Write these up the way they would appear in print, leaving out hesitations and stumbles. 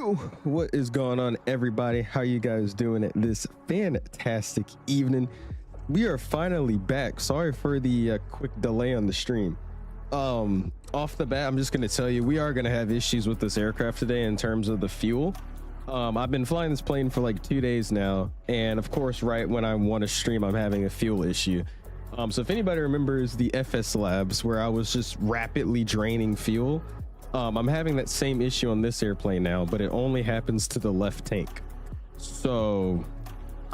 Yo, what is going on, everybody? How you guys doing it this fantastic evening? We are finally back. Sorry for the quick delay on the stream. Off the bat, I'm just going to tell you, we are going to have issues with this aircraft today in terms of the fuel. I've been flying this plane for like 2 days now, and of course, right when I want to stream, I'm having a fuel issue. So if anybody remembers the FS labs where I was just rapidly draining fuel, I'm having that same issue on this airplane now, but it only happens to the left tank. So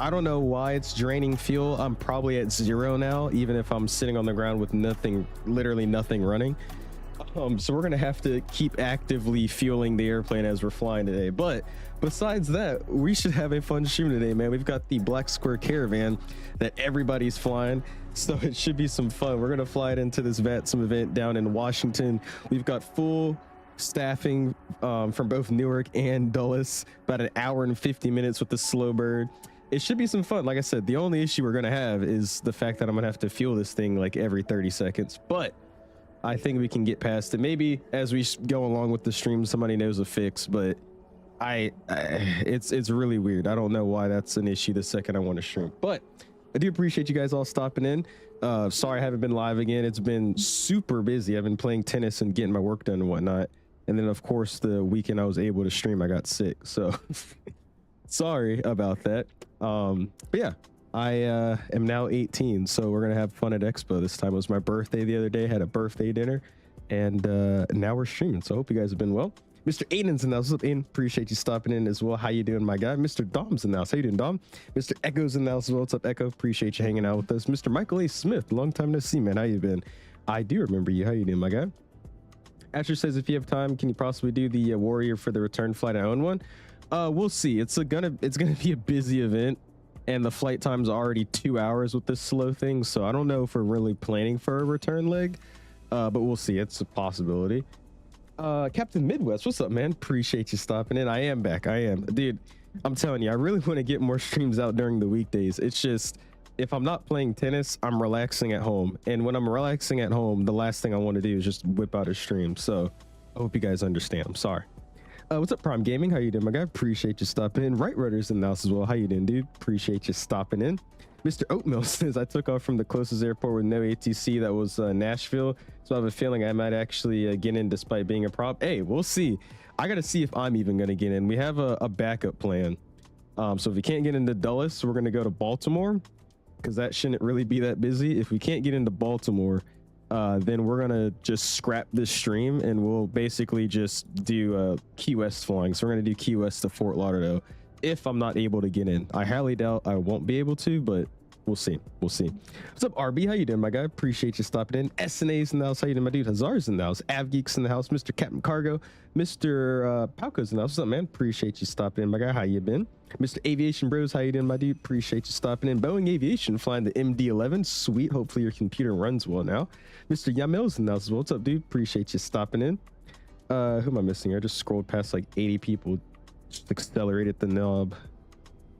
I don't know why it's draining fuel. I'm probably at 0 now, even if I'm sitting on the ground with nothing, literally nothing running. So we're gonna have to keep actively fueling the airplane as we're flying today. But besides that, we should have a fun stream today, man. We've got the Black Square Caravan that everybody's flying, so it should be some fun. We're gonna fly it into this VATSIM event down in Washington. We've got full staffing from both Newark and Dulles, about an hour and 50 minutes with the slow bird. It should be some fun. Like I said, the only issue we're gonna have is the fact that I'm gonna have to fuel this thing like every 30 seconds, but I think we can get past it. Maybe as we go along with the stream, somebody knows a fix, but it's really weird. I don't know why that's an issue the second I want to stream, but I do appreciate you guys all stopping in. Sorry I haven't been live again. It's been super busy. I've been playing tennis and getting my work done and whatnot. And then of course the weekend I was able to stream, I got sick. So sorry about that. But yeah, I am now 18, so we're gonna have fun at Expo this time. It was my birthday the other day, had a birthday dinner, and now we're streaming. So I hope you guys have been well. Mr. Aiden's in the house. What's up, Aiden? Appreciate you stopping in as well. How you doing, my guy? Mr. Dom's in the house. How you doing, Dom? Mr. Echo's in the house as well. What's up, Echo? Appreciate you hanging out with us. Mr. Michael A. Smith, long time no see, man. How you been? I do remember you. How you doing, my guy? Asher says, if you have time, can you possibly do the Warrior for the return flight? I own one. We'll see. It's gonna be a busy event, and the flight time's already 2 hours with this slow thing, so I don't know if we're really planning for a return leg, but we'll see. It's a possibility. Captain Midwest, what's up, man? Appreciate you stopping in. I am back. I am, dude. I'm telling you, I really want to get more streams out during the weekdays. It's just, if I'm not playing tennis, I'm relaxing at home, and when I'm relaxing at home, the last thing I want to do is just whip out a stream. So I hope you guys understand. I'm sorry. What's up, Prime Gaming? How you doing, my guy? Appreciate you stopping in. Right Rudder's in the house as well. How you doing, dude? Appreciate you stopping in. Mr. Oatmeal says, I took off from the closest airport with no ATC. That was Nashville. So I have a feeling I might actually get in despite being a prop. Hey, we'll see. I got to see if I'm even going to get in. We have a backup plan. So if we can't get into Dulles, we're going to go to Baltimore, because that shouldn't really be that busy. If we can't get into Baltimore, then we're gonna just scrap this stream and we'll basically just do Key West flying. So we're gonna do Key West to Fort Lauderdale if I'm not able to get in. I highly doubt I won't be able to, but we'll see. We'll see. What's up, RB? How you doing, my guy? Appreciate you stopping in. SNA's in the house. How you doing, my dude? Hazar's in the house. Avgeek's in the house. Mr. Captain Cargo. Mr. Palco's in the house. What's up, man? Appreciate you stopping in, my guy. How you been? Mr. Aviation Bros, how you doing, my dude? Appreciate you stopping in. Boeing Aviation flying the MD-11. Sweet. Hopefully your computer runs well now. Mr. Yamel's in the house as well. What's up, dude? Appreciate you stopping in. Who am I missing here? I just scrolled past like 80 people. Just accelerated the knob.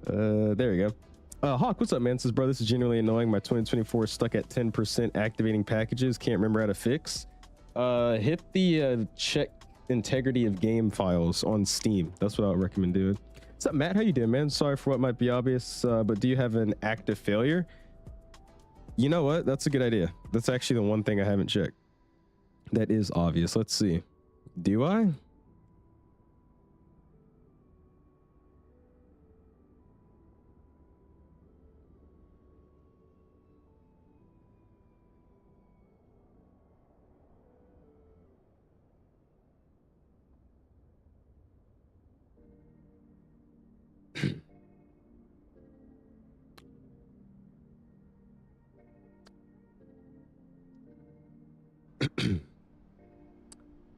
There you go. Hawk, what's up, man? Says, bro, this is genuinely annoying. My 2024 is stuck at 10% activating packages. Can't remember how to fix. Hit the check integrity of game files on Steam. That's what I would recommend doing. What's up, Matt? How you doing, man? Sorry for what might be obvious, but do you have an active failure? You know what? That's a good idea. That's actually the one thing I haven't checked. That is obvious. Let's see. Do I?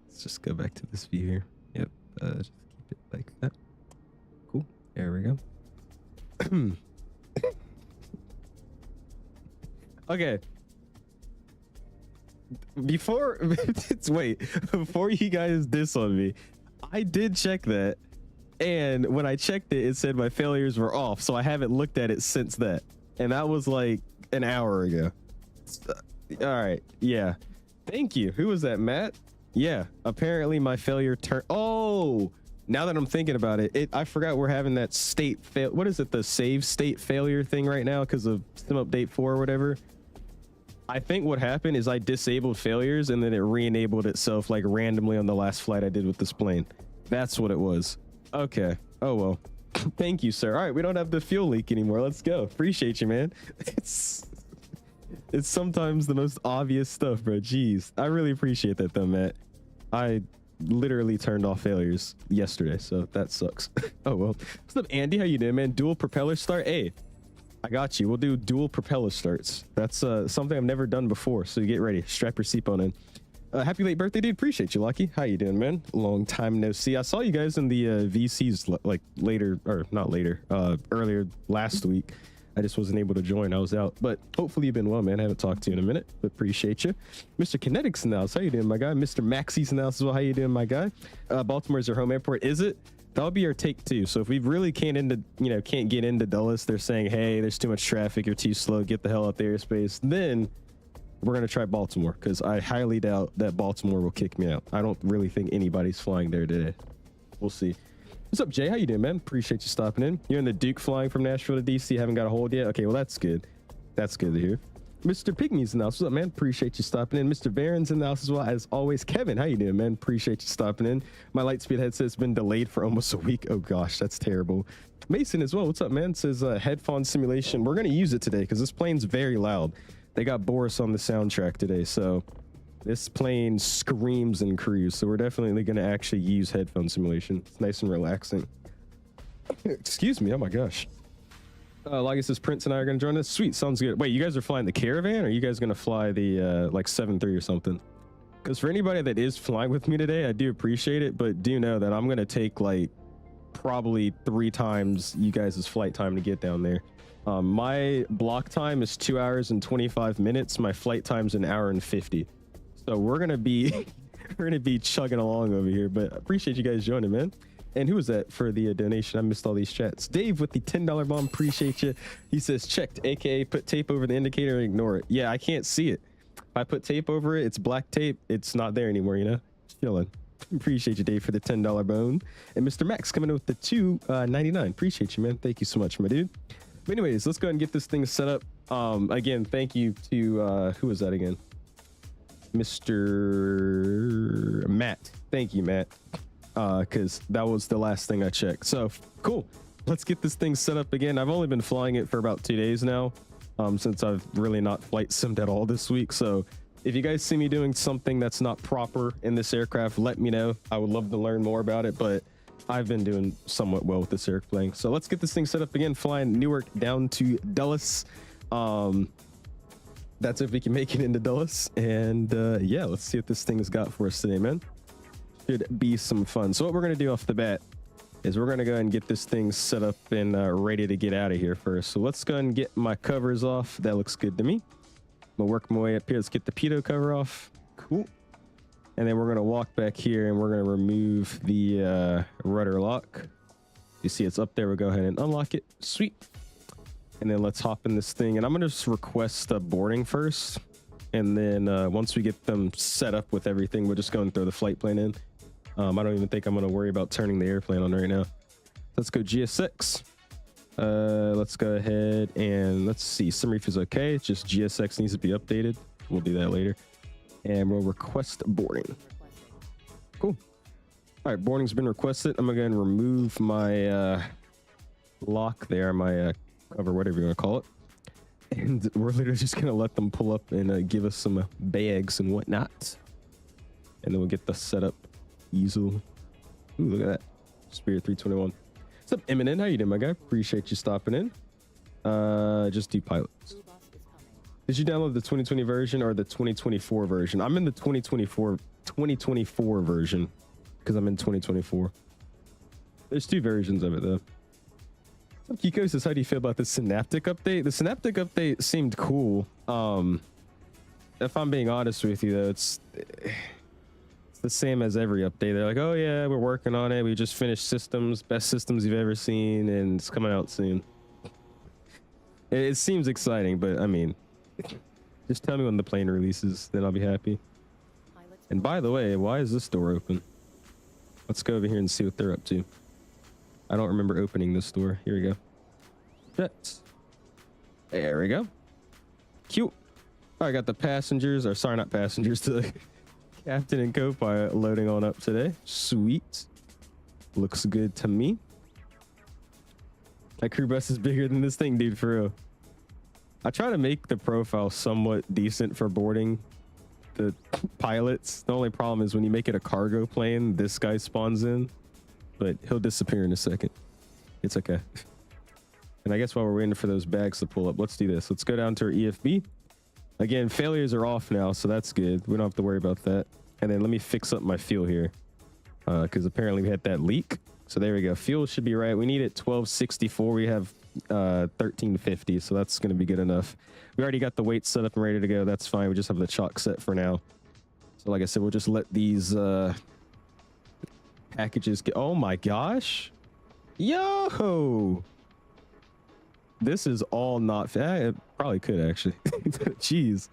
Let's just go back to this view here. Yep, just keep it like that. Cool. There we go. Okay. Before before you guys diss on me, I did check that, and when I checked it, it said my failures were off, so I haven't looked at it since that, and that was like an hour ago. All right, yeah. Thank you. Who was that, Matt? Yeah, apparently my failure turned. Oh, Now that I'm thinking about it, I forgot we're having that state fail. What is it? The save state failure thing right now because of sim update 4 or whatever. I think what happened is I disabled failures and then it re-enabled itself like randomly on the last flight I did with this plane. That's what it was. Okay. Oh, well. Thank you, sir. All right. We don't have the fuel leak anymore. Let's go. Appreciate you, man. It's sometimes the most obvious stuff, bro. Jeez. I really appreciate that though, Matt. I literally turned off failures yesterday, so that sucks. Oh, well. What's up, Andy? How you doing, man? Dual propeller start? Hey, I got you. We'll do dual propeller starts. That's something I've never done before, so you get ready. Strap your seatbelt in. Happy late birthday, dude. Appreciate you, Lucky. How you doing, man? Long time no see. I saw you guys in the VCs like later, or not later, earlier last week. I just wasn't able to join. I was out, but hopefully you've been well, man. I haven't talked to you in a minute, but appreciate you. Mr. Kinetics in the house. How you doing, my guy? Mr. Maxie's in the house as well. How you doing, my guy? Baltimore's your home airport. Is it? That'll be our take 2. So if we really can't get into Dulles, they're saying, hey, there's too much traffic, you're too slow, get the hell out the airspace, then we're going to try Baltimore, because I highly doubt that Baltimore will kick me out. I don't really think anybody's flying there today. We'll see. What's up, Jay? How you doing, man? Appreciate you stopping in. You're in the Duke flying from Nashville to DC. Haven't got a hold yet. Okay, well, that's good. That's good to hear. Mr. Pygmy's in the house. What's up, man? Appreciate you stopping in. Mr. Barron's in the house as well. As always, Kevin, how you doing, man? Appreciate you stopping in. My Lightspeed headset's been delayed for almost a week. Oh, gosh, that's terrible. Mason as well. What's up, man? Says headphone simulation. We're going to use it today because this plane's very loud. They got Boris on the soundtrack today, so this plane screams and cruise. So we're definitely going to actually use headphone simulation. It's nice and relaxing. Excuse me. Oh, my gosh. Like it says Prince and I are going to join us. Sweet. Sounds good. Wait, you guys are flying the Caravan, or are you guys going to fly the like 7-3 or something? Because for anybody that is flying with me today, I do appreciate it, but do know that I'm going to take like probably 3 times you guys' flight time to get down there. My block time is 2 hours and 25 minutes. My flight time's 1 hour and 50. So we're going to be chugging along over here, but I appreciate you guys joining, man. And who was that for the donation? I missed all these chats. Dave with the $10 bomb. Appreciate you. He says checked, aka put tape over the indicator and ignore it. Yeah, I can't see it. If I put tape over it, it's black tape. It's not there anymore, you know? Chilling. Appreciate you, Dave, for the $10 bone. And Mr. Max coming in with the $2.99. Appreciate you, man. Thank you so much, my dude. But anyways, let's go ahead and get this thing set up. Again, thank you to who was that again? Mr. Matt. Thank you, Matt. Because that was the last thing I checked. So cool. Let's get this thing set up again. I've only been flying it for about 2 days now, since I've really not flight simmed at all this week. So if you guys see me doing something that's not proper in this aircraft, let me know. I would love to learn more about it, but I've been doing somewhat well with this airplane. So let's get this thing set up again, flying Newark down to Dulles. That's if we can make it into Dulles. And yeah, let's see what this thing has got for us today, man. Should be some fun. So what we're going to do off the bat is we're going to go ahead and get this thing set up and ready to get out of here first. So let's go ahead and get my covers off. That looks good to me. I'm going to work my way up here. Let's get the pitot cover off. Cool. And then we're going to walk back here and we're going to remove the rudder lock. You see it's up there. We'll go ahead and unlock it. Sweet. And then let's hop in this thing. And I'm going to just request a boarding first. And then once we get them set up with everything, we'll just go and throw the flight plane in. I don't even think I'm going to worry about turning the airplane on right now. Let's go GSX. Let's go ahead and let's see. SimReef is okay. It's just GSX needs to be updated. We'll do that later. And we'll request boarding. Cool. All right, boarding's been requested. I'm going to go and remove my lock there, my cover, whatever you want to call it. And we're literally just going to let them pull up and give us some bags and whatnot. And then we'll get the setup easel. Ooh, look at that. Spirit 321. What's up, Eminent? How you doing, my guy? Appreciate you stopping in. Just do pilots. Did you download the 2020 version or the 2024 version? I'm in the 2024 version because I'm in 2024. There's 2 versions of it, though. Kiko says, how do you feel about the Synaptic update? The Synaptic update seemed cool. If I'm being honest with you, though, it's the same as every update. They're like, oh yeah, we're working on it. We just finished systems, best systems you've ever seen, and it's coming out soon. It seems exciting, but I mean, just tell me when the plane releases, then I'll be happy. And by the way, why is this door open? Let's go over here and see what they're up to. I don't remember opening this door. Here we go. Jets. There we go. Cute. I got the passengers, or sorry, not passengers, the captain and co-pilot loading on up today. Sweet. Looks good to me. That crew bus is bigger than this thing, dude, for real. I try to make the profile somewhat decent for boarding the pilots. The only problem is when you make it a cargo plane, this guy spawns in, but he'll disappear in a second. It's okay. And I guess while we're waiting for those bags to pull up, let's do this. Let's go down to our EFB. Again, failures are off now, so that's good. We don't have to worry about that. And then let me fix up my fuel here, because apparently we had that leak. So there we go. Fuel should be right. We need it 1264. We have 1350, so that's going to be good enough. We already got the weight set up and ready to go. That's fine. We just have the chalk set for now. So like I said, we'll just let these packages get... Oh my gosh. Yo! This is all not... It probably could, actually. Jeez.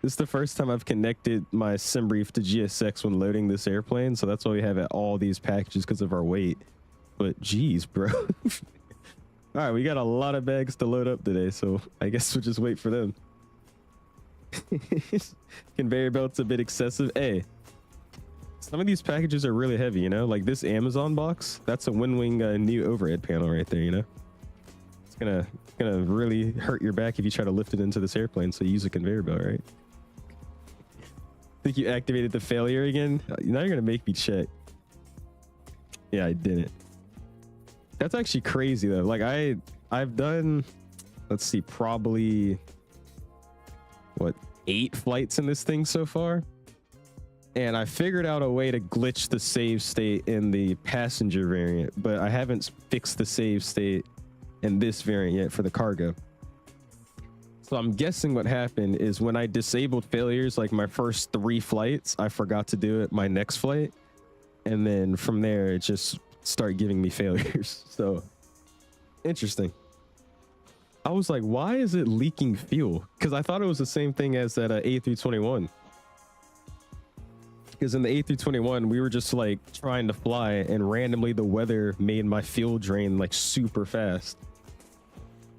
This is the first time I've connected my sim brief to GSX when loading this airplane, so that's why we have all these packages, because of our weight. But geez, bro. All right, we got a lot of bags to load up today, so I guess we'll just wait for them. Conveyor belt's a bit excessive. Hey, some of these packages are really heavy, you know? Like this Amazon box, that's a Wing new overhead panel right there, you know? It's gonna really hurt your back if you try to lift it into this airplane, so you use a conveyor belt, right? Think you activated the failure again? Now you're gonna make me check. Yeah, I didn't. That's actually crazy though. Like I've done, let's see, probably what, 8 flights in this thing so far, and I figured out a way to glitch the save state in the passenger variant, but I haven't fixed the save state in this variant yet for the cargo. So I'm guessing what happened is when I disabled failures, like my first 3 flights, I forgot to do it my next flight, and then from there it just start giving me failures. So interesting. I was like, why is it leaking fuel? Because I thought it was the same thing as that A321. Because in the A321 we were just like trying to fly, and randomly the weather made my fuel drain like super fast.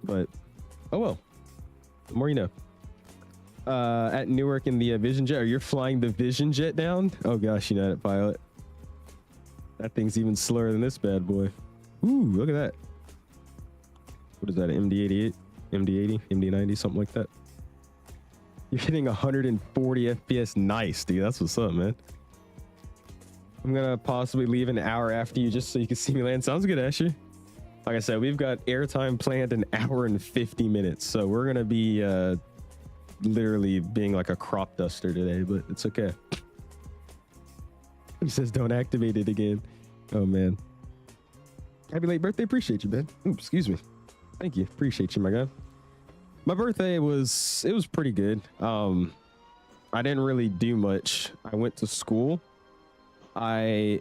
But oh well, the more you know. At Newark in the Vision Jet, or you're flying the Vision Jet down? Oh gosh, you know that pilot. That thing's even slower than this bad boy. Ooh, look at that. What is that, an MD-88? MD-80? MD-90? Something like that. You're hitting 140 FPS. Nice, dude. That's what's up, man. I'm going to possibly leave an hour after you just so you can see me land. Sounds good, Asher. Like I said, we've got airtime planned an hour and 50 minutes. So we're going to be literally being like a crop duster today, but it's okay. He says don't activate it again. Oh man, happy late birthday. Appreciate you, man. Ooh, excuse me. Thank you. Appreciate you, my guy. My birthday was pretty good. I didn't really do much. I went to school. I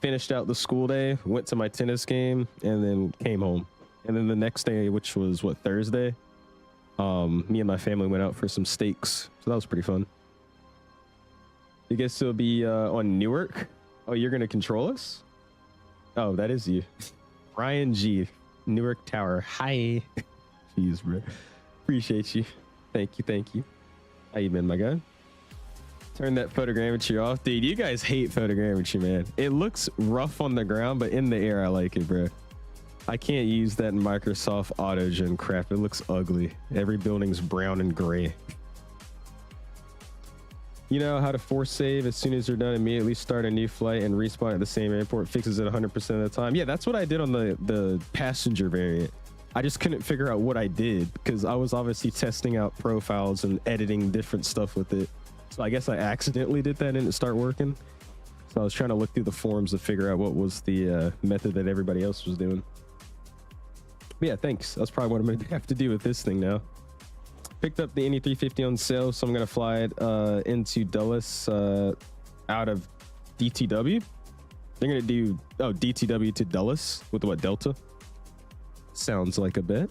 finished out the school day, went to my tennis game, and then came home. And then the next day, which was what, Thursday, me and my family went out for some steaks, so that was pretty fun. You guess it'll be on Newark. Oh, you're gonna control us? Oh, that is you. Ryan G, Newark Tower. Hi. Jeez, bro. Appreciate you. Thank you, thank you. How you been, my guy? Turn that photogrammetry off. Dude, you guys hate photogrammetry, man. It looks rough on the ground, but in the air, I like it, bro. I can't use that Microsoft AutoGen crap. It looks ugly. Every building's brown and gray. You know how to force save as soon as you're done, immediately start a new flight and respawn at the same airport, fixes it 100% of the time. Yeah, that's what I did on the passenger variant. I just couldn't figure out what I did because I was obviously testing out profiles and editing different stuff with it. So I guess I accidentally did that and it didn't start working. So I was trying to look through the forums to figure out what was the method that everybody else was doing. But yeah, thanks. That's probably what I'm going to have to do with this thing now. Picked up the Indy 350 on sale, so I'm gonna fly it into Dulles out of DTW. They're gonna do DTW to Dulles with what, Delta? Sounds like a bet.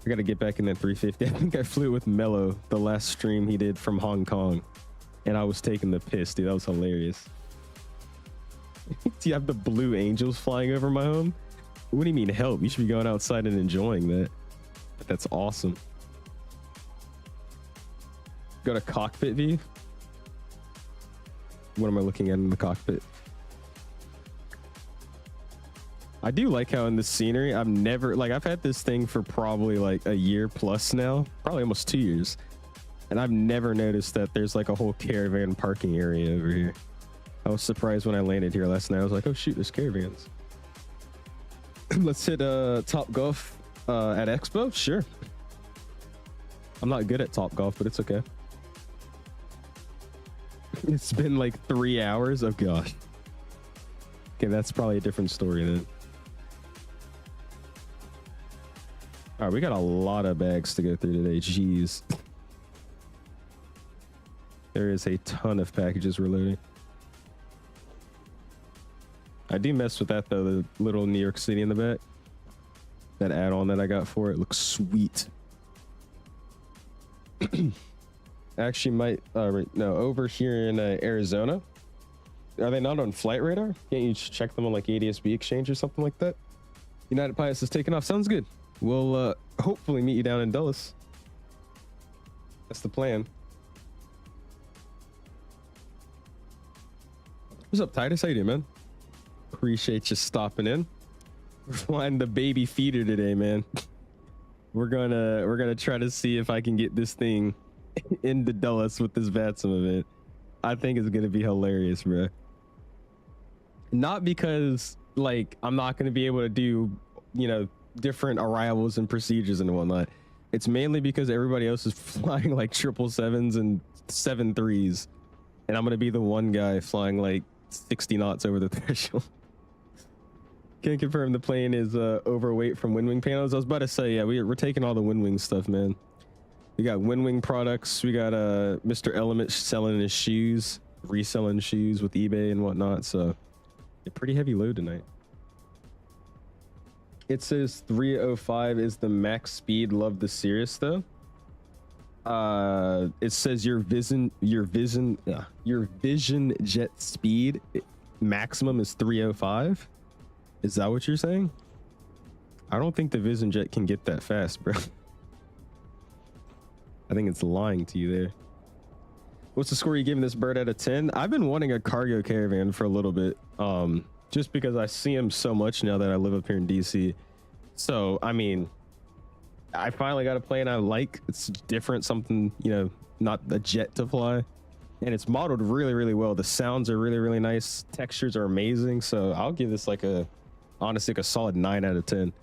I gotta get back in that 350. I think I flew with Mello the last stream he did from Hong Kong, and I was taking the piss, dude. That was hilarious. Do you have the blue angels flying over my home? What do you mean help? You should be going outside and enjoying that. That's awesome. Go to cockpit view. What am I looking at in the cockpit? I do like how in the scenery, I've had this thing for probably like a year plus now, probably almost 2 years. And I've never noticed that there's like a whole Caravan parking area over here. I was surprised when I landed here last night. I was like, oh shoot, there's Caravans. Let's hit Top Golf at Expo. Sure. I'm not good at Top Golf, but it's okay. It's been like 3 hours. Oh gosh. Okay, that's probably a different story then. All right, we got a lot of bags to go through today. Jeez. There is a ton of packages we're loading. I do mess with that though, the little New York City in the back. That add-on that I got for it looks sweet. Actually might, no, over here in Arizona. Are they not on Flight Radar? Can't you check them on like ADSB Exchange or something like that? United Pilots is taking off. Sounds good. We'll hopefully meet you down in Dulles. That's the plan. What's up, Titus? How you doing, man? Appreciate you stopping in. We're flying the baby feeder today, man. We're gonna try to see if I can get this thing into Dulles with this VATSIM event. I think it's gonna be hilarious, bro. Not because like I'm not gonna be able to do, you know, different arrivals and procedures and whatnot. It's mainly because everybody else is flying like 777s and 73s, and I'm gonna be the one guy flying like 60 knots over the threshold. Can confirm the plane is overweight from WinWing panels. I was about to say, yeah, we're taking all the WinWing stuff, man. We got WinWing products. We got Mr. Element selling his shoes, reselling shoes with eBay and whatnot. So a pretty heavy load tonight. It says 305 is the max speed. Love the Cirrus though. It says your Vision jet speed maximum is 305. Is that what you're saying? I don't think the Vision jet can get that fast, bro. I think it's lying to you there. What's the score you giving this bird out of 10? I've been wanting a cargo Caravan for a little bit, just because I see them so much now that I live up here in DC. So I mean, I finally got a plane I like. It's different, something, you know, not a jet to fly, and it's modeled really, really well. The sounds are really, really nice. Textures are amazing. So I'll give this like honestly, like a solid 9 out of 10.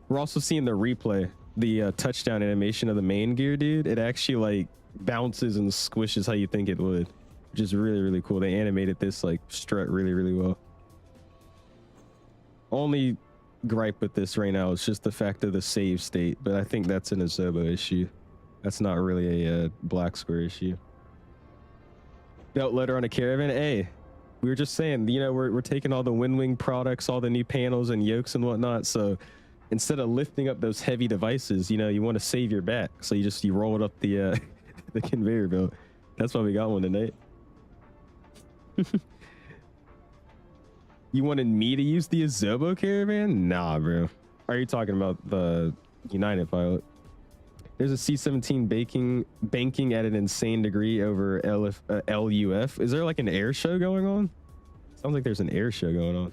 We're also seeing the replay, the touchdown animation of the main gear, dude. It actually like bounces and squishes how you think it would, which is really, really cool. They animated this like strut really, really well. Only gripe with this right now is just the fact of the save state, but I think that's an 𝐂𝐴Zobo issue. That's not really a black square issue. Belt loader on a Caravan. Hey, we were just saying, you know, we're taking all the WinWing products, all the new panels and yokes and whatnot. So instead of lifting up those heavy devices, you know, you want to save your back. So you roll it up the the conveyor belt. That's why we got one tonight. You wanted me to use the 𝐂𝐴Zobo Caravan? Nah, bro. Are you talking about the United pilot? There's a C-17 banking at an insane degree over LUF. Is there like an air show going on? Sounds like there's an air show going on.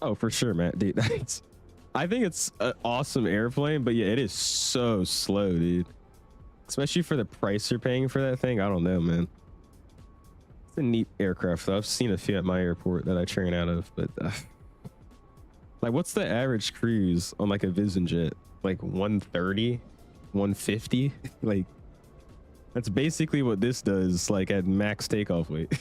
Oh, for sure, Matt. Dude, I think it's an awesome airplane, but yeah, it is so slow, dude. Especially for the price you're paying for that thing. I don't know, man. It's a neat aircraft, though. I've seen a few at my airport that I train out of, but like, what's the average cruise on like a Vision jet? Like 130, 150? Like, that's basically what this does, like at max takeoff weight.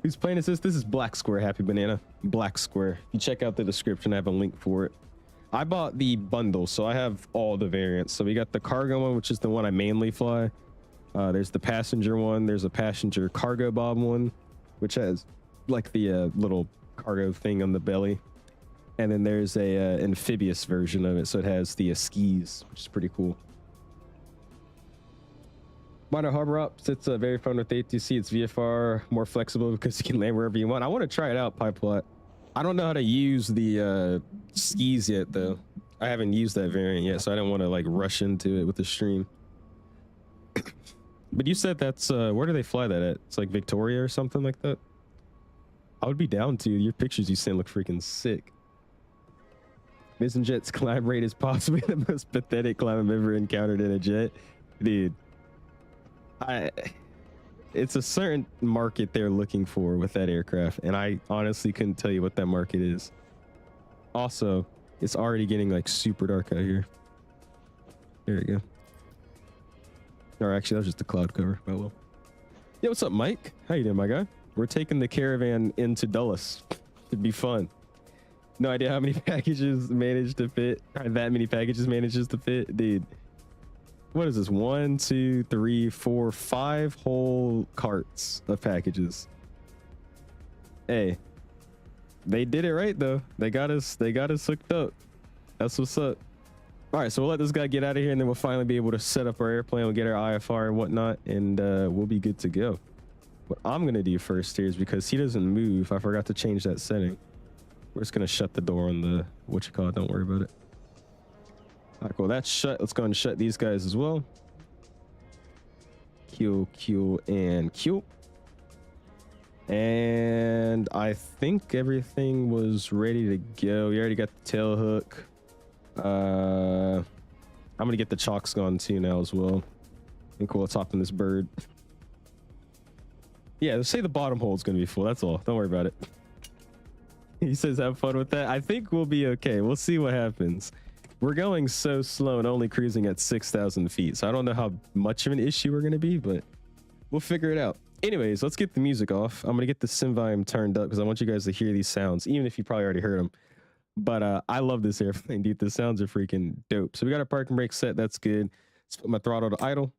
Whose plane is this? This is Black Square, Happy Banana. Black Square. You check out the description, I have a link for it. I bought the bundle, so I have all the variants. So we got the cargo one, which is the one I mainly fly. There's the passenger one. There's a passenger cargo bob one, which has like the little cargo thing on the belly. And then there's a amphibious version of it, so it has the skis, which is pretty cool. Minor harbor ops, it's very fun with ATC. It's VFR, more flexible because you can land wherever you want. I want to try it out, Pipeplot. I don't know how to use the skis yet, though. I haven't used that variant yet, so I don't want to like rush into it with the stream. But you said that's where do they fly that at? It's like Victoria or something like that. I would be down to. Your pictures you sent look freaking sick. Jet's climb rate is possibly the most pathetic climb I've ever encountered in a jet, dude. It's a certain market they're looking for with that aircraft, and I honestly couldn't tell you what that market is. Also, it's already getting like super dark out here. There we go. Or actually, that was just a cloud cover. Oh well. Yeah, what's up, Mike? How you doing, my guy? We're taking the Caravan into Dulles. It'd be fun. No idea how many packages managed to fit. Or that many packages manages to fit, dude. What is this? 1, 2, 3, 4, 5 whole carts of packages. Hey, they did it right though. They got us hooked up. That's what's up. All right, so we'll let this guy get out of here, and then we'll finally be able to set up our airplane. We'll get our IFR and whatnot, and we'll be good to go. What I'm gonna do first here is, because he doesn't move, I forgot to change that setting. We're just gonna shut the door on the 𝐂𝐸. Don't worry about it. All right, cool. That's shut. Let's go ahead and shut these guys as well. Q, and Q. And I think everything was ready to go. We already got the tail hook. I'm gonna get the chocks gone too now as well. And cool, let's hop in this bird. Yeah, let's say the bottom hole is gonna be full. That's all. Don't worry about it. He says have fun with that. I think we'll be okay. We'll see what happens. We're going so slow and only cruising at 6,000 feet, so I don't know how much of an issue we're gonna be, but we'll figure it out. Anyways, let's get the music off. I'm gonna get the sim volume turned up because I want you guys to hear these sounds, even if you probably already heard them. But I love this airplane, dude. The sounds are freaking dope. So we got our parking brake set. That's good. Let's put my throttle to idle.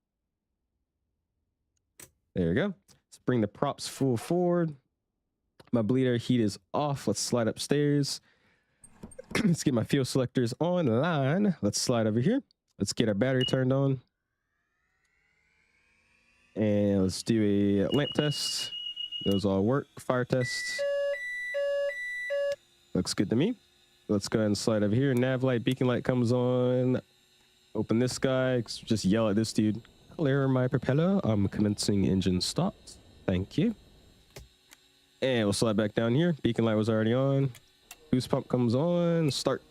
There we go. Let's bring the props full forward. My bleed air heat is off. Let's slide upstairs. Let's get my fuel selectors online. Let's slide over here. Let's get our battery turned on. And let's do a lamp test. Those all work. Fire tests. Looks good to me. Let's go ahead and slide over here. Nav light, beacon light comes on. Open this guy. Just yell at this dude. Clear my propeller. I'm commencing engine stops. Thank you. And we'll slide back down here. Beacon light was already on. Boost pump comes on. Start.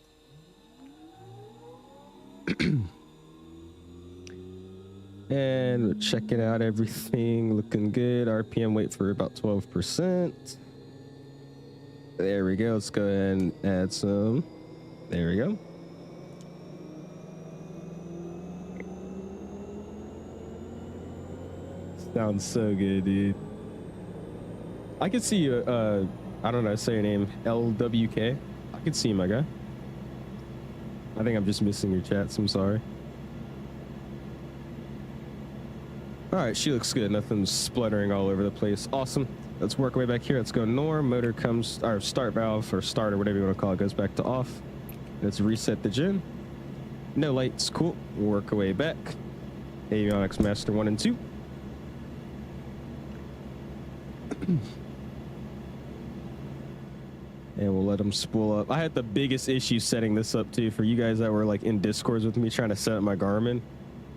And we're checking out everything. Looking good. RPM wait for about 12%. There we go. Let's go ahead and add some. There we go. Sounds so good, dude. I could see you, I don't know, say your name, LWK. I could see you, my guy. I think I'm just missing your chats. I'm sorry. All right, she looks good. Nothing's spluttering all over the place. Awesome. Let's work our way back here. Let's go norm. Motor comes, or start valve, or start, or whatever you want to call it, goes back to off. Let's reset the gen. No lights. Cool. We'll work our way back. Avionics Master 1 and 2. And we'll let them spool up. I had the biggest issue setting this up too for you guys that were like in Discords with me trying to set up my Garmin.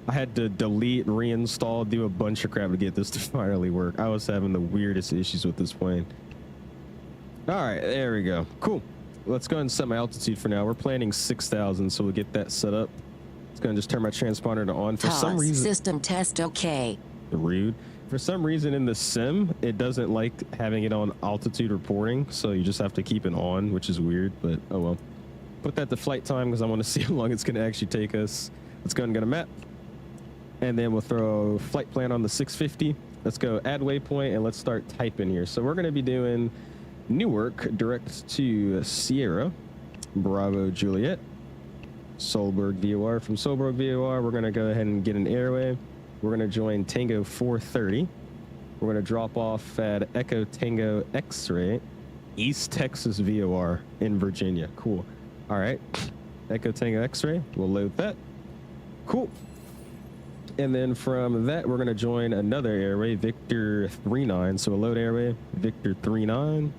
I had to delete, reinstall, do a bunch of crap to get this to finally work. I was having the weirdest issues with this plane. All right, there we go. Cool. Let's go ahead and set my altitude for now. We're planning 6,000, so we'll get that set up. Let's go ahead and just turn my transponder to on. For some reason, system test okay. Rude. For some reason in the sim, it doesn't like having it on altitude reporting, so you just have to keep it on, which is weird, but oh well. Put that to flight time because I want to see how long it's going to actually take us. Let's go ahead and get a map. And then we'll throw flight plan on the 650. Let's go add waypoint and let's start typing here. So we're going to be doing Newark direct to Sierra, Bravo Juliet, Solberg VOR. From Solberg VOR, we're going to go ahead and get an airway. We're going to join Tango 430. We're going to drop off at Echo Tango X-ray, East Texas VOR in Virginia. Cool. All right. Echo Tango X-ray. We'll load that. Cool. And then from that, we're going to join another airway, Victor 39. So a load airway, Victor 39.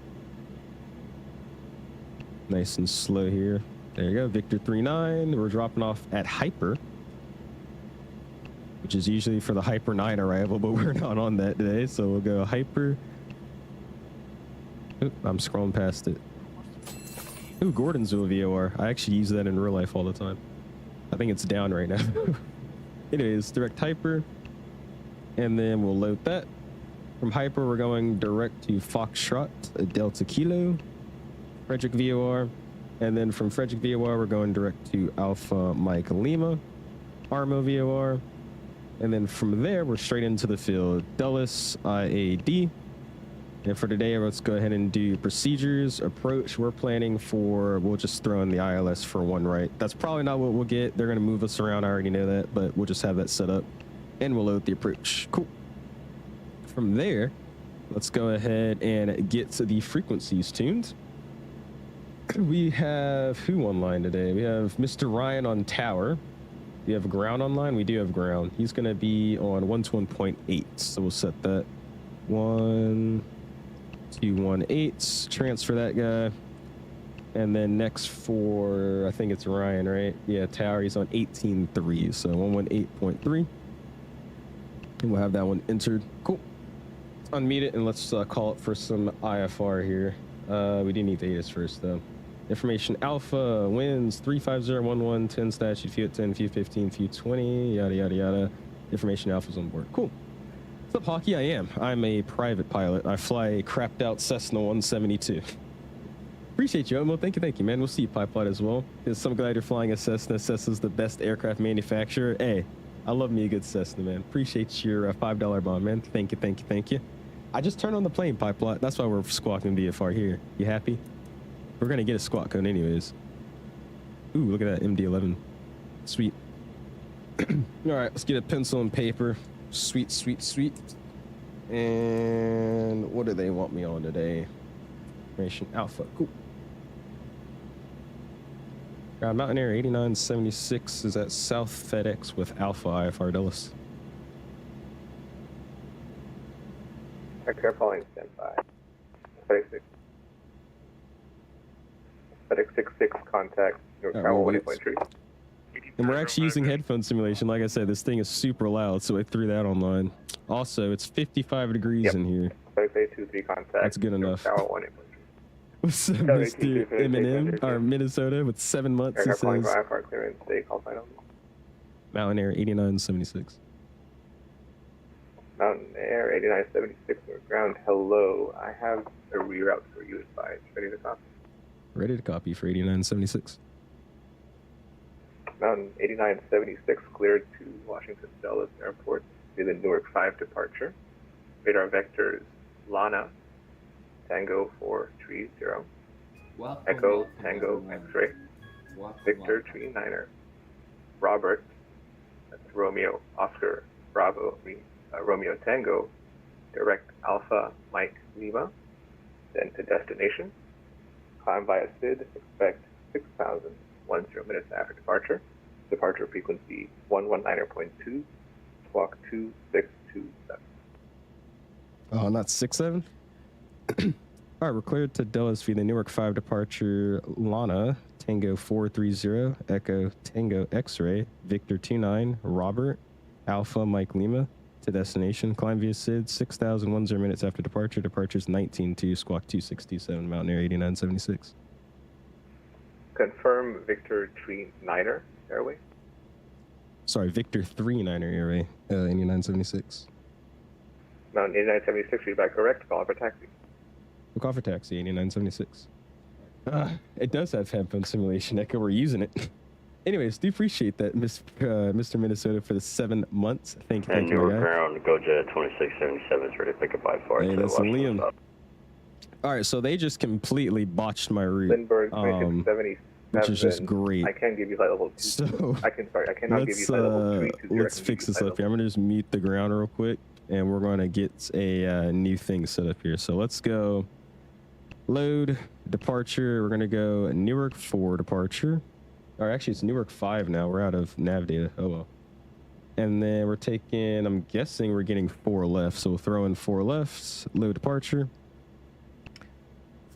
Nice and slow here. There you go, Victor 39. We're dropping off at Hyper, which is usually for the Hyper 9 arrival, but we're not on that today. So we'll go Hyper. Oop, I'm scrolling past it. Ooh, Gordonsville VOR. I actually use that in real life all the time. I think it's down right now. Anyways, direct Hyper. And then we'll load that. From Hyper, we're going direct to Foxtrot, Delta Kilo, Frederick VOR. And then from Frederick VOR, we're going direct to Alpha Mike Lima, Armo VOR. And then from there, we're straight into the field, Dulles IAD. And for today, let's go ahead and do procedures, approach. We're planning for, we'll just throw in the ILS for 1 right. That's probably not what we'll get. They're going to move us around. I already know that, but we'll just have that set up and we'll load the approach. Cool. From there, let's go ahead and get to the frequencies tuned. We have who online today? We have Mr. Ryan on tower. We have ground online. We do have ground. He's going to be on 121.8. So we'll set that 121.8. Transfer that guy. And then next for, I think it's Ryan, right? Yeah, tower. He's on 18.3. So 118.3. And we'll have that one entered. Cool. Let's unmute it and let's call it for some IFR here. We do need the ATIS first though. Information Alpha, winds 35011, 10 statute, few at 10, few 15, few 20, yada, yada, yada. Information Alpha's on board. Cool. What's up, Hockey? I am. I'm a private pilot. I fly a crapped out Cessna 172. Appreciate you, Omo. Thank you, man. We'll see you, Pipeline, as well. Because some glad you're flying a Cessna. Cessna's the best aircraft manufacturer. Hey, I love me a good Cessna, man. Appreciate your $5 bond, man. Thank you, thank you, thank you. I just turned on the plane, Pipeline. That's why we're squawking VFR here. You happy? We're going to get a squawk cone anyways. Ooh, look at that MD-11. Sweet. All right, let's get a pencil and paper. Sweet, sweet, sweet. And what do they want me on today? Information Alpha. Cool. Mountain Air 8976 is at South FedEx with Alpha IFR Dulles. Air calling standby. FedEx 66 contact. Caravan 1.3. And we're actually using headphone simulation. Like I said, this thing is super loud, so I threw that online. Also, it's 55 degrees in here. FedEx 23 contact. That's good enough. Caravan 1.3. What's up, Mr. Eminem, or Minnesota, with 7 months? He says, clearance, they call sign only. Mountain Air 8976. Mountain Air 8976 ground. Hello, I have a reroute for you advised. Ready to copy? Ready to copy for 8976. Mountain 8976 cleared to Washington Dulles Airport via the Newark 5 departure. Radar vectors Lana, Tango 430, Echo Tango X-ray, Victor Tree Niner, Robert, that's Romeo Oscar Bravo, Romeo Tango, direct Alpha Mike Lima, then to destination. Climb via SID, expect 6,010 minutes after departure. Departure frequency 119.2, squawk 2627. Oh, not 67? All right, we're cleared to Dulles via the Newark 5 departure. Lana, Tango 430, Echo Tango X-ray, Victor 29, Robert, Alpha Mike Lima, to destination. Climb via SID, 6,010 minutes after departure. Departure's 19.2, squawk 2627, Mountain Air 8976. Confirm Victor Tree Niner Airway. Sorry, Victor 39er Airway, 8976. Mountain 8976, feedback correct. Call for taxi. We'll call for taxi, 8976. It does have headphone simulation, Echo. We're using it. Anyways, do appreciate that, Mr. Minnesota, for the 7 months. Thank you, my guy. Ground, GoJet 2677 is ready to pick up by far. Hey, that's Liam. All right, so they just completely botched my route, Lindbergh 2677, which is just great. I can't give you flight level 2. So I cannot give you flight level 3. Let's fix this up here. I'm gonna just mute the ground real quick, and we're gonna get a new thing set up here. So let's go load departure. We're gonna go Newark 4 departure. Or actually, it's Newark 5 now. We're out of nav data. Oh well. And then we're taking, I'm guessing we're getting 4 left. So we'll throw in 4 lefts, low departure.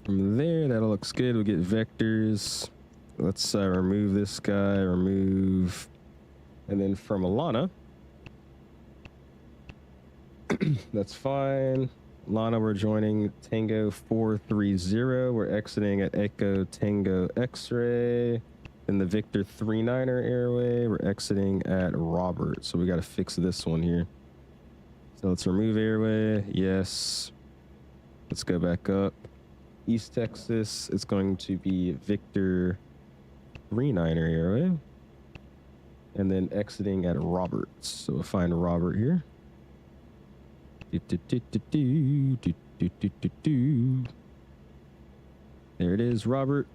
From there, that all looks good. We'll get vectors. Let's remove this guy, remove. And then from Alana, that's fine. Lana, we're joining Tango 430. We're exiting at Echo Tango X-ray. In the Victor 39er airway, we're exiting at Robert. So we got to fix this one here. So let's remove airway. Yes. Let's go back up. East Texas, it's going to be Victor 39er airway. And then exiting at Robert. So we'll find Robert here. There it is, Robert.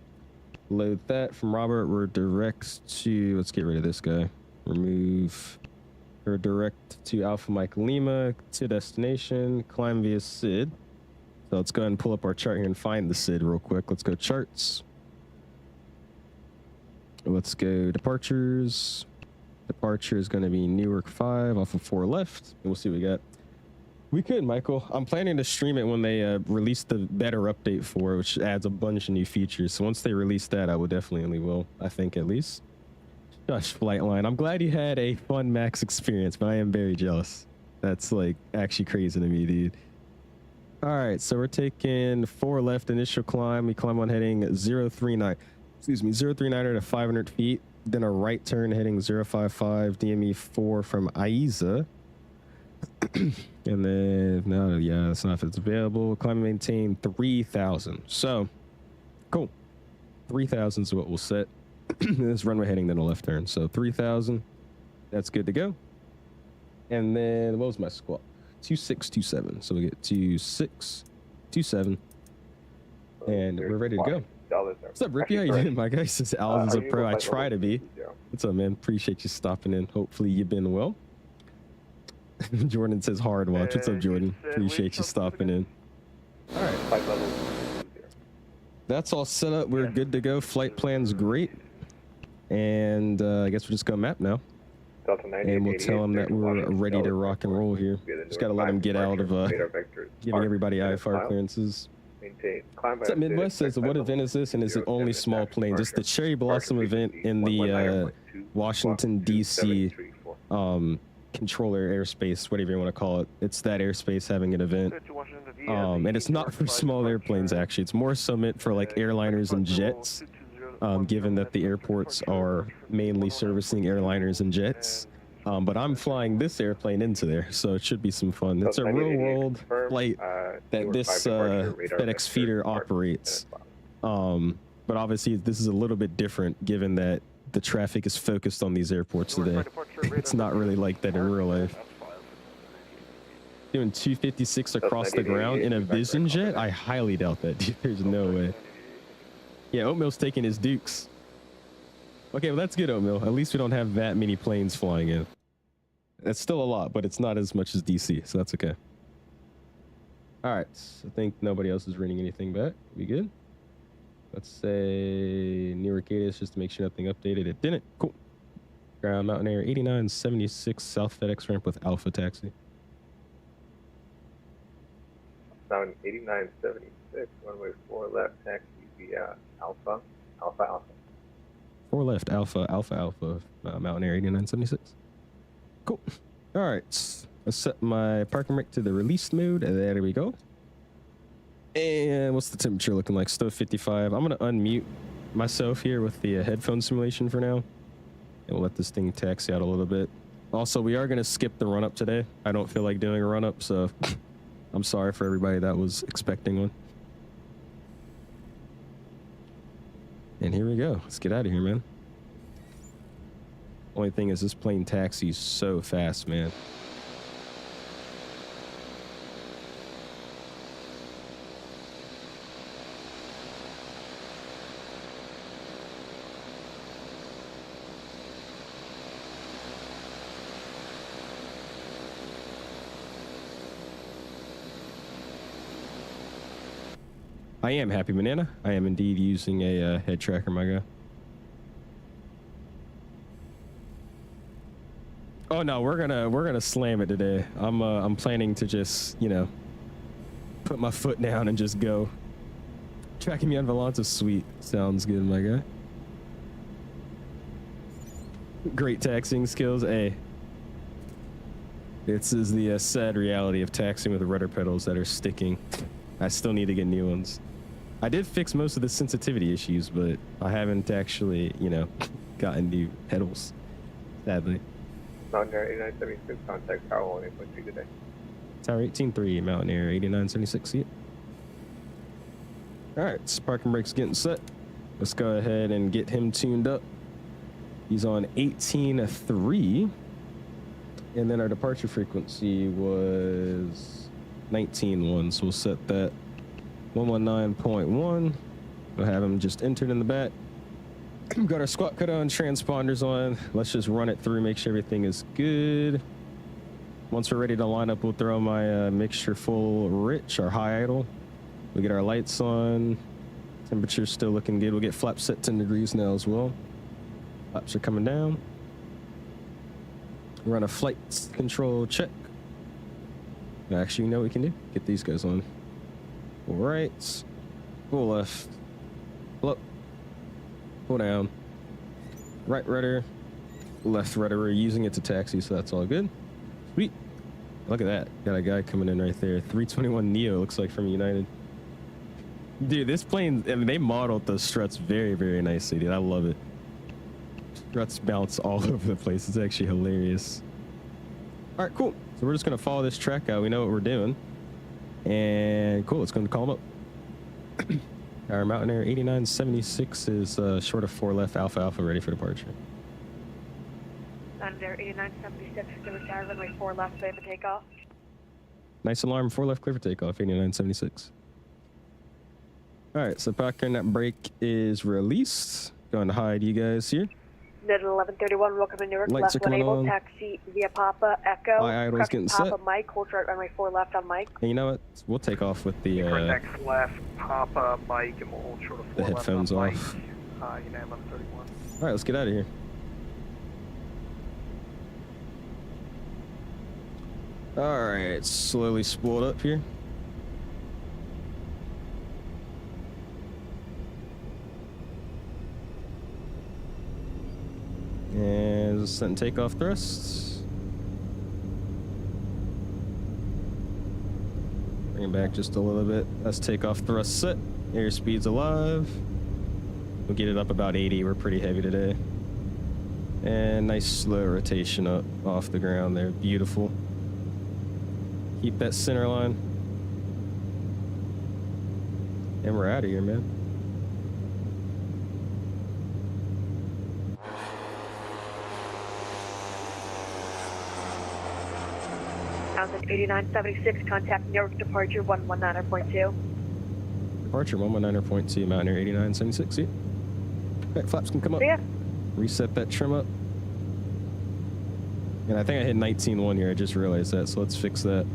Load that from Robert. We're direct to, let's get rid of this guy. Remove. We're direct to Alpha Mike Lima to destination. Climb via SID. So let's go ahead and pull up our chart here and find the SID real quick. Let's go charts. Let's go departures. Departure is going to be Newark 5 off of 4 left. And we'll see what we got. We could, Michael. I'm planning to stream it when they release the better update for it, which adds a bunch of new features. So once they release that, I will definitely will. I think at least. Gosh, Flightline. I'm glad you had a fun Max experience, but I am very jealous. That's like actually crazy to me, dude. All right, so we're taking 4 left initial climb. We climb on heading 039. Excuse me, 039er to 500 feet. Then a right turn heading 055 DME 4 from IAD. And then, no, yeah, that's not if it's available. Climb and maintain 3,000. So, cool. 3,000 is what we'll set. This runway heading, then a left turn. So 3,000. That's good to go. And then, what was my squawk? 2627. So we get 2627. And we're ready to go. What's up, Ricky? How you doing, my guy? Since Alvin's a pro, I try to be. What's up, man? Appreciate you stopping in. Hopefully you've been well. Jordan says hard watch. What's up, Jordan? Appreciate you stopping in. All right. That's all set up. We're good to go. Flight plan's great. And I guess we're just going to map now. And we'll tell them that we're ready to rock and roll here. Just got to let them get out of giving everybody IFR clearances. What's up, Midwest says, what event is this? And is it only small planes? It's the Cherry Blossom event in the Washington, D.C. Controller airspace, whatever you want to call it. It's that airspace having an event. And it's not for small airplanes, actually. It's more so meant for like airliners and jets, given that the airports are mainly servicing airliners and jets. But I'm flying this airplane into there, so it should be some fun. It's a real-world flight that this FedEx feeder operates. But obviously, this is a little bit different, given that the traffic is focused on these airports today. It's not really like that in real life. Doing 256 across the ground in a Vision jet? I highly doubt that, dude. There's no way. Yeah, Oatmeal's taking his Dukes. Okay, well, that's good, Oatmeal. At least we don't have that many planes flying in. That's still a lot, but it's not as much as DC, so that's okay. All right, I think nobody else is reading anything back. We good? Let's say Newark 8 is just to make sure nothing updated. It didn't. Cool. Ground Mountain Air 8976 South FedEx ramp with Alpha Taxi. Mountain 8976, runway 4 left, taxi via Alpha. 4 left, Alpha, Mountain Air 8976. Cool. All right. Let's set my parking brake to the released mode. And there we go. And what's the temperature looking like? Still 55. I'm going to unmute myself here with the headphone simulation for now. And we'll let this thing taxi out a little bit. Also, we are going to skip the run-up today. I don't feel like doing a run-up, so I'm sorry for everybody that was expecting one. And here we go. Let's get out of here, man. Only thing is this plane taxis so fast, man. I am Happy Banana. I am indeed using a head tracker, my guy. Oh no, we're gonna slam it today. I'm planning to just, you know, put my foot down and just go. Tracking me on Volante sweet. Sounds good, my guy. Great taxiing skills. Hey. This is the sad reality of taxiing with rudder pedals that are sticking. I still need to get new ones. I did fix most of the sensitivity issues, but I haven't actually, you know, gotten new pedals, sadly. Mountaineer 8976, contact Tower 1.3 today. Tower 18-3, Mountaineer 8976, see it. All right, parking brake's getting set. Let's go ahead and get him tuned up. He's on 18-3. And then our departure frequency was 19.1, so we'll set that 119.1. We'll have him just entered in the back. Got our squat cutter on, transponders on. Let's just run it through, make sure everything is good. Once we're ready to line up, we'll throw my mixture full rich, our high idle. We'll get our lights on. Temperature's still looking good. We'll get flaps set 10 degrees now as well. Flaps are coming down. Run a flight control check. Actually, you know what we can do? Get these guys on. Full right, full left, pull up, pull down, right rudder, left rudder. We're using it to taxi, so that's all good. Sweet. Look at that. Got a guy coming in right there. 321neo looks like from United. Dude, this plane, I mean, they modeled the struts very, very nicely, dude. I love it. Struts bounce all over the place. It's actually hilarious. All right, cool. So we're just going to follow this track out. We know what we're doing. And cool, it's going to call them up. Our Mountaineer 8976 is short of 4 left, Alpha Alpha, ready for departure. Mountaineer 8976, service tower, runway 4 left, clear for takeoff. Nice alarm, 4 left, clear for takeoff, 8976. All right, so parking that brake is released. Going to hide you guys here. Net 1131, welcome to Newark. Lights left are one coming able, on. taxi via Papa Echo. My idle's getting Papa set. Mike, hold right runway 4 left on Mike. And you know what? We'll take off with the next left, Papa Mike, and we'll hold short of 4 the left headphones on Mike. off. United 1131. All right, let's get out of here. All right, slowly spooled up here. And setting takeoff thrusts. Bring it back just a little bit. Let's take off thrust set. Airspeed's alive. We'll get it up about 80. We're pretty heavy today. And nice slow rotation up off the ground there. Beautiful. Keep that center line. And we're out of here, man. Mountain 8976, contact Newark departure 119.2. Departure 119.2, Mountaineer 8976. See? Right, flaps can come up. See ya. Reset that trim up. And I think I hit 19.1 here. I just realized that, so let's fix that.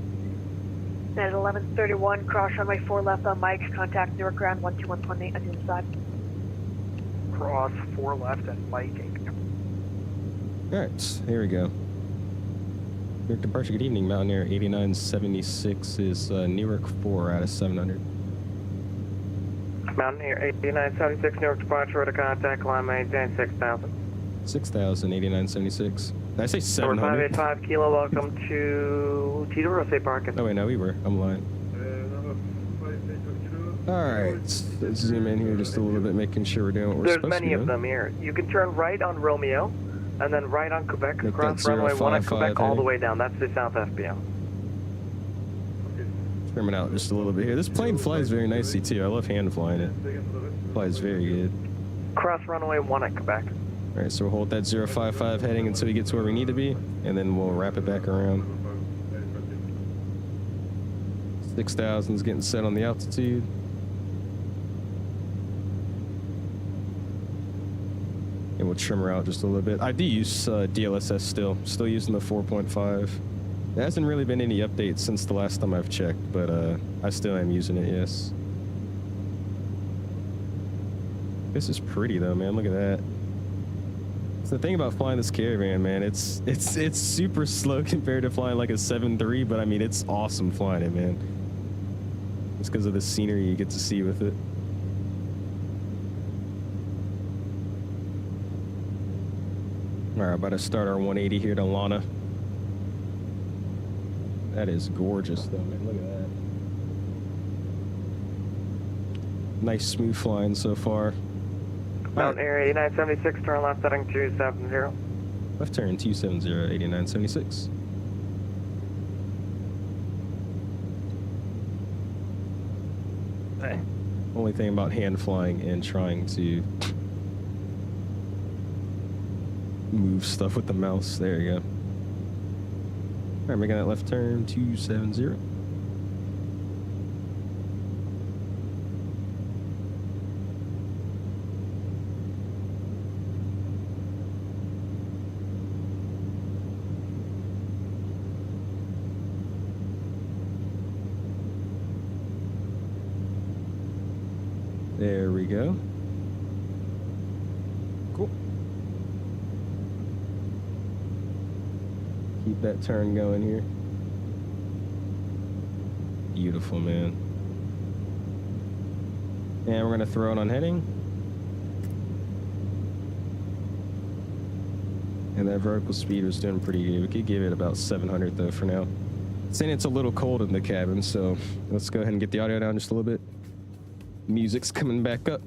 Net 1131, cross runway 4 left on Mike, contact Newark ground 121.8 on the inside. Cross 4 left and Mike. All right, here we go. Newark departure, good evening. Mountaineer 8976 is Newark 4 out of 700. Mountaineer 8976, Newark departure to contact, climb maintain 6,000. 6,000, 8976. Did I say 700? 585 Kilo, welcome to Tito State Parking. Oh wait, no, we were. I'm lying. All right, let's zoom in here just a little bit, making sure we're doing what we're There's supposed to be many of doing. them here. You can turn right on Romeo, and then right on Quebec, Make across that runway 1 at 055 Quebec, all the heading. way down. That's the South FBO. Trimming out just a little bit here. This plane flies very nicely too. I love hand flying it. Flies very good. Cross runway 1 at Quebec. All right, so we'll hold that 055 heading until we get to where we need to be, and then we'll wrap it back around. 6,000 is getting set on the altitude. And we'll trim her out just a little bit. I do use DLSS still using the 4.5. There hasn't really been any updates since the last time I've checked, but I still am using it, yes. This is pretty though, man, look at that. The thing about flying this Caravan, man, it's super slow compared to flying like a 7.3, but I mean, it's awesome flying it, man. It's because of the scenery you get to see with it. All right, about to start our 180 here to Lana. That is gorgeous, though, man. Look at that. Nice smooth flying so far. Mountain Air 8976, turn left heading 270. Left turn 270, 8976. Only thing about hand flying and trying to move stuff with the mouse. There you go. All right, making that left turn 270. There we go. Cool. Keep that turn going here. Beautiful, man. And we're gonna throw it on heading. And that vertical speed was doing pretty good. We could give it about 700 though for now. Saying it's a little cold in the cabin, so let's go ahead and get the audio down just a little bit. Music's coming back up,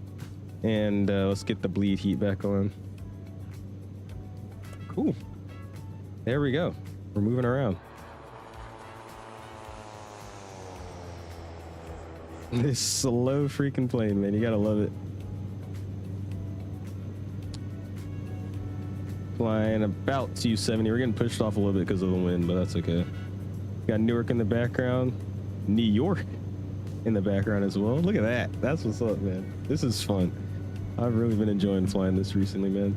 and let's get the bleed heat back on. Cool. There we go. We're moving around. This slow freaking plane, man. You gotta love it. Flying about 270. We're getting pushed off a little bit because of the wind, but that's okay. Got Newark in the background. New York in the background as well. Look at that. That's what's up, man. This is fun. I've really been enjoying flying this recently, man.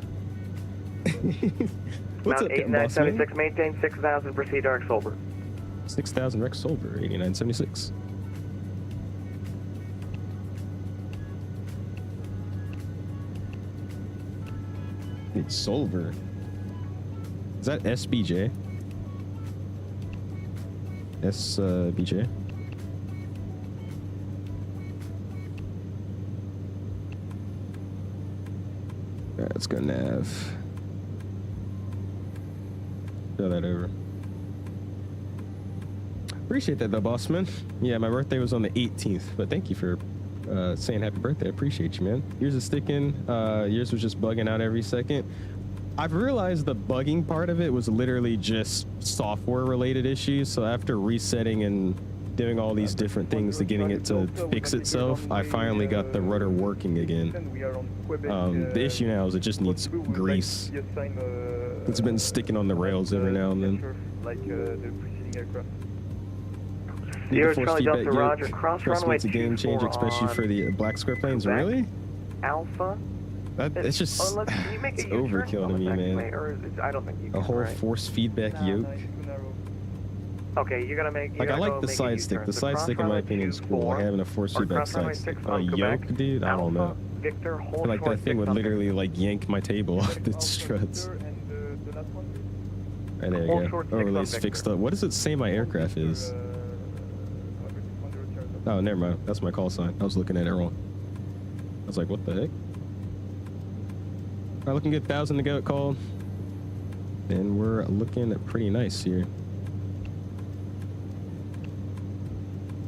What's up, Mountain 8976, maintain 6000, proceed to 𝐸𝐸. 6000 𝐸𝐸, 8976. It's Solver. Is that SBJ? SBJ? Alright, let's go nav. Throw that over. Appreciate that though, boss man. Yeah, my birthday was on the 18th, but thank you for saying happy birthday. I appreciate you, man. Yours is sticking. Yours was just bugging out every second. I've realized the bugging part of it was literally just software related issues. So after resetting and doing all these different things to getting it to fix itself, I finally got the rudder working again. The issue now is it just needs grease. It's been sticking on the rails every now and then. Need the force feedback yoke. Trust me, it's a game changer, especially for the black square planes. Really? Alpha. It's just it's overkill to me, man. I don't think you can, a whole right? force feedback yoke. Okay, you're gonna make. Like I like the side stick. The side stick, in my opinion, is cool. Like having a force feedback side stick. A yoke, dude, I don't know. Victor, I feel like that thing would literally like yank my table off its struts. Right there you go. Oh, it's fixed up. What does it say my aircraft is? Oh, never mind. That's my call sign. I was looking at it wrong. I was like, what the heck? All right, looking good. 1,000 to go at call. And we're looking pretty nice here.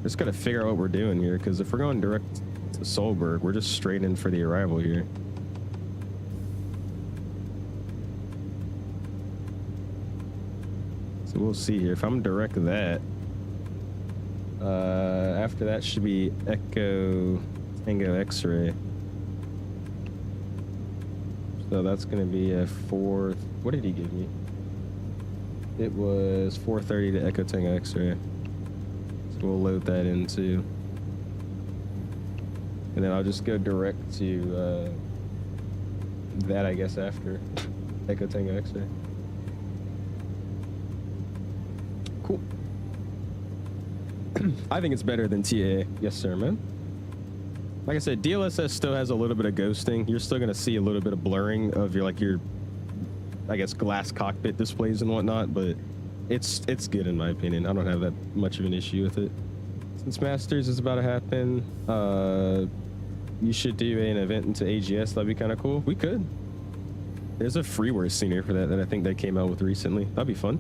Just got to figure out what we're doing here, because if we're going direct to Solberg, we're just straight in for the arrival here. So we'll see here. If I'm direct that, after that should be Echo Tango X-ray. So that's going to be a 4. What did he give me? It was 430 to Echo Tango X-ray. So we'll load that into. And then I'll just go direct to that, I guess, after Echo Tango X-ray. Cool. I think it's better than TA. Yes, sir, man. Like I said, DLSS still has a little bit of ghosting. You're still going to see a little bit of blurring of your I guess, glass cockpit displays and whatnot, but it's good in my opinion. I don't have that much of an issue with it. Since Masters is about to happen, you should do an event into AGS. That'd be kind of cool. We could. There's a freeware scenario for that I think they came out with recently. That'd be fun.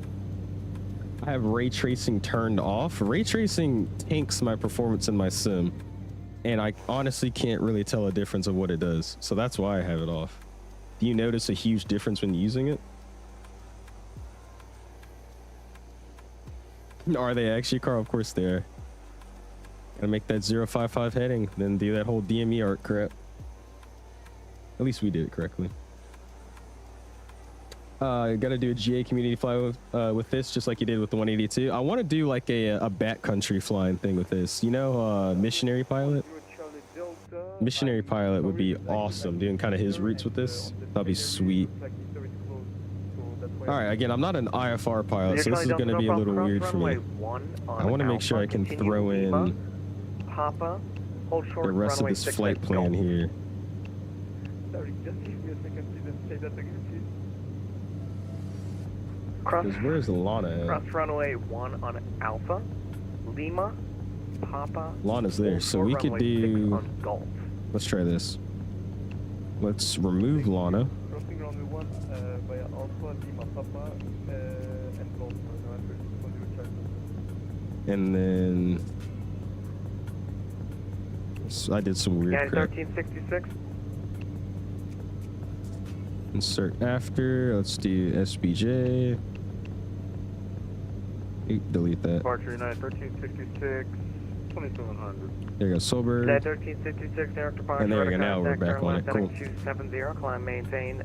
I have ray tracing turned off. Ray tracing tanks my performance in my sim, and I honestly can't really tell a difference of what it does. So that's why I have it off. Do you notice a huge difference when using it? Are they actually, Carl? Of course they are. Gotta make that 055 heading, then do that whole DME arc crap. At least we did it correctly. Gotta do a GA community fly with this, just like you did with the 182. I want to do like a backcountry flying thing with this. You know, missionary pilot? Missionary pilot would be awesome, doing kind of his routes with this. That'd be sweet. All right, again, I'm not an IFR pilot, so this is going to be a little weird for me. I want to make sure I can throw in the rest of this flight plan here. Where's Lana at? Cross runway 1 on Alpha, Lima, Papa. Lana's there, so we could do... Let's try this. Let's remove Lana. Crossing runway 1 via Alpha, Lima, Papa, and Golf. And then... So I did some weird crap. 1366. Insert after. Let's do SBJ. Delete that. Departure United 1366, 2700. There you go, Sober. 1366, Newark departure. And there we go, now we're back on it. Cool. 270, climb maintain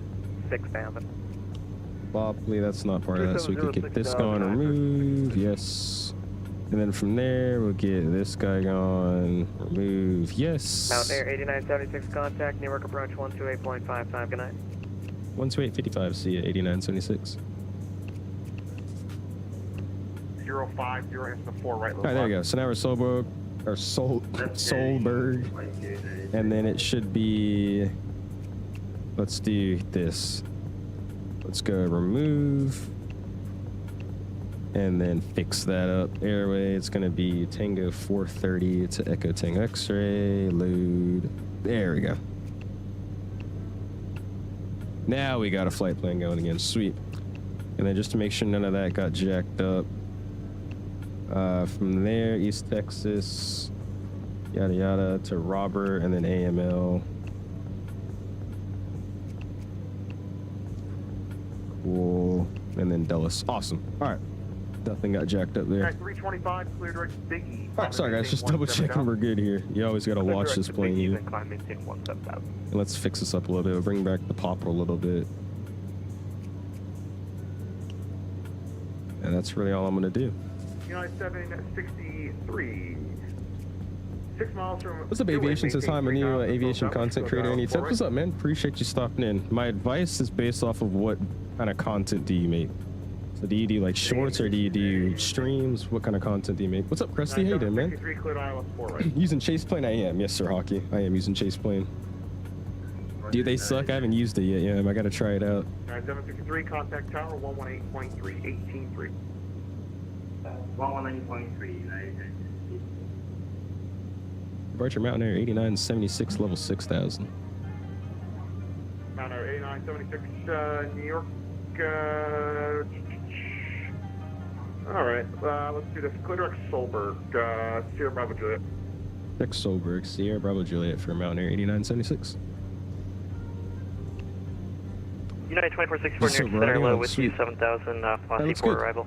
6000. Bopley, that's not part of that, so we could get this going. Remove, yes. And then from there, we'll get this guy gone. Remove, yes. Mountain Air 8976, contact Newark approach 128.55. Good night. 128.55, see ya, 8976. 050 into the 4 right. All right, there you go. So now we're Solberg, or Solberg, and then it should be. Let's do this. Let's go remove, and then fix that up. Airway. It's gonna be Tango 430 to Echo Tango X-ray. Load. There we go. Now we got a flight plan going again. Sweet. And then just to make sure none of that got jacked up. From there, East Texas, yada yada, to Robert, and then AML. Cool. And then Dulles. Awesome. All right. Nothing got jacked up there. 325, clear direct Biggie. All right, sorry guys, just double checking we're good here. You always got to watch this plane here. And let's fix this up a little bit. We'll bring back the popper a little bit. And that's really all I'm going to do. United 763. 6 miles from... What's up, Aviation? Says hi, I'm a new aviation content creator. Any tips? What's up, man? Appreciate you stopping in. My advice is based off of what kind of content do you make? So do you do like shorts or do you do streams? What kind of content do you make? What's up, Krusty? How you doing, man? Using Chase Plane? I am. Yes, sir, Hockey. I am using Chase Plane. Dude, they suck. I haven't used it yet. Yeah, I got to try it out. 763, contact tower 118.3, 18.3. 119.3, United. Departure Mountain Air 8976, level 6000. Mountain Air 8976, New York. All right, let's do this. Clear direct Solberg, Sierra Bravo Juliet. Check Solberg, Sierra Bravo Juliet for Mountain Air 8976. United 2464 near center low with you 7000 Flossie for arrival.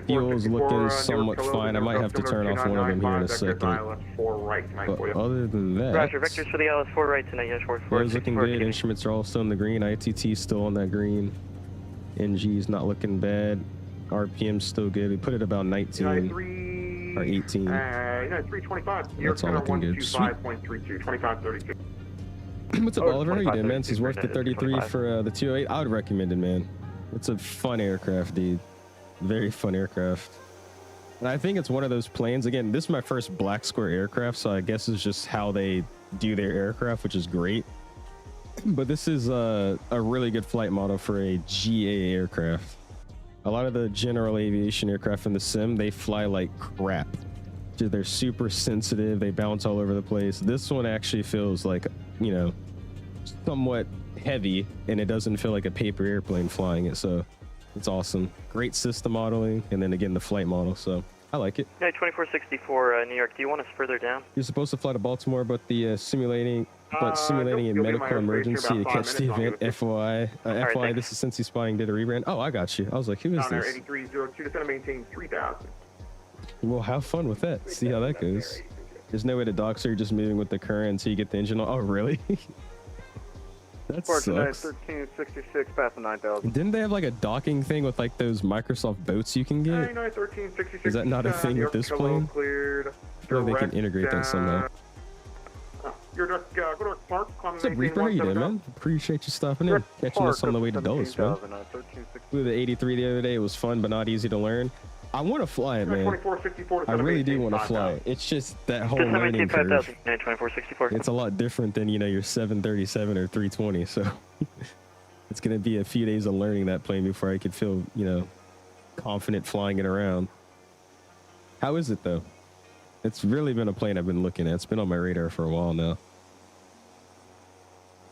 Fuel's looking somewhat fine. I might have to turn off one of them here in a second. But other than that, Roger, vectors for the ILS4 right tonight. Yes, fuel's looking good. Instruments are all still in the green. ITT still on that green. NG's not looking bad. RPM's still good. We put it about 19 or 18. United 325. That's all looking good. Sweet. 2532. What's up, Oliver? How you doing, man? This is worth the 33 for the 208. I would recommend it, man. It's a fun aircraft, dude. Very fun aircraft. And I think it's one of those planes. Again, this is my first black square aircraft, so I guess it's just how they do their aircraft, which is great. But this is a really good flight model for a GA aircraft. A lot of the general aviation aircraft in the sim, they fly like crap. Dude, they're super sensitive. They bounce all over the place. This one actually feels like, you know, somewhat heavy, and it doesn't feel like a paper airplane flying it. So it's awesome. Great system modeling, and then again the flight model. So I like it. United 2464 New York. Do you want us further down? You're supposed to fly to Baltimore, but the simulating a medical emergency to catch the event. FYI, this is Cincy Spotting did a rebrand. Oh, I got you. I was like, who is this? 8302 to maintain 3000. Well, have fun with that. See how that goes. There's no way to dock, so you're just moving with the current until you get the engine on. Oh, really? That sucks. 1366 past the 9000. Didn't they have like a docking thing with like those Microsoft boats you can get? 1366. Is that not a thing with this plane? Cleared. Or they can integrate that somehow. You're just go to Clark. What's up, Reaper? How you doing, man? Appreciate you stopping in. Catching us on the way to Dulles, man. Flew the 83 the other day. It was fun, but not easy to learn. I want to fly it, man. I really do want to fly it. It's just that whole learning curve. 2464. It's a lot different than, you know, your 737 or 320. So it's going to be a few days of learning that plane before I could feel, you know, confident flying it around. How is it, though? It's really been a plane I've been looking at. It's been on my radar for a while now.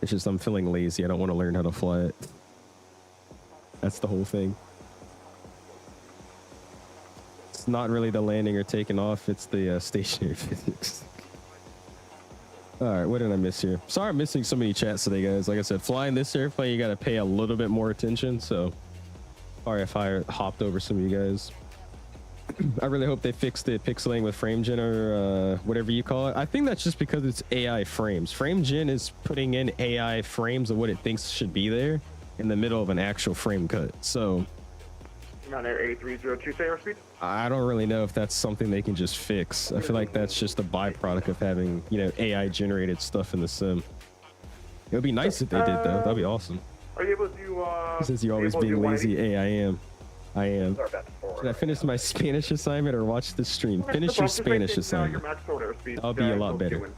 It's just I'm feeling lazy. I don't want to learn how to fly it. That's the whole thing. It's not really the landing or taking off. It's the stationary physics. All right, what did I miss here? Sorry I'm missing so many chats today, guys. Like I said, flying this airplane, you got to pay a little bit more attention. So sorry if I hopped over some of you guys. I really hope they fix the pixelating with frame gen or whatever you call it. I think that's just because it's AI frames. Frame gen is putting in AI frames of what it thinks should be there in the middle of an actual frame cut. So Around there, 8302 airspeed. I don't really know if that's something they can just fix. I feel like that's just a byproduct of having, you know, AI generated stuff in the sim. It would be nice if they did, though. That'd be awesome. Are you able to Since you're always being lazy, I am. Should I finish my Spanish assignment or watch the stream? Finish your Spanish assignment. I'll be a lot better.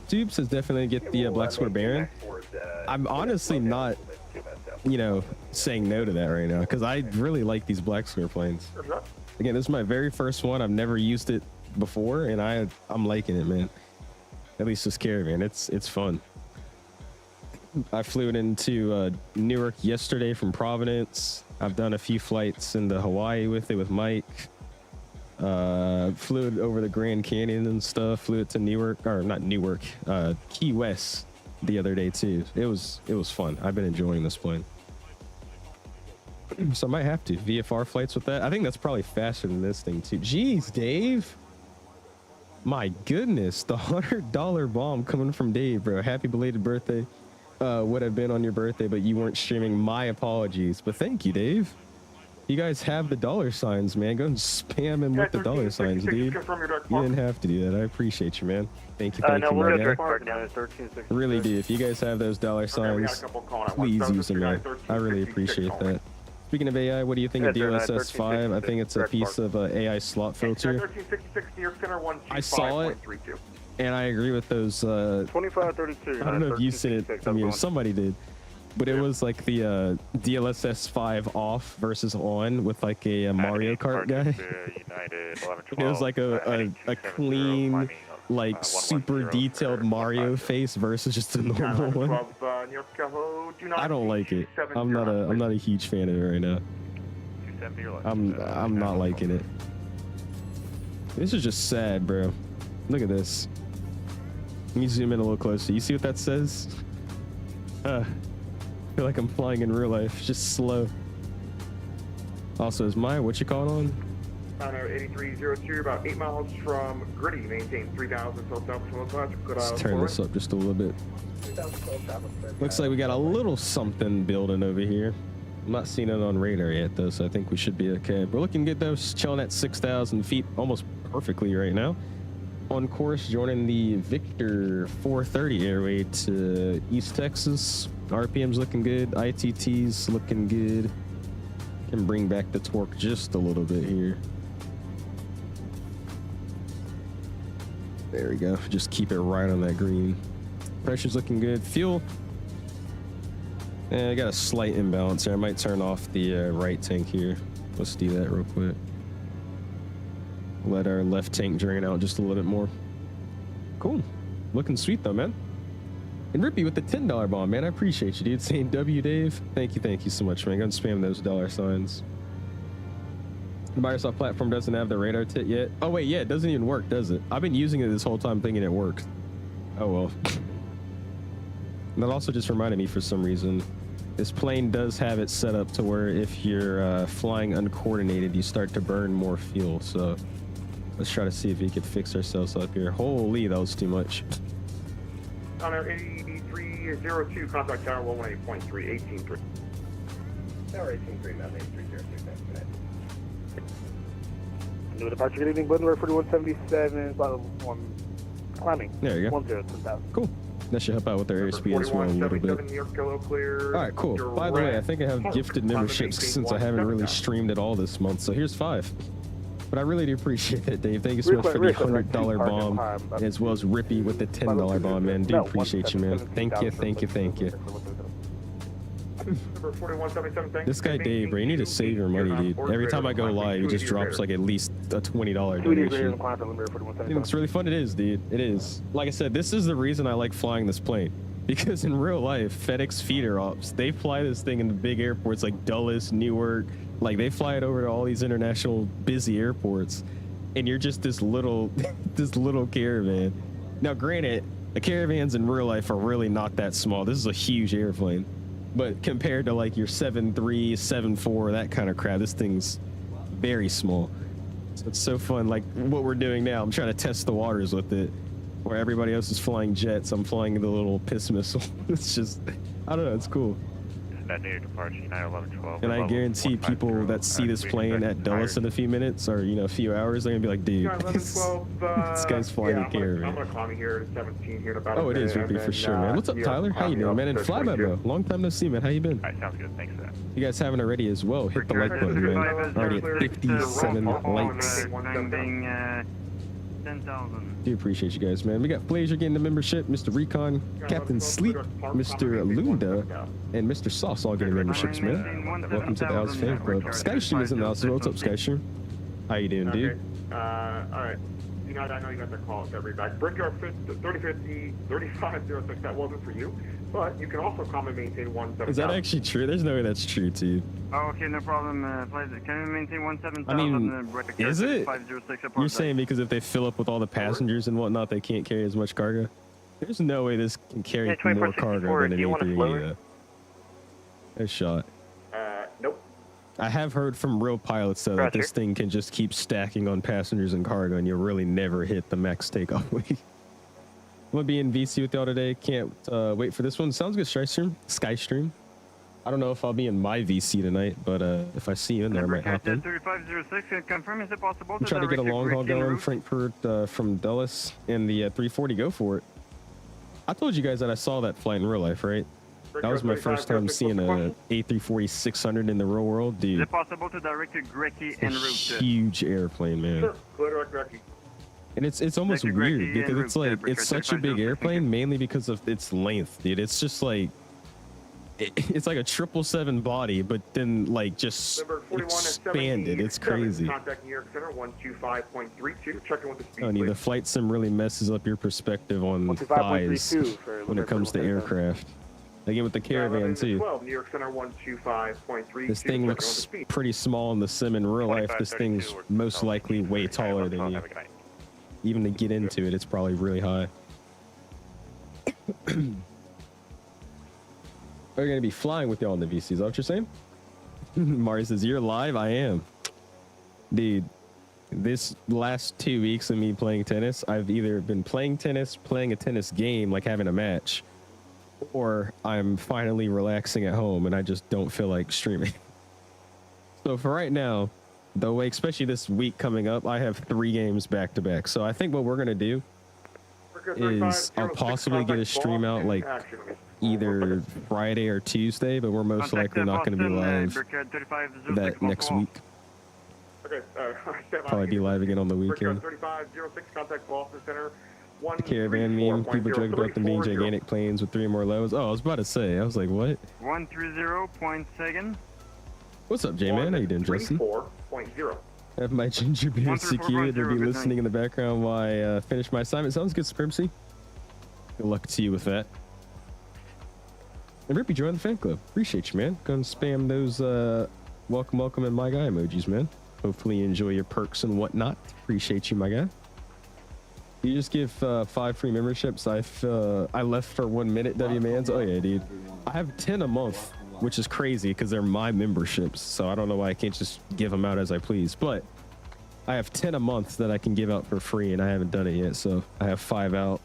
Tubes says definitely get the Black Square Baron. I'm honestly not, you know, saying no to that right now because I really like these Black Square planes. Again, this is my very first one. I've never used it before, and I'm liking it, man. At least this Caravan, it's fun. I flew it into Newark yesterday from Providence. I've done a few flights into Hawaii with it with Mike. Flew it over the Grand Canyon and stuff. Flew it to Newark, or not Newark, Key West the other day too. It was fun. I've been enjoying this plane. So I might have to VFR flights with that. I think that's probably faster than this thing too. Jeez, Dave. My goodness, the $100 bomb coming from Dave, bro. Happy belated birthday. Would have been on your birthday, but you weren't streaming. My apologies, but thank you, Dave. You guys have the dollar signs, man. Go and spam him with the dollar signs, dude. You didn't have to do that. I appreciate you, man. Thank you, no, you, we're my direct guy. park now. I really do. If you guys have those dollar signs, please use them, man. I really appreciate that. Speaking of AI, what do you think of DLSS 5? I think it's a piece of AI slot filter. I saw it, and I agree with those. 2532. I don't know if you said it. I mean, somebody did. But it was like the DLSS 5 off versus on with like a Mario Kart guy. It was like a clean, like super detailed Mario face versus just a normal one. I don't like it. I'm not a huge fan of it right now. I'm not liking it. This is just sad, bro. Look at this. Let me zoom in a little closer. You see what that says? I feel like I'm flying in real life, just slow. Also, is my what you call it on? 8302, about 8 miles from Gritty, maintain 3000 Let's turn this up just a little bit. Looks like we got a little something building over here. I'm not seeing it on radar yet, though, so I think we should be okay. We're looking good, though. Chilling at 6,000 feet almost perfectly right now. On course, joining the Victor 430 airway to East Texas. RPM's looking good. ITT's looking good. Can bring back the torque just a little bit here. There we go. Just keep it right on that green. Pressure's looking good. Fuel. I got a slight imbalance here. I might turn off the right tank here. Let's do that real quick. Let our left tank drain out just a little bit more. Cool. Looking sweet though, man. And Rippy with the $10 bomb, man. I appreciate you, dude. Saying W, Dave. Thank you so much, man. Go and spam those $signs. The Microsoft platform doesn't have the radar tit yet. Oh wait, yeah, it doesn't even work, does it? I've been using it this whole time thinking it works. Oh well. And that also just reminded me for some reason, this plane does have it set up to where if you're flying uncoordinated, you start to burn more fuel. So let's try to see if we could fix ourselves up here. Holy, that was too much. On our 8302, contact tower 118.3, 18.3. Tower 18.3, now 8302, thanks for that. New departure, good evening, Butler 4177, climbing. There you go. 10,000. Cool. That should help out with our airspeed as well a little bit. New York, clear. All right, cool. By the way, I think I have gifted memberships since I haven't really streamed at all this month. So here's 5. But I really do appreciate that, Dave. Thank you so much for the $100 bomb, as well as Rippy with the $10 bomb, man. Do appreciate you, man. Thank you. Number 4177, thanks. This guy Dave, bro, you need to save your money, dude. Every time I go live, he just drops like at least a $20 donation. It looks really fun. It is, dude. It is. Like I said, this is the reason I like flying this plane. Because in real life, FedEx feeder ops, they fly this thing in the big airports like Dulles, Newark. Like they fly it over to all these international busy airports. And you're just this little, this little caravan. Now, granted, the caravans in real life are really not that small. This is a huge airplane. But compared to like your 7.3, 7.4, that kind of crap, this thing's very small. So it's so fun. Like what we're doing now, I'm trying to test the waters with it. Where everybody else is flying jets, I'm flying the little piss missile. It's just, I don't know, it's cool. That near departure, United 1112. And I guarantee people that see this plane at Dulles in a few minutes or, you know, a few hours, they're gonna be like, dude, this guy's flying a caravan. I'm gonna call me here at 17 here in about Oh, it is Ruby for sure, man. What's up, Tyler? How you doing, man? And Flyby, bro. Long time no see, man. How you been? Alright, sounds good. Thanks for that. You guys haven't already as well. Hit the like button, man. Already at 57 likes. 10,000. Do appreciate you guys, man. We got Blazer getting the membership, Mr. Recon, Captain Sleep, Mr. Lunda, and Mr. Sauce all getting memberships, man. Welcome to the House Fan Club. Skystream is in the house as well. What's up, Skystream? How you doing, dude? Alright. United, I know you got the call. Got read back. Brickyard 3050, 3506. That wasn't for you. But you can also come and maintain 17,000. Is that actually true? There's no way that's true, too. Oh, okay, no problem. Can we maintain 17,000? I mean, is it? You're saying because if they fill up with all the passengers and whatnot, they can't carry as much cargo? There's no way this can carry more cargo than an A380. No shot. Nope. I have heard from real pilots, though, that this thing can just keep stacking on passengers and cargo, and you'll really never hit the max takeoff weight. I'm gonna be in VC with y'all today. Can't wait for this one. Sounds good, Skystream. I don't know if I'll be in my VC tonight, but if I see you in there, I might hop in. 3506, confirm, is it possible I'm trying to get a long haul going, Frankfurt from Dulles, and the 340. Go for it. I told you guys that I saw that flight in real life, right? That was my first time seeing a A340-600 in the real world, dude. Is it possible to direct to Grecky en route? Huge airplane, man. And it's almost weird because it's like it's such a big airplane, mainly because of its length, dude. It's just like it's like a 777 body, but then like just expanded. It's crazy. Contact New York Center 125.32. Checking with the speed. Honey, the flight sim really messes up your perspective on thighs when it comes to aircraft. Again, with the Caravan too. New York Center 125.3. This thing looks pretty small in the sim. In real life, this thing's most likely way taller than you. Even to get into it, it's probably really high. We're gonna be flying with y'all in the VC. Is that what you're saying? Mari says, you're live? I am. Dude, this last 2 weeks of me playing tennis, I've either been playing tennis, playing a tennis game, like having a match, or I'm finally relaxing at home and I just don't feel like streaming. So for right now, the way, especially this week coming up, I have 3 games back to back. So I think what we're gonna do is I'll possibly get a stream out like either Friday or Tuesday, but we're most likely not going to be live that next week. Okay, probably be live again on the weekend. 3506, contact Boston Center The Caravan meme, people joke about them being gigantic planes with 3 more lows. Oh, I was about to say, I was like, what? 130.2. What's up, J-Man? How you doing, Justin? 4.0. I have my ginger beer 134.0, secured to be good listening night. in the background while I finish my assignment. Sounds good, Supremacy. Good luck to you with that. And Rippy joined the fan club. Appreciate you, man. Go and spam those welcome and my guy emojis, man. Hopefully you enjoy your perks and whatnot. Appreciate you, my guy. You just give 5 free memberships. I left for 1 minute, W-Mans. Oh yeah, dude. I have 10 a month, which is crazy because they're my memberships. So I don't know why I can't just give them out as I please. But I have 10 a month that I can give out for free, and I haven't done it yet. So I have 5 out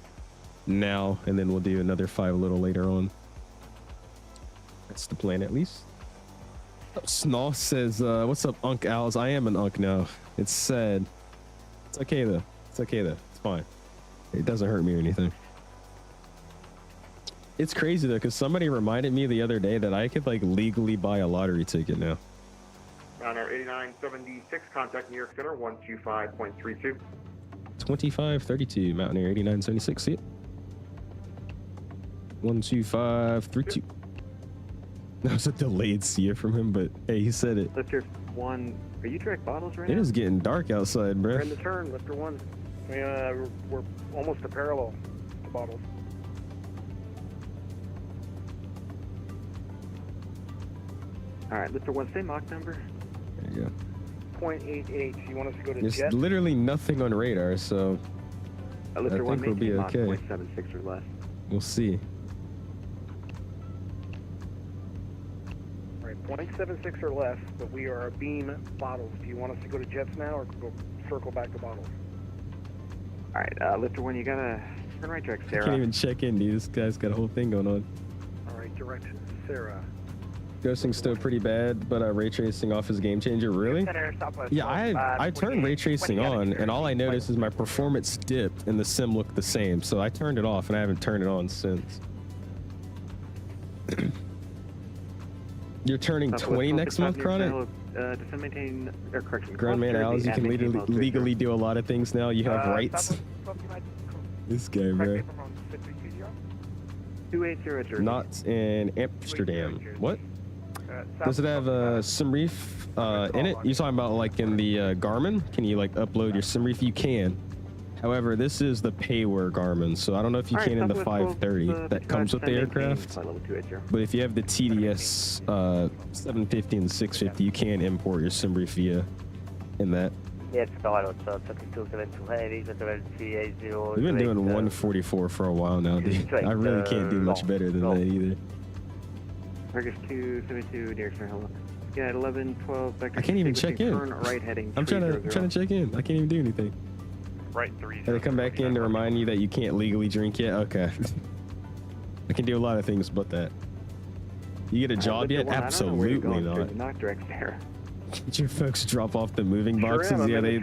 now, and then we'll do another 5 a little later on. That's the plan, at least. Snow says, what's up, Unc Owls? I am an Unc now. It's sad. It's okay, though. It's okay, though. It's fine. It doesn't hurt me or anything. It's crazy, though, because somebody reminded me the other day that I could, like, legally buy a lottery ticket now. On our 8976, contact New York Center 125.32. 2532, Mountaineer 8976. See it? 12532. That was a delayed see it from him, but hey, he said it. Lifter 1, are you direct bottles right now? It is getting dark outside, bro. We're in the turn, Lifter 1. We're almost a parallel to bottles. Alright, Lifter 1, same Mach number. There you go. 0.88. You want us to go to There's jet? literally nothing on radar, so Lifter I 1, think we'll be maintain Mach okay. 0.76 or less. We'll see. Right, 0.76 or less, but we are a beam bottles. Do you want us to go to jets now or go circle back to bottles? Alright, Lifter 1, you gotta turn right direct I Sarah. can't even check in, dude. This guy's got a whole thing going on. All right, direct Sarah. Ghosting's still pretty bad, but ray tracing off is game changer. Really? Yeah, I turned ray tracing on, and all I noticed is my performance dipped and the sim looked the same. So I turned it off, and I haven't turned it on since. You're turning 20 next month, Chronic? Descend, maintain, or correction. Grandman Owls, you can maintain legally do a lot of things now. You have rights. This guy, bro. 280. Not in Amsterdam. What? Does it have SimReef in it? You talking about like in the Garmin? Can you like upload your SimReef? You can. However, this is the KEWR Garmin, so I don't know if you can in the 530 that comes with the aircraft. But if you have the TDS 750 and 650, you can import your SimReef via in that. Yes, pilot, 3272 We've been doing 144 for a while now, dude. I really can't do much better than that either. Vegas 272, New York Center, hello. Yeah, at 1112, vector. I can't even check in. Turn right heading. I'm trying to check in. I can't even do anything. Right 3. Had to come back in to remind you that you can't legally drink yet. Okay. I can do a lot of things but that. You get a job yet? Absolutely not. Not direct there. Did your folks drop off the moving boxes? Yeah, they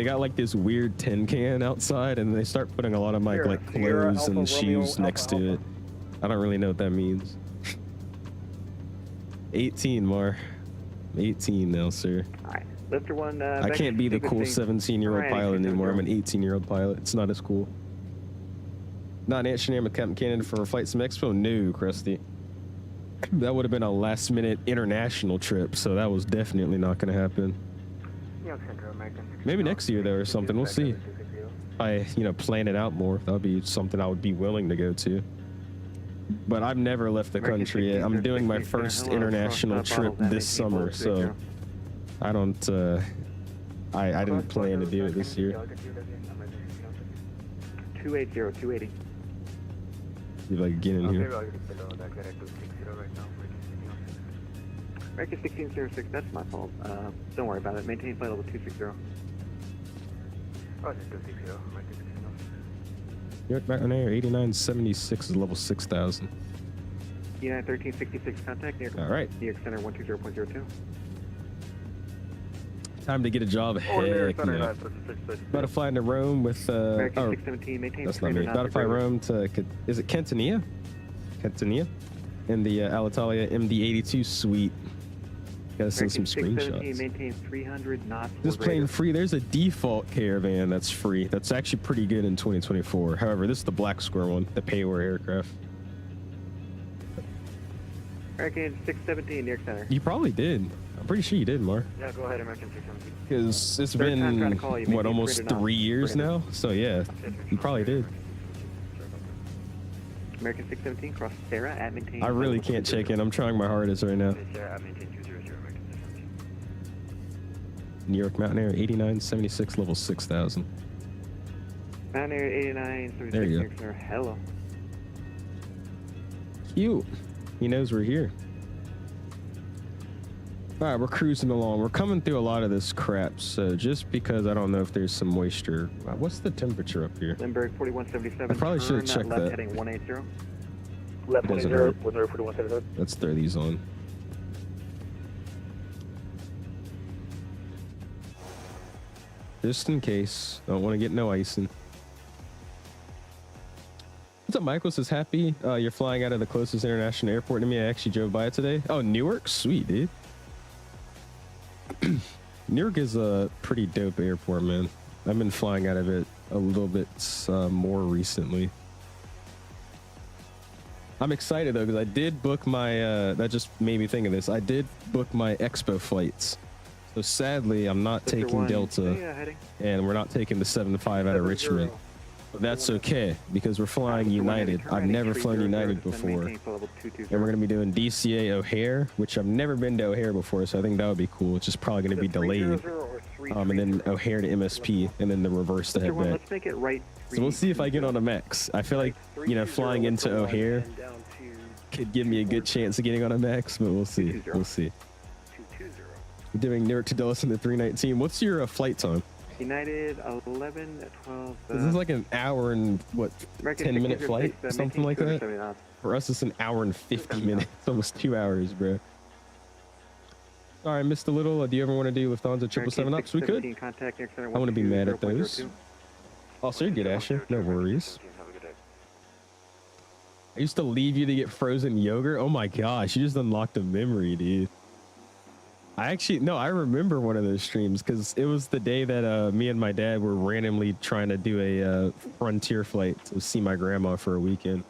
got like this weird tin can outside, and they start putting a lot of my like clothes and shoes next to it. I don't really know what that means. 18, Mar. 18 now, sir. Alright, Lifter 1, I can't be the cool 17-year-old pilot anymore. I'm an 18-year-old pilot. It's not as cool. Not Amsterdam with Captain Canada for FLIGHTSIMEXPO? No, Krusty. That would have been a last-minute international trip, so that was definitely not going to happen. Maybe next year, though, or something. We'll see. I, plan it out more. That would be something I would be willing to go to. But I've never left the country yet. I'm doing my first international trip this summer, so I don't, I didn't plan to do it this year. 280. See if I can get in here. America 1606, that's my fault. Don't worry about it. Maintain flight level 260. New York back on air, 8976 is level 6000. United 1366, contact New York. All right. New York Center 120.02. Time to get a job. Heck no. About to fly into Rome with, American 617, maintain. That's not me. About to fly Rome to, is it Cantonia? In the Alitalia MD-82 suite. Gotta send some screenshots. Maintain 300 knots. This plane free. There's a default Caravan that's free. That's actually pretty good in 2024. However, this is the Black Square one, the KEWR aircraft. American 617, Newark Center. You probably did. I'm pretty sure you did, Mar. Yeah, go ahead, American 617. Because it's Third time trying to been, call you. what, Maintain almost 300 knots. 3 years now? So yeah, you probably did. American 617, cross Sarah at maintain. I really can't check in. I'm trying my hardest right now. Sarah, at maintain 200, American 617. New York Mountain Air 8976, level 6000. Mountain Air 89, 76, There you go. Newark Center. Hello. Cute. He knows we're here. All right, we're cruising along. We're coming through a lot of this crap, so just because I don't know if there's some moisture. What's the temperature up here? Lindbergh 4177. I probably should have checked left that. heading 180. Left Doesn't 20, hurt. 4177. Let's throw these on. Just in case. Don't want to get no icing. What's up, Michael? Says happy you're flying out of the closest international airport to me. I actually drove by it today. Oh, Newark? Sweet, dude. Newark is a pretty dope airport, man. I've been flying out of it a little bit more recently. I'm excited though, because I did book my, that just made me think of this. I did book my Expo flights. So sadly, I'm not taking Delta, and we're not taking the 7-5 out of Richmond. But that's okay, because we're flying United. I've never flown United before. And we're going to be doing DCA O'Hare, which I've never been to O'Hare before, so I think that would be cool. It's just probably going to be delayed. And then O'Hare to MSP, and then the reverse to head back. Let's make it right. So we'll see if I get on a max. I feel like, you know, flying into O'Hare could give me a good chance of getting on a max, but we'll see. We'll see. We're doing Newark to Dulles in the 319. What's your flight time? United 11, 12. This is like an hour and what, 10-minute flight, something like that. For us, it's an hour and 50 minutes, almost 2 hours, bro. All right, Mr. Little, do you ever want to do Lufthansa 777 ups? We could. I want to be mad at those. Oh, so you're good, Asher. No worries. I used to leave you to get frozen yogurt. Oh my gosh, you just unlocked a memory, dude. I remember one of those streams because it was the day that me and my dad were randomly trying to do a Frontier flight to see my grandma for a weekend.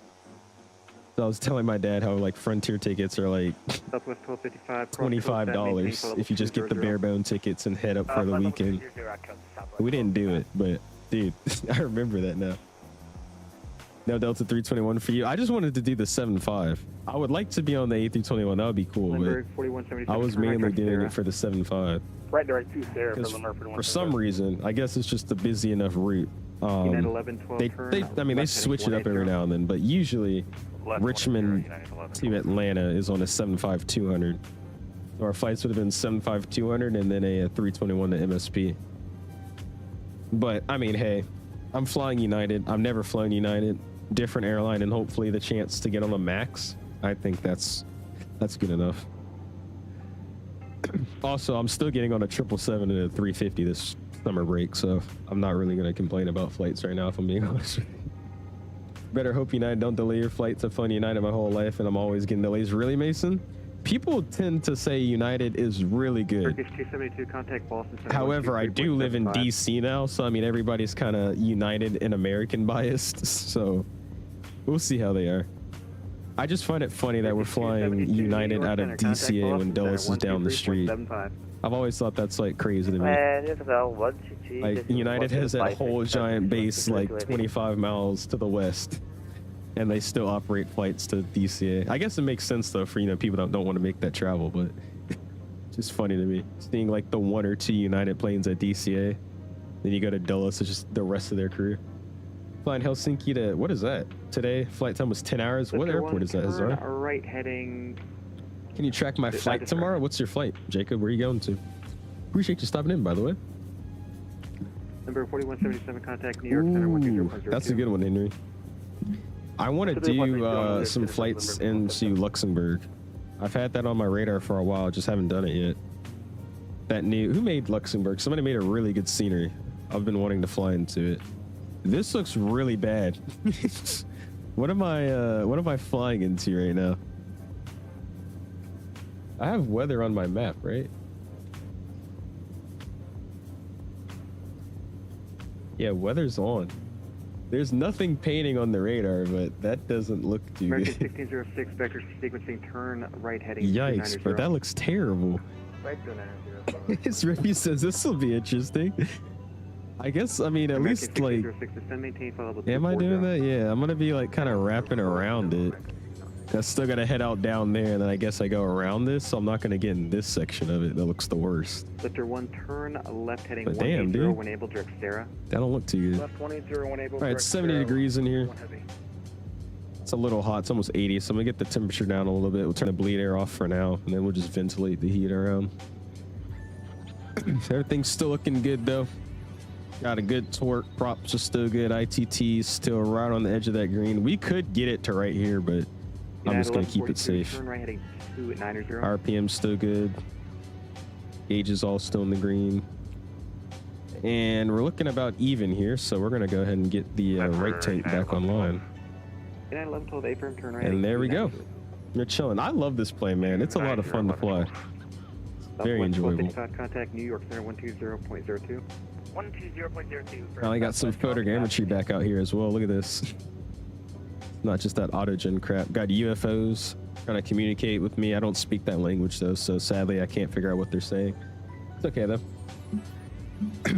So I was telling my dad how like Frontier tickets are like $25 if you just get the bare bone tickets and head up for the weekend. We didn't do it, but dude, I remember that now. No Delta 321 for you. I just wanted to do the 7.5. I would like to be on the A321. That would be cool, but I was mainly doing it for the 7.5. Right direct to Sarah for some reason, I guess it's just a busy enough route. They switch it up every now and then, but usually Richmond to Atlanta is on a 7.5-200. So our flights would have been 7.5-200 and then a 321 to MSP. But I mean, hey, I'm flying United. I've never flown United. Different airline, and hopefully the chance to get on the max. I think that's good enough. Also, I'm still getting on a 777 and a 350 this summer break, so I'm not really going to complain about flights right now, if I'm being honest with you. Better hope United don't delay your flights. I've flown United my whole life, and I'm always getting delays. Really, Mason? People tend to say United is really good. Turkish 272, contact Boston. However, I do live in DC now, so I mean, everybody's kind of United and American biased, so we'll see how they are. I just find it funny that we're flying United out of DCA when Dulles is down the street. I've always thought that's like crazy to me. Like United has that whole giant base like 25 miles to the west, and they still operate flights to DCA. I guess it makes sense though for, you know, people that don't want to make that travel, but it's just funny to me seeing like the 1 or 2 United planes at DCA, then you go to Dulles, it's just the rest of their crew. Flying Helsinki to, what is that? Today, flight time was 10 hours. What airport is that, Hazar? Right heading. Can you track my flight tomorrow? What's your flight, Jacob? Where are you going to? Appreciate you stopping in, by the way. Number 4177, contact New York Center 120. That's a good one, Henry. I want to do some flights into Luxembourg. I've had that on my radar for a while, just haven't done it yet. That new, who made Luxembourg? Somebody made a really good scenery. I've been wanting to fly into it. This looks really bad. What am I flying into right now? I have weather on my map, right? Yeah, weather's on. There's nothing painting on the radar, but that doesn't look too American good. 1606, vector sequencing, turn right heading. Yikes, but that looks terrible. Right 290. His review says this will be interesting. I guess, I mean, at least like, am I doing that? Yeah, I'm gonna be like kind of wrapping around it. I still gotta head out down there, and then I guess I go around this, so I'm not gonna get in this section of it. That looks the worst. Lifter 1, turn left heading But 180 damn, dude. when able, direct Sarah. That don't look too good. Left 180, able. All right, it's 70 degrees in here. It's a little hot. It's almost 80, so I'm gonna get the temperature down a little bit. We'll turn the bleed air off for now, and then we'll just ventilate the heat around. Everything's still looking good though. Got a good torque. Props are still good. ITT still right on the edge of that green. We could get it to right here, but I'm just gonna keep it safe. Turn right heading 290. RPM's still good. Gauge is all still in the green. And we're looking about even here, so we're gonna go ahead and get the right tank back online. 1112 A-firm, turn right. And there we go. You're chilling. I love this plane, man. It's a lot of fun to fly. Very enjoyable. Contact New York Center 120.02. 120.02. Finally got some photogrammetry back out here as well. Look at this. Not just that autogen crap. Got UFOs trying to communicate with me. I don't speak that language though, so sadly I can't figure out what they're saying. It's okay though.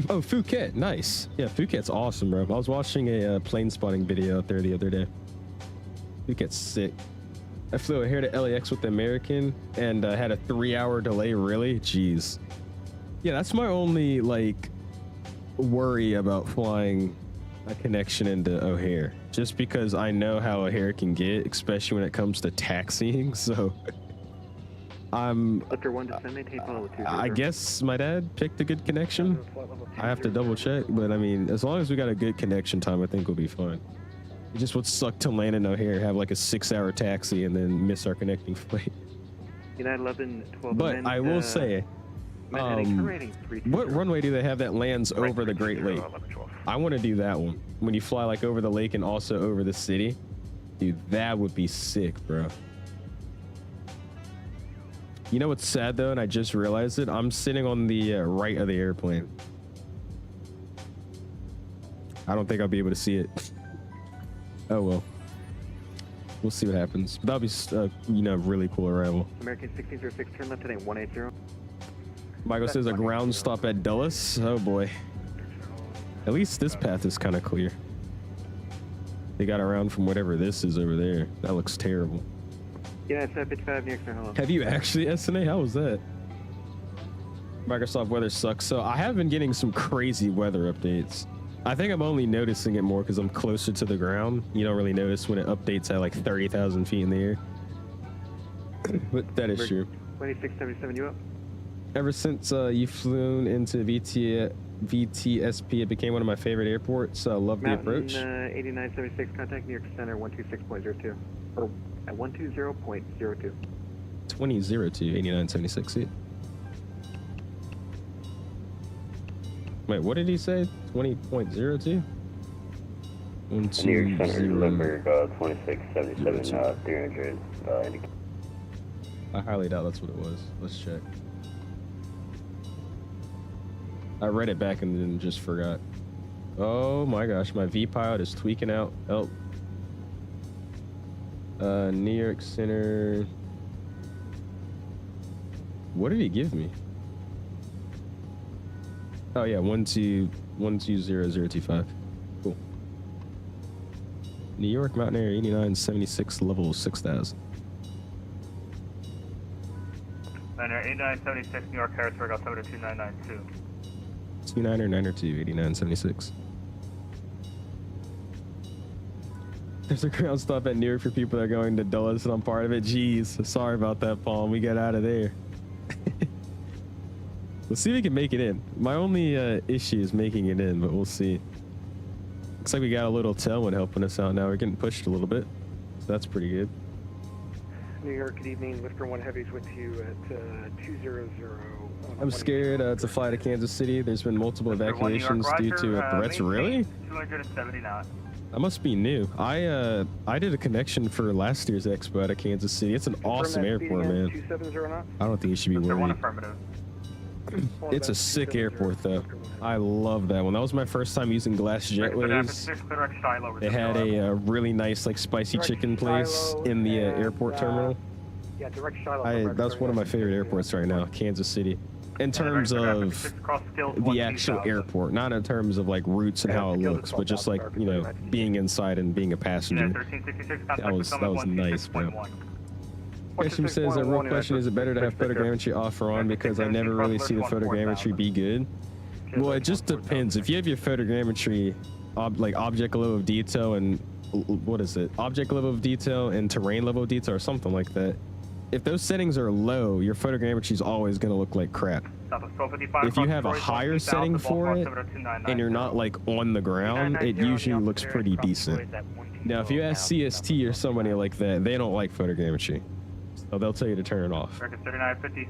Oh, Phuket, nice. Yeah, Phuket's awesome, bro. I was watching a plane spotting video out there the other day. Phuket's sick. I flew here to LAX with the American and had a 3-hour delay. Really? Jeez. Yeah, that's my only like worry about flying a connection into O'Hare, just because I know how O'Hare can get, especially when it comes to taxiing. So I guess my dad picked a good connection. I have to double check, but I mean, as long as we got a good connection time, I think we'll be fine. It just would suck to land in O'Hare, have like a 6-hour taxi, and then miss our connecting flight. United 11, 12. But I will say, what runway do they have that lands over the Great Lake? I want to do that one. When you fly like over the lake and also over the city. Dude, that would be sick, bro. You know what's sad though, and I just realized it? I'm sitting on the right of the airplane. I don't think I'll be able to see it. Oh well. We'll see what happens. That'll be, you know, really cool arrival. American 1606, turn left heading 180. Michael says a ground stop at Dulles. Oh boy. At least this path is kind of clear. They got around from whatever this is over there. That looks terrible. Yeah, it's 55 near hello. Have you actually, SNA? How was that? Microsoft weather sucks. So I have been getting some crazy weather updates. I think I'm only noticing it more because I'm closer to the ground. You don't really notice when it updates at like 30,000 feet in the air. But that is true. 2677, you up? Ever since you flew into VTSP, it became one of my favorite airports. I love the approach. 8976, contact New York Center 126.02. Or at 120.02. 2002, 8976. See? Wait, what did he say? 20.02? New York Center, Limburg, 2677, 300. I highly doubt that's what it was. Let's check. I read it back and then just forgot. Oh my gosh, my V-pilot is tweaking out. Oh. New York Center. What did he give me? Oh yeah, 1200025. Cool. New York Mountain Air 8976, level 6000. Mountain Air 8976, New York Harrisburg, altimeter 2992. 29 or 9 or 2, 8976. There's a ground stop at Newark for people that are going to Dulles, and I'm part of it. Jeez, sorry about that, Paul. We got out of there. We'll see if we can make it in. My only issue is making it in, but we'll see. Looks like we got a little tailwind helping us out now. We're getting pushed a little bit, so that's pretty good. New York, good evening. Lifter 1 Heavy's with you at 200. I'm scared to fly to Kansas City. There's been multiple evacuations due to threats. Really? 270 knots. That must be new. I did a connection for last year's expo out of Kansas City. It's an awesome airport, man. 270 knots. I don't think you should be Mr. 1 worried. affirmative. It's a sick airport, though. I love that one. That was my first time using glass jetways. They had a really nice, like, spicy chicken place in the airport terminal. Yeah, direct Shiloh. That's one of my favorite airports right now, Kansas City. In terms of the actual airport, not in terms of like routes and how it looks, but just like, you know, being inside and being a passenger. That was nice, bro. Question says, a real question, is it better to have photogrammetry off or on, because I never really see the photogrammetry be good? Well, it just depends. If you have your photogrammetry, like object level of detail and, what is it? Object level of detail and terrain level of detail or something like that. If those settings are low, your photogrammetry is always going to look like crap. If you have a higher setting for it and you're not like on the ground, it usually looks pretty decent. Now, if you ask CST or somebody like that, they don't like photogrammetry, so they'll tell you to turn it off.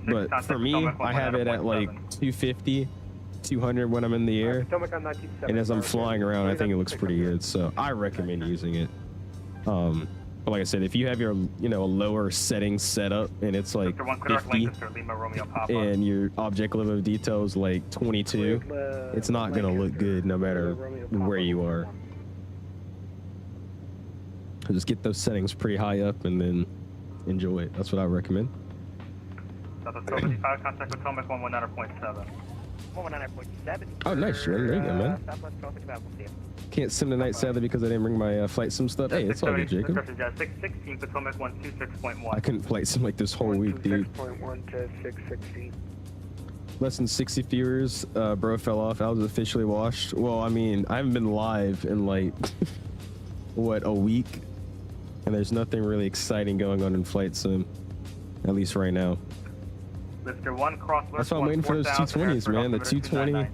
But for me, I have it at like 250, 200 when I'm in the air, and as I'm flying around, I think it looks pretty good. So I recommend using it. But like I said, if you have your, you know, a lower setting set up and it's like 50 and your object level of detail is like 22, it's not going to look good no matter where you are. Just get those settings pretty high up and then enjoy it. That's what I recommend. Contact with Potomac 119.7. 119.7. Oh, nice, Jordan. There you go, man. Can't sim tonight, sadly, because I didn't bring my flight sim stuff. Hey, it's all good, Jacob. 616, Potomac 126.1. I couldn't flight sim like this whole week, dude. 6.1 to 616. Less than 60 viewers. Bro fell off. I was officially washed. Well, I mean, I haven't been live in like, what, a week? And there's nothing really exciting going on in flight sim, at least right now. Mr. 1 cross. That's why I'm waiting for those 220s, man. The 220,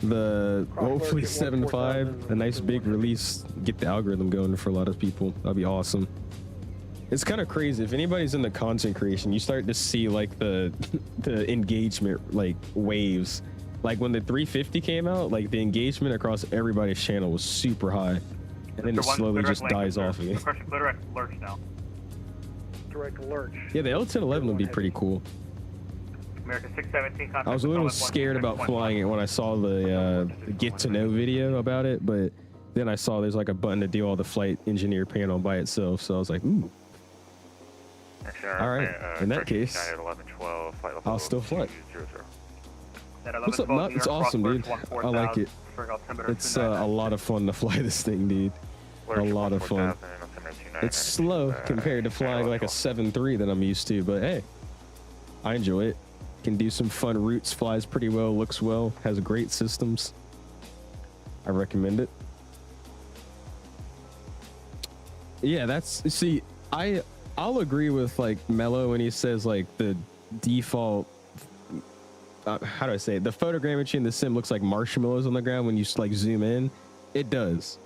the hopefully 7.5, a nice big release. Get the algorithm going for a lot of people. That'd be awesome. It's kind of crazy. If anybody's into content creation, you start to see like the engagement like waves. Like when the 350 came out, like the engagement across everybody's channel was super high, and then it slowly just dies off again. Direct lurch now. Direct lurch. Yeah, the L1011 would be pretty cool. America 617. I was a little scared about flying it when I saw the get to know video about it, but then I saw there's like a button to do all the flight engineer panel by itself, so I was like, ooh. All right, in that case, I'll still fly. What's up, Nut? It's awesome, dude. I like it. It's a lot of fun to fly this thing, dude. A lot of fun. It's slow compared to flying like a 7.3 that I'm used to, but hey, I enjoy it. Can do some fun routes, flies pretty well, looks well, has great systems. I recommend it. Yeah, that's, see, I'll agree with like Mello when he says like the default, how do I say it? The photogrammetry in the sim looks like marshmallows on the ground when you like zoom in. It does.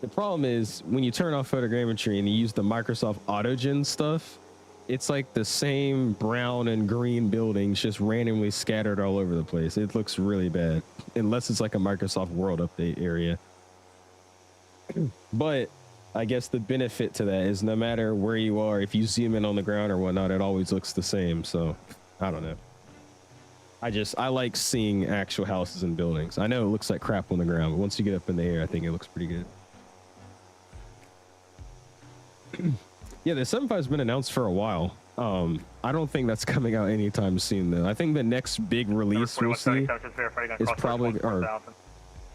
The problem is when you turn off photogrammetry and you use the Microsoft AutoGen stuff, it's like the same brown and green buildings just randomly scattered all over the place. It looks really bad, unless it's like a Microsoft World Update area. But I guess the benefit to that is no matter where you are, if you zoom in on the ground or whatnot, it always looks the same. So I don't know. I like seeing actual houses and buildings. I know it looks like crap on the ground, but once you get up in the air, I think it looks pretty good. Yeah, the 7.5 has been announced for a while. I don't think that's coming out anytime soon, though. I think the next big release we'll see is probably, or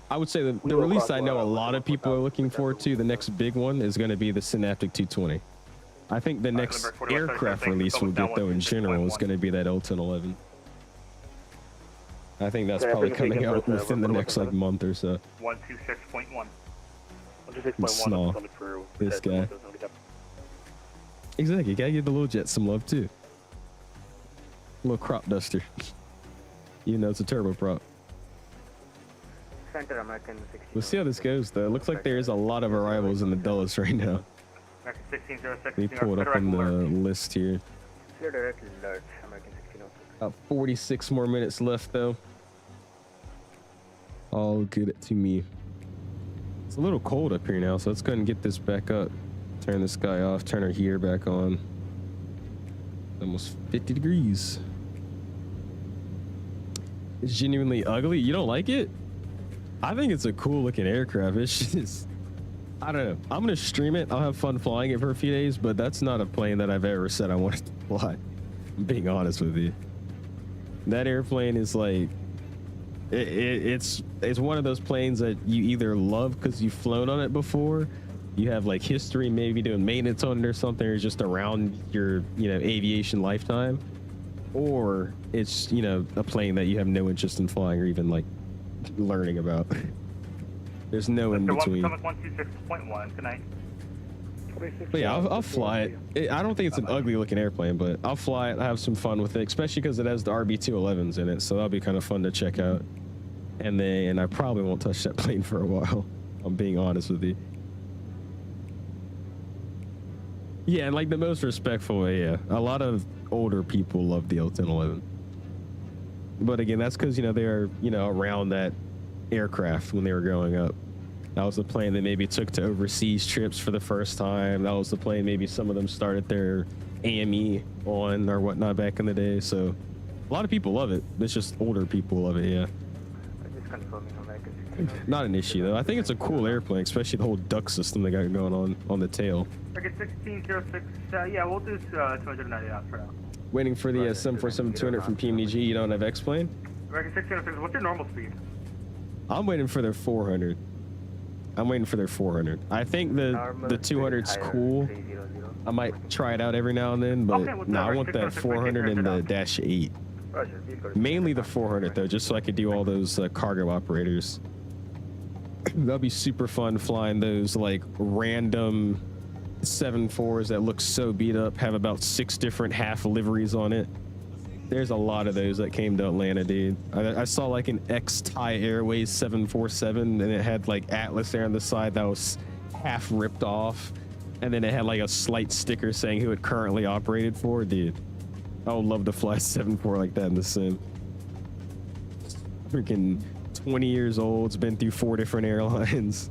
I would say the release I know a lot of people are looking forward to, the next big one, is going to be the Synaptic 220. I think the next aircraft release we'll get, though, in general, is going to be that L1011. I think that's probably coming out within the next, like, month or so. 126.1. Snaw, this guy. Exactly, you gotta give the little jet some love too. A little crop duster. You know it's a turboprop. We'll see how this goes though. It looks like there is a lot of arrivals in the Dulles right now. Let me pull it up on the list here. About 46 more minutes left though. All good to me. It's a little cold up here now, so let's go ahead and get this back up. Turn this guy off, turn our heater back on. Almost 50 degrees. It's genuinely ugly. You don't like it? I think it's a cool looking aircraft. It's just, I don't know. I'm gonna stream it. I'll have fun flying it for a few days, but that's not a plane that I've ever said I wanted to fly. I'm being honest with you. That airplane is like, it's one of those planes that you either love because you've flown on it before, you have like history, maybe doing maintenance on it or something, or just around your, aviation lifetime, or it's, a plane that you have no interest in flying or even like learning about. There's no in between. 126.1, good night. But yeah, I'll fly it. I don't think it's an ugly looking airplane, but I'll fly it. I have some fun with it, especially because it has the RB211s in it, so that'll be kind of fun to check out. And then I probably won't touch that plane for a while. I'm being honest with you. Yeah, and like the most respectful way, yeah. A lot of older people love the L1011. But again, that's because, they are, around that aircraft when they were growing up. That was the plane they maybe took to overseas trips for the first time. That was the plane maybe some of them started their AME on or whatnot back in the day. So a lot of people love it. It's just older people love it, yeah. Not an issue, though. I think it's a cool airplane, especially the whole duct system they got going on the tail. Target 1606, yeah, we'll do 290 knots for now. Waiting for the 747-200 from PMDG. You don't have X-plane? Target 1606, what's your normal speed? I'm waiting for their 400. I think the 200's cool. I might try it out every now and then, but okay, no, I want that 400 and the Dash 8. Mainly the 400 though, just so I could do all those cargo operators. That'll be super fun flying those like random 7.4s that look so beat up, have about 6 different half liveries on it. There's a lot of those that came to Atlanta, dude. I saw like an Thai Airways 747 and it had like Atlas there on the side that was half ripped off, and then it had like a slight sticker saying who it currently operated for. Dude, I would love to fly 7.4 like that in the sim. Freaking 20 years old, it's been through 4 different airlines.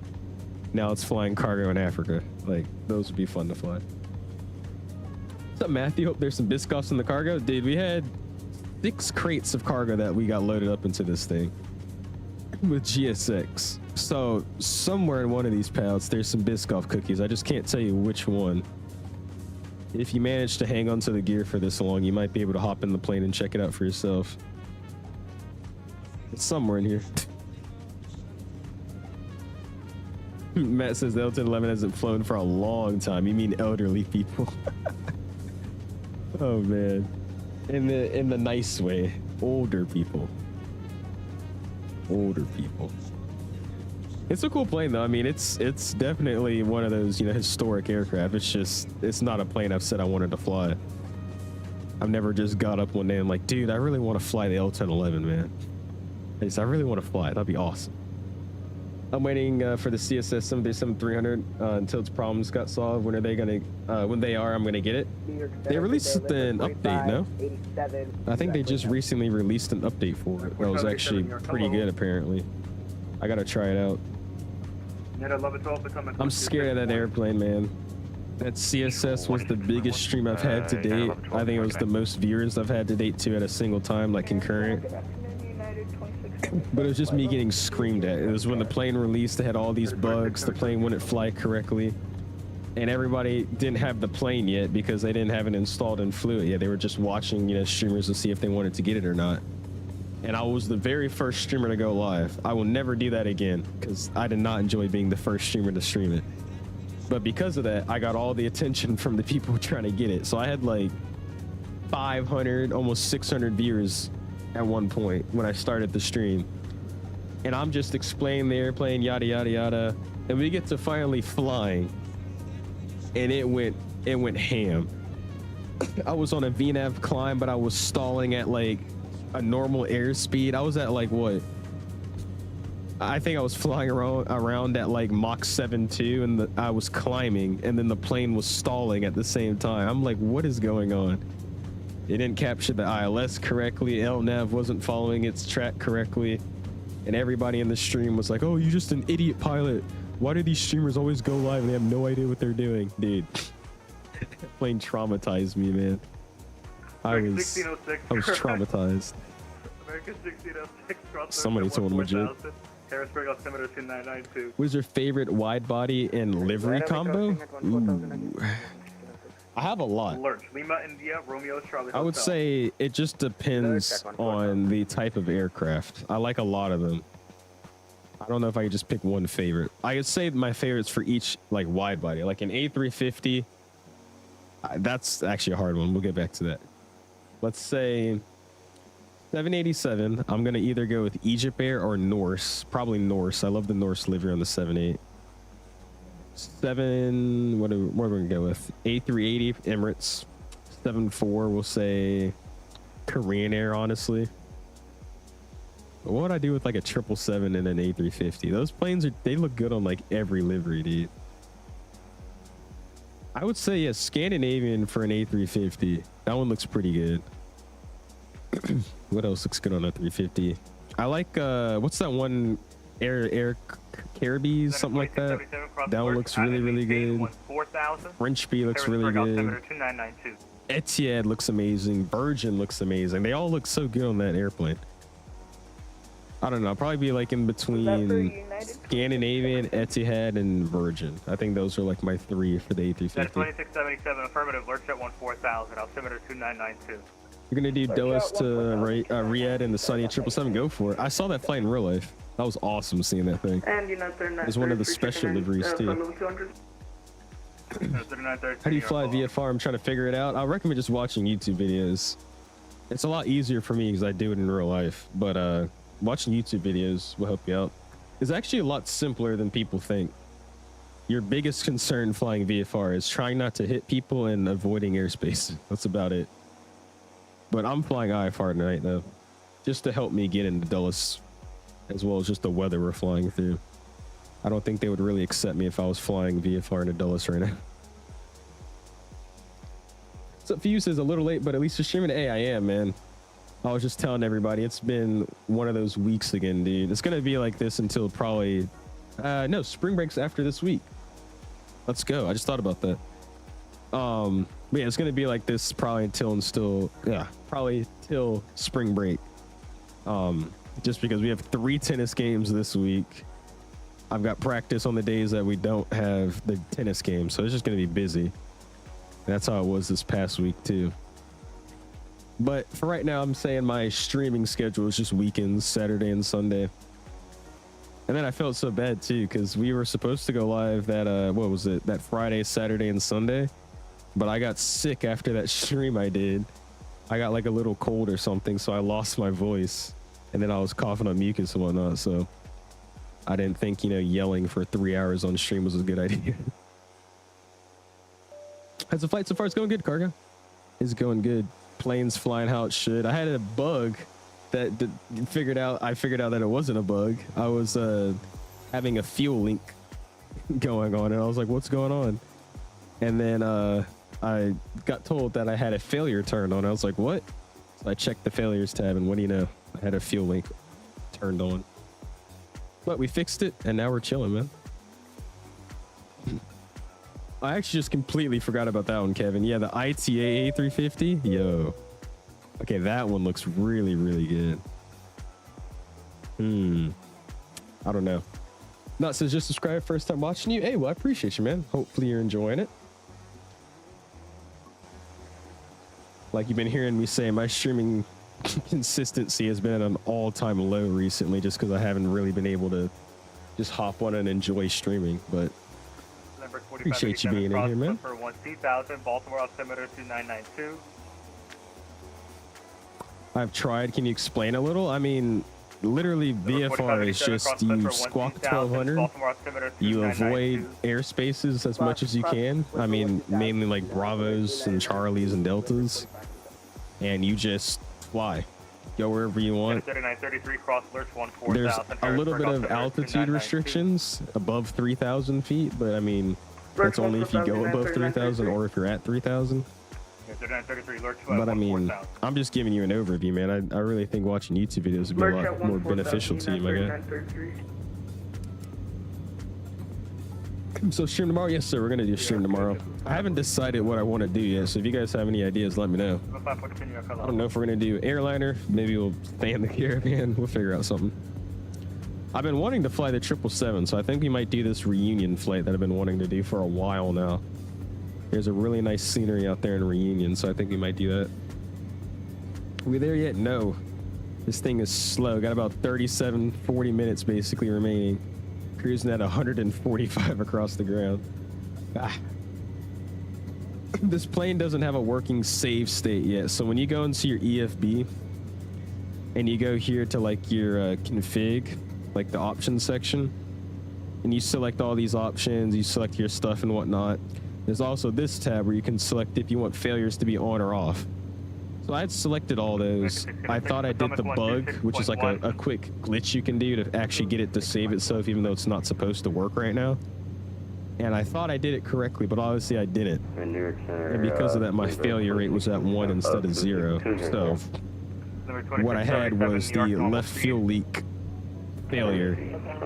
Now it's flying cargo in Africa. Like, those would be fun to fly. What's up, Matthew? Hope there's some Biscoffs in the cargo. Dude, we had 6 crates of cargo that we got loaded up into this thing with GSX. So somewhere in one of these pads, there's some Biscoff cookies. I just can't tell you which one. If you manage to hang on to the gear for this long, you might be able to hop in the plane and check it out for yourself. It's somewhere in here. Matt says the L1011 hasn't flown for a long time. You mean elderly people? Oh man, in the nice way, older people. It's a cool plane though. I mean, it's definitely one of those historic aircraft. It's not a plane I've said I wanted to fly. I've never just got up one day and like, dude, I really want to fly the L1011, man. I really want to fly it. That'd be awesome. I'm waiting for the CSS 737-300 until its problems got solved. When are they gonna? When they are, I'm gonna get it. They released an update, no? I think they just recently released an update for it. That was actually pretty good, apparently. I gotta try it out. I'm scared of that airplane, man. That CSS was the biggest stream I've had to date. I think it was the most viewers I've had to date too at a single time, like concurrent. But it was just me getting screamed at. It was when the plane released, it had all these bugs, the plane wouldn't fly correctly, and everybody didn't have the plane yet because they didn't have it installed and flew it yet. They were just watching, streamers to see if they wanted to get it or not. And I was the very first streamer to go live. I will never do that again because I did not enjoy being the first streamer to stream it. But because of that, I got all the attention from the people trying to get it. So I had like 500, almost 600 viewers at one point when I started the stream, and I'm just explaining the airplane, yada yada yada, and we get to finally flying, and it went ham. I was on a VNAV climb, but I was stalling at like a normal airspeed. I was at like what? I think I was flying around at like Mach 7.2, and I was climbing, and then the plane was stalling at the same time. I'm like, what is going on? It didn't capture the ILS correctly. LNAV wasn't following its track correctly. And everybody in the stream was like, oh, you're just an idiot pilot. Why do these streamers always go live and they have no idea what they're doing? Dude, plane traumatized me, man. I was traumatized. American 1606, cross Somebody told him legit. Harrisburg altimeter 2992. What is your favorite wide body and livery combo? Ooh. I have a lot. Lurch, Lima, India, Romeo, Charlie. I would Hotel. say it just depends on the type of aircraft. I like a lot of them. I don't know if I could just pick one favorite. I could say my favorites for each like wide body, like an A350. That's actually a hard one. We'll get back to that. Let's say 787. I'm gonna either go with Egypt Air or Norse. Probably Norse. I love the Norse livery on the 78. What are we gonna go with? A380 Emirates. 74. We'll say Korean Air. Honestly. But what would I do with like a 777 and an A350? Those planes they look good on like every livery, dude. I would say yeah, Scandinavian for an A350. That one looks pretty good. What else looks good on a 350? I like what's that one Air Caribbees, something like that. That one looks really good. French B looks really good. Etihad looks amazing. Virgin looks amazing. They all look so good on that airplane. I don't know. I'll probably be like in between Scandinavian, Etihad, and Virgin. I think those are like my three for the A350. That's 2677, affirmative, lurch at 14,000, altimeter 2992. You're gonna do Dulles to Riyadh and the Sunny 777. Go for it. I saw that flight in real life. That was awesome seeing that thing. And United It was one of the special liveries too. How do you fly VFR? I'm trying to figure it out. I recommend just watching YouTube videos. It's a lot easier for me because I do it in real life. But watching YouTube videos will help you out. It's actually a lot simpler than people think. Your biggest concern flying VFR is trying not to hit people and avoiding airspace. That's about it. But I'm flying IFR tonight though, just to help me get into Dulles, as well as just the weather we're flying through. I don't think they would really accept me if I was flying VFR into Dulles right now. So Fuse is a little late, but at least you're streaming. Hey, I am, man. I was just telling everybody it's been one of those weeks again, dude. It's gonna be like this until probably no, spring break's after this week. Let's go. I just thought about that. But yeah, it's gonna be like this probably probably till spring break. Just because we have 3 tennis games this week. I've got practice on the days that we don't have the tennis game, so it's just gonna be busy. And that's how it was this past week too. But for right now, I'm saying my streaming schedule is just weekends, Saturday and Sunday. And then I felt so bad too, because we were supposed to go live that what was it, that Friday, Saturday, and Sunday. But I got sick after that stream I did. I got like a little cold or something, so I lost my voice. And then I was coughing up mucus and whatnot, so I didn't think, yelling for 3 hours on stream was a good idea. How's the flight so far? It's going good, Cargo. It's going good. Plane's flying how it should. I had a bug that I figured out that it wasn't a bug. I was having a fuel leak going on, and I was like, what's going on? And then I got told that I had a failure turned on. I was like, what? So I checked the failures tab, and what do you know? I had a fuel leak turned on. But we fixed it, and now we're chilling, man. I actually just completely forgot about that one, Kevin. Yeah, the ITA A350. Yo. Okay, that one looks really, really good. I don't know. Not says just subscribe, first time watching you. Hey, well, I appreciate you, man. Hopefully you're enjoying it. Like you've been hearing me say, my streaming consistency has been at an all-time low recently just because I haven't really been able to just hop on and enjoy streaming, but appreciate you being in here, man. For 1,000, Baltimore altimeter 2992. I've tried. Can you explain a little? I mean, literally VFR is just you squawk 1200, you avoid airspaces as much as you can. I mean, mainly like Bravos and Charlies and Deltas, and you just fly. Go wherever you want. There's a little bit of altitude restrictions above 3,000 feet, but I mean, that's only if you go above 3,000 or if you're at 3,000. But I mean, I'm just giving you an overview, man. I really think watching YouTube videos would be a lot more beneficial to you, my guy. So stream tomorrow? Yes, sir. We're gonna do stream tomorrow. I haven't decided what I want to do yet. So if you guys have any ideas, let me know. I don't know if we're gonna do airliner. Maybe we'll stay in the Caravan. We'll figure out something. I've been wanting to fly the 777, so I think we might do this reunion flight that I've been wanting to do for a while now. There's a really nice scenery out there in Reunion, so I think we might do that. Are we there yet? No. This thing is slow. Got about 37, 40 minutes basically remaining. Cruising at 145 across the ground. Ah. This plane doesn't have a working save state yet, so when you go into your EFB and you go here to like your config, like the options section, and you select all these options, you select your stuff and whatnot, there's also this tab where you can select if you want failures to be on or off. So I had selected all those. I thought I did the bug, which is like a quick glitch you can do to actually get it to save itself, even though it's not supposed to work right now. And I thought I did it correctly, but obviously I didn't. And because of that, my failure rate was at 1 instead of 0. So what I had was the left fuel leak failure,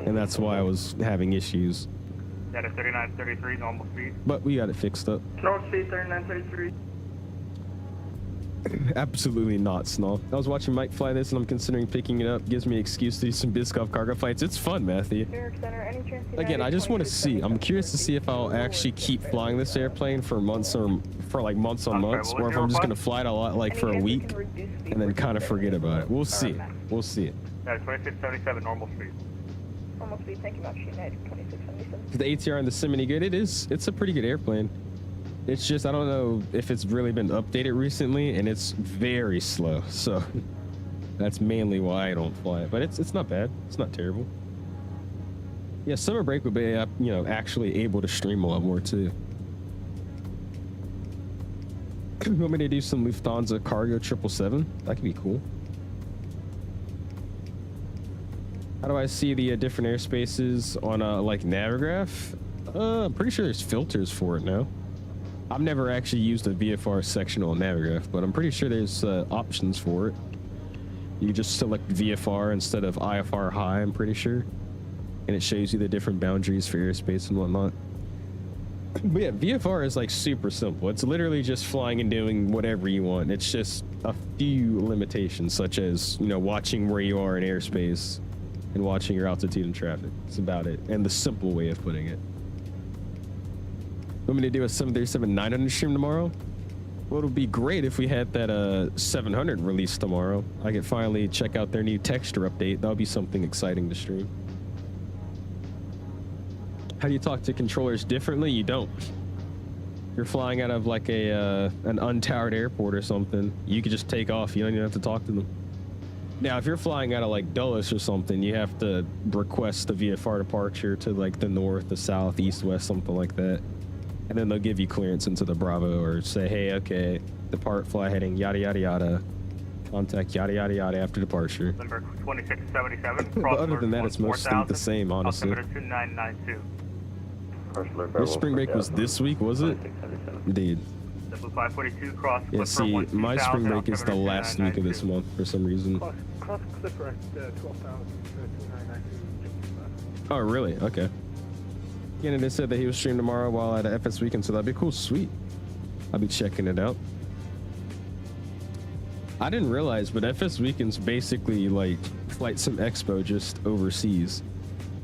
and that's why I was having issues. That is 3933, normal speed. But we got it fixed up. Normal speed 3933. Absolutely not, Snall. I was watching Mike fly this and I'm considering picking it up. Gives me an excuse to do some Biscoff cargo flights. It's fun, Matthew. Again, I just want to see. I'm curious to see if I'll actually keep flying this airplane for months or months on months, or if I'm just going to fly it a lot, like for a week, and then kind of forget about it. We'll see. We'll see it. That is 2677, normal speed. Normal speed, thank you much, United 2677. The ATR and the sim any good? It is. It's a pretty good airplane. It's just, I don't know if it's really been updated recently, and it's very slow. So that's mainly why I don't fly it. But it's not bad. It's not terrible. Yeah, summer break would be, you know, actually able to stream a lot more too. You want me to do some Lufthansa cargo 777? That could be cool. How do I see the different airspaces on like Navigraph? I'm pretty sure there's filters for it now. I've never actually used a VFR section on Navigraph, but I'm pretty sure there's options for it. You just select VFR instead of IFR high, I'm pretty sure. And it shows you the different boundaries for airspace and whatnot. But yeah, VFR is like super simple. It's literally just flying and doing whatever you want. It's just a few limitations, such as, you know, watching where you are in airspace and watching your altitude and traffic. That's about it. And the simple way of putting it. Want me to do a 737-900 stream tomorrow? Well, it would be great if we had that 700 released tomorrow. I could finally check out their new texture update. That would be something exciting to stream. How do you talk to controllers differently? You don't. You're flying out of like an untowered airport or something. You could just take off. You don't even have to talk to them. Now, if you're flying out of like Dulles or something, you have to request the VFR departure to like the north, the south, east, west, something like that. And then they'll give you clearance into the Bravo or say, hey, okay, depart, fly heading, yada, yada, yada. Contact, yada, yada, yada after departure. Number 2677. But other than that, it's mostly the same, honestly. Altimeter 2992. Your spring break was this week, was it? Indeed. Double 542 cross. Yeah, see, my spring break is the last week of this month for some reason. Cross Clipper at 12,292. Oh, really? Okay. Yeah, and they said that he was streaming tomorrow while at FS Weekend, so that'd be cool. Sweet. I'll be checking it out. I didn't realize, but FS Weekend's basically like FLIGHTSIMEXPO just overseas.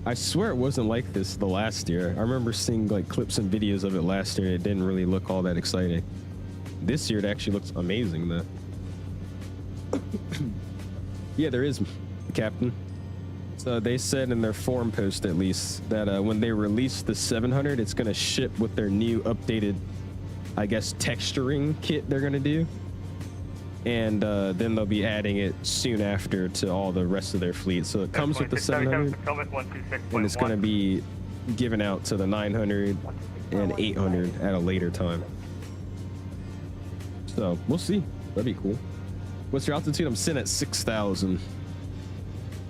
I swear it wasn't like this the last year. I remember seeing like clips and videos of it last year, and it didn't really look all that exciting. This year, it actually looks amazing, though. Yeah, there is, Captain. So they said in their forum post, at least, that when they release the 700, it's going to ship with their new updated, I guess, texturing kit they're going to do. And then they'll be adding it soon after to all the rest of their fleet. So it comes with the 700, and it's going to be given out to the 900 and 800 at a later time. So we'll see. That'd be cool. What's your altitude? I'm sitting at 6,000.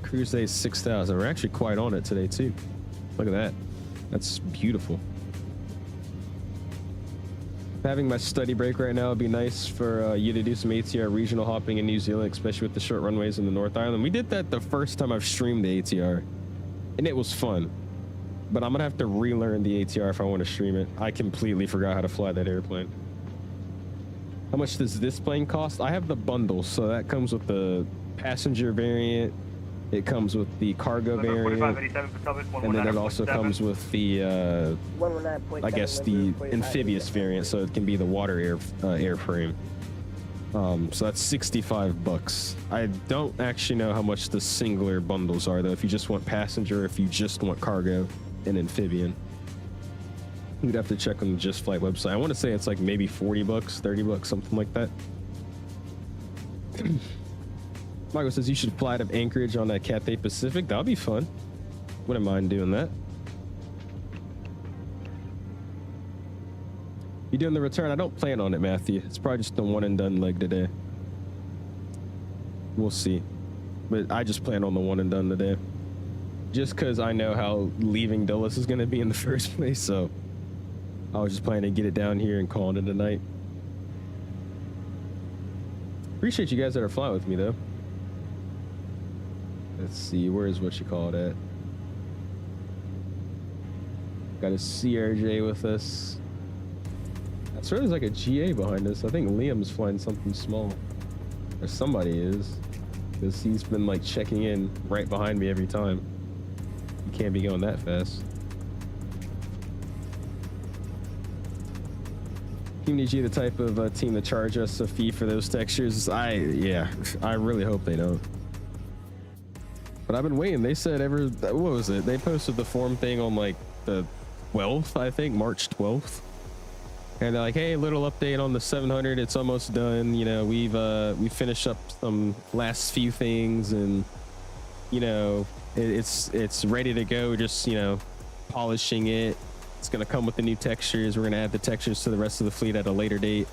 Cruise day 6,000. We're actually quite on it today too. Look at that. That's beautiful. Having my study break right now would be nice for you to do some ATR regional hopping in New Zealand, especially with the short runways in the North Island. We did that the first time I've streamed the ATR, and it was fun. but I'm gonna have to relearn the ATR if I want to stream it. I completely forgot how to fly that airplane. How much does this plane cost? I have the bundle, so that comes with the passenger variant. It comes with the cargo variant, and then it also comes with the, I guess, the amphibious variant, so it can be the water airframe. So that's $65. I don't actually know how much the singular bundles are, though, if you just want passenger, if you just want cargo and amphibian. You'd have to check on the Just Flight website. I want to say it's like maybe $40, $30, something like that. Michael says you should fly out of Anchorage on that Cathay Pacific. That'll be fun. Wouldn't mind doing that. You doing the return? I don't plan on it, Matthew. It's probably just the one and done leg today. We'll see. But I just plan on the one and done today. Just because I know how leaving Dulles is going to be in the first place, so I was just planning to get it down here and call it a night. Appreciate you guys that are flying with me, though. Let's see, where's what you call it at? Got a CRJ with us. I swear there's like a GA behind us. I think Liam's flying something small. Or somebody is. Because he's been like checking in right behind me every time. You can't be going that fast. Team DG the type of team to charge us a fee for those textures? Yeah, I really hope they don't. But I've been waiting. They said what was it? They posted the form thing on like the 12th, I think, March 12th. And they're like, hey, little update on the 700. It's almost done. You know, we finished up some last few things, and you know, it's ready to go. Just, you know, polishing it. It's gonna come with the new textures. We're gonna add the textures to the rest of the fleet at a later date.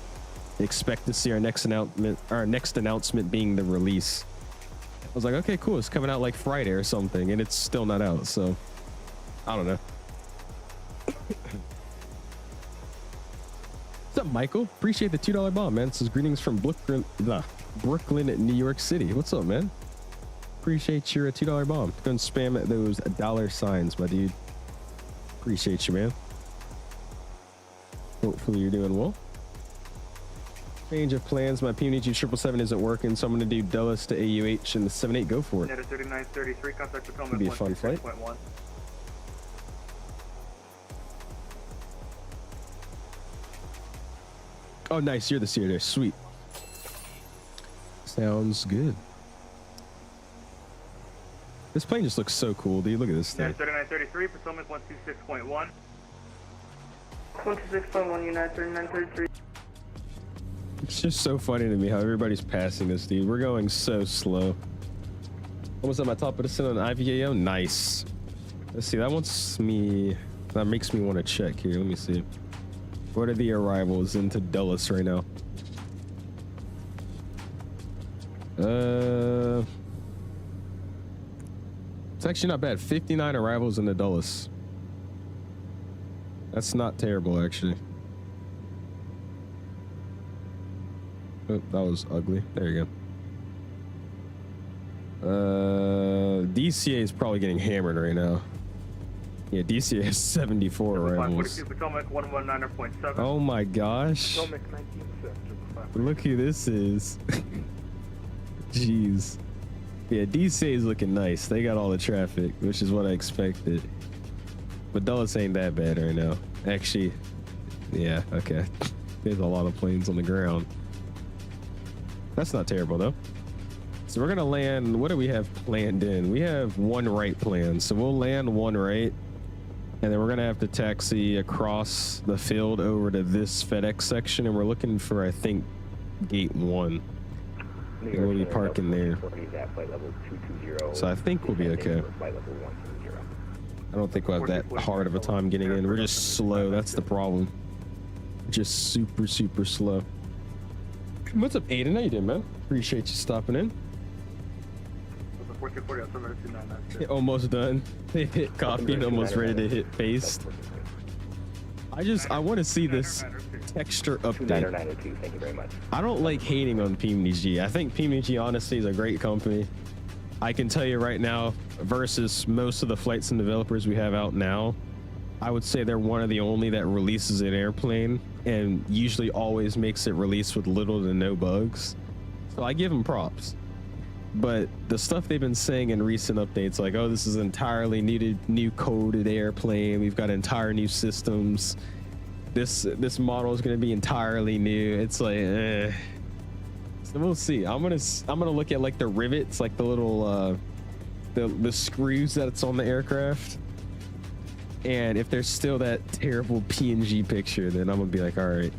Expect to see our next announcement being the release. I was like, okay, cool. It's coming out like Friday or something, and it's still not out. So I don't know. What's up, Michael? Appreciate the $2 bomb, man. It says greetings from Brooklyn, New York City. What's up, man? Appreciate your $2 bomb. Don't spam those dollar signs, my dude. Appreciate you, man. Hopefully you're doing well. Change of plans. My PMG 777 isn't working, so I'm going to do Dulles to AUH and the 78. Go for it. 3933, contact Potomac. Could be a fun flight. Oh, nice. You're the seer there. Sweet. Sounds good. This plane just looks so cool, dude. Look at this thing. 3933, Potomac 126.1. 126.1, United 3933. It's just so funny to me how everybody's passing us, dude. We're going so slow. Almost at my top of the sun on IVAO. Nice. Let's see. That wants me. That makes me want to check here. Let me see. What are the arrivals into Dulles right now? It's actually not bad. 59 arrivals into Dulles. That's not terrible, actually. Oh, that was ugly. There you go. DCA is probably getting hammered right now. Yeah, DCA has 74 arrivals. Oh my gosh. Look who this is. Jeez. Yeah, DCA is looking nice. They got all the traffic, which is what I expected. But Dulles ain't that bad right now. Actually, yeah, okay. There's a lot of planes on the ground. That's not terrible, though. So we're going to land. What do we have planned in? We have one right planned. So we'll land one right. And then we're going to have to taxi across the field over to this FedEx section. And we're looking for, I think, gate 1. And we'll be parking there. So I think we'll be okay. I don't think we'll have that hard of a time getting in. We're just slow. That's the problem. Just super, super slow. What's up, Aiden? How you doing, man? Appreciate you stopping in. Almost done. They hit copy and almost ready to hit paste. I want to see this texture update. Thank you very much. I don't like hating on PMDG. I think PMDG honestly is a great company. I can tell you right now, versus most of the flight sim developers we have out now, I would say they're one of the only that releases an airplane and usually always makes it release with little to no bugs. So I give them props. But the stuff they've been saying in recent updates, like, oh, this is entirely new coded airplane. We've got entire new systems. This model is going to be entirely new. It's like, So we'll see. I'm gonna look at like the rivets, like the little the screws that's on the aircraft. And if there's still that terrible PNG picture, then I'm gonna be like, all right.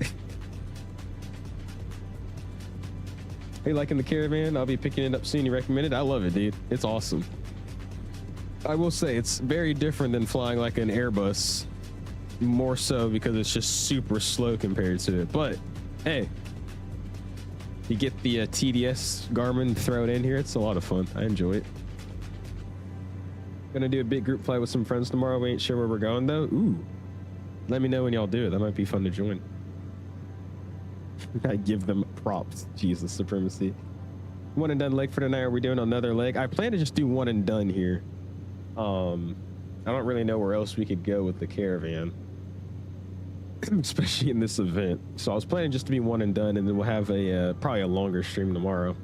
Hey, liking the Caravan? I'll be picking it up soon. You recommend it? I love it, dude. It's awesome. I will say it's very different than flying like an Airbus, more so because it's just super slow compared to it. But hey, you get the TDS Garmin, throw it in here. It's a lot of fun. I enjoy it. Gonna do a big group flight with some friends tomorrow. We ain't sure where we're going though. Ooh, let me know when y'all do it. That might be fun to join. I give them props. Jesus, supremacy. One and done leg for tonight. Are we doing another leg? I plan to just do one and done here. I don't really know where else we could go with the Caravan, especially in this event. So I was planning just to be one and done, and then we'll have a probably a longer stream tomorrow.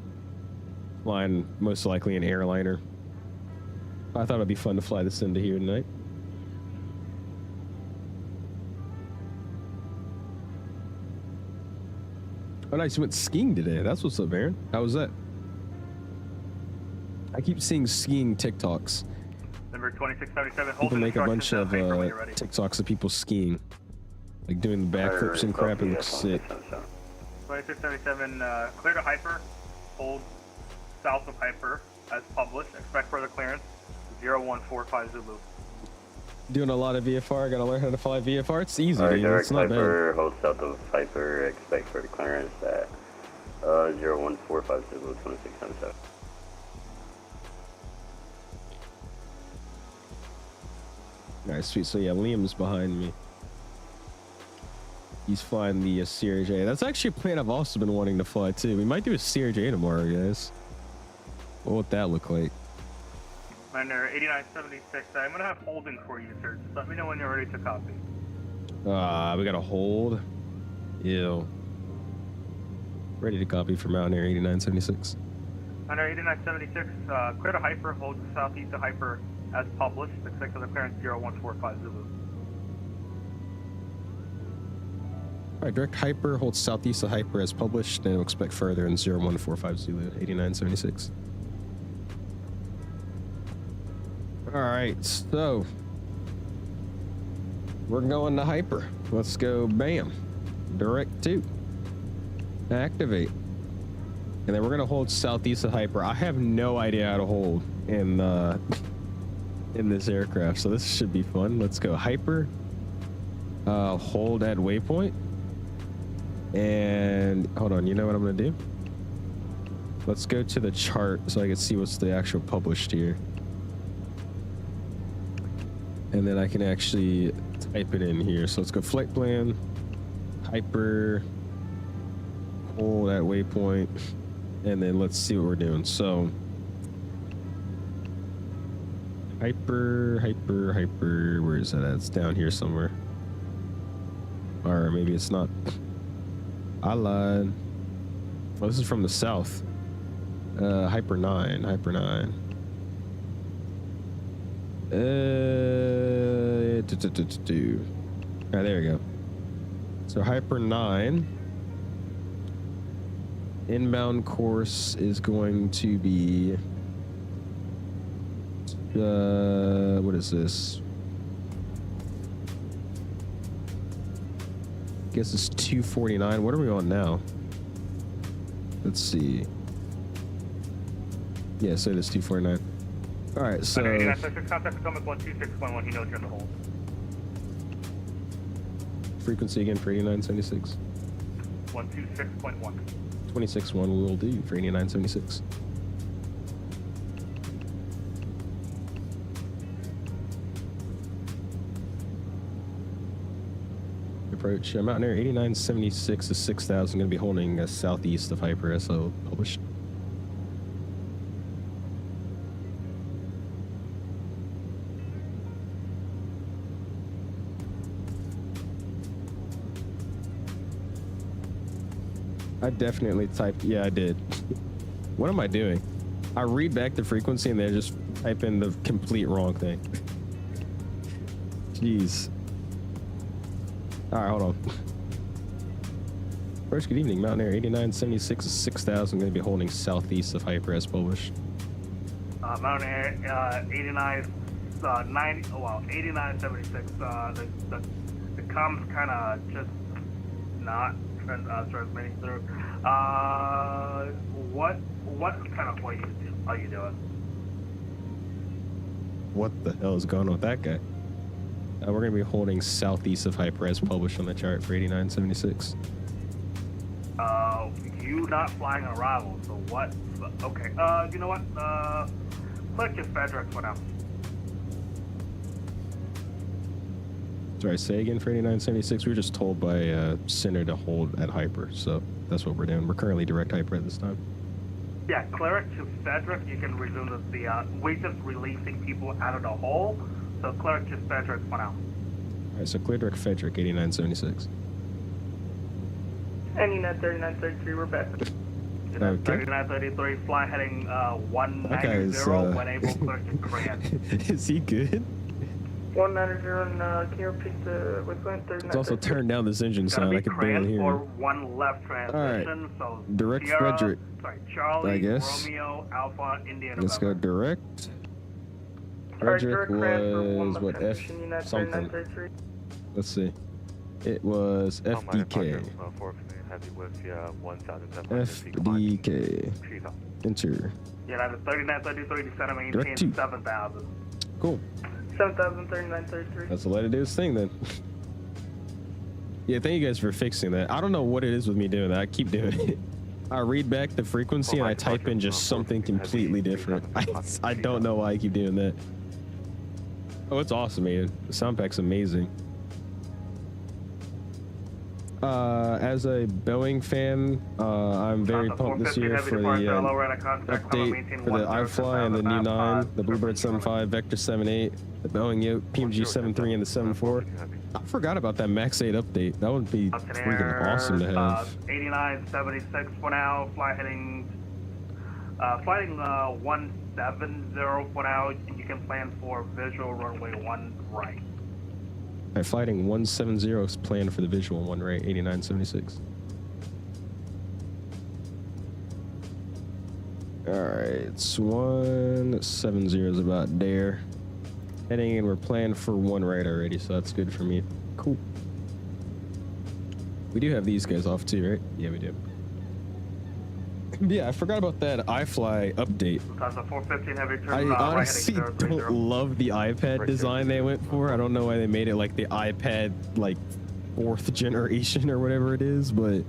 Flying most likely an airliner. I thought it'd be fun to fly this into here tonight. Oh, nice. You went skiing today. That's what's up, Aaron. How was that? I keep seeing skiing TikToks. Number 2677. People make a bunch of TikToks of people skiing, like doing the backflips and crap. It looks sick. 2677, clear to Hyper. Hold south of Hyper as published. Expect further clearance. 0145 Zulu. Doing a lot of VFR. Gotta learn how to fly VFR. It's easy. Alright, It's not Hyper, bad. hold south of Hyper, expect for the clearance at 0145 Zulu 2677. Alright, sweet. So yeah, Liam's behind me. He's flying the CRJ. That's actually a plane I've also been wanting to fly too. We might do a CRJ tomorrow, guys. What would that look like? Commander 8976, I'm going to have holding for you, sir. Just let me know when you're ready to copy. We got to hold. Ew. Ready to copy for Mountaineer 8976. Commander 8976, clear to Hyper, hold southeast of Hyper as published. Expect for the clearance 0145 Zulu. Alright, direct Hyper, hold southeast of Hyper as published, and expect further in 0145 Zulu 8976. All right, so we're going to Hyper. Let's go, bam, direct to activate, and then we're gonna hold southeast of Hyper. I have no idea how to hold in this aircraft, so this should be fun. Let's go Hyper, hold at waypoint, and hold on. You know what I'm gonna do? Let's go to the chart so I can see what's the actual published here. And then I can actually type it in here. So let's go flight plan, Hyper, hold at waypoint, and then let's see what we're doing. So Hyper, where is that at? It's down here somewhere. Or maybe it's not. I lied. Oh, this is from the south. Hyper 9. Alright, there we go. So Hyper 9. Inbound course is going to be what is this? Guess it's 249. What are we on now? Let's see. Yeah, so it is 249. All right, so contact Potomac 126.1. He knows you're in the hole. Frequency again for 8976. 126.1. 26.1 will do for 8976. Approach. I'm out near 8976 to 6000. Going to be holding southeast of Hyper as published. I definitely typed. Yeah, I did. What am I doing? I read back the frequency and they just type in the complete wrong thing. Jeez. All right, hold on. First, good evening. Mountain Air 8976 is 6,000. Going to be holding southeast of Hyper as published. Mountain Air 89 90. Well, 8976. The comms kind of just not transmitting through. What kind of flight are you doing? What the hell is going on with that guy? We're going to be holding southeast of Hyper as published on the chart for 8976. You not flying arrival, so what? Okay, you know what? Click your FedEx for now. Sorry, say again for 8976. We were just told by Center to hold at Hyper, so that's what we're doing. We're currently direct Hyper at this time. Yeah, clear it to FedEx. You can resume the we're just releasing people out of the hole, so clear it to FedEx for now. All right, so clear direct FedEx 8976. And United 3933, we're back. Okay. 3933, fly heading 190 when able, clear to Korean. Is he good? 190, can you repeat the waypoint? 3933. It's also turned down this engine sound. I could barely hear for him. one left transition. All right. So direct Sierra, Frederick. Sorry, Charlie, I guess. Romeo, Alpha, India, Let's go direct. Frederick was what, F something. Let's see. It was FDK. FDK. Enter. Yeah, that's 3933 to center Direct maintain two. 7,000. Cool. 7,000, 3933. That's to let it do its thing then. Yeah, thank you guys for fixing that. I don't know what it is with me doing that. I keep doing it. I read back the frequency and I type in just something completely different. I don't know why I keep doing that. Oh, it's awesome, man. The sound pack's amazing. As a Boeing fan, I'm very pumped this year for the update for the iFly and the new 9, the Bluebird 75, Vector 78, the Boeing PMG 73, and the 74. I forgot about that Max 8 update. That would be freaking awesome to have. 8976 for now, flying 170 for now. You can plan for visual runway 1 right. Alright, flighting 170 is planned for the visual 1 right, 8976. Alright, it's 170 is about there. Heading in, we're planned for 1 right already, so that's good for me. Cool. We do have these guys off too, right? Yeah, we do. Yeah, I forgot about that iFly update. I honestly don't love the iPad design they went for. I don't know why they made it like the iPad like 4th generation or whatever it is, but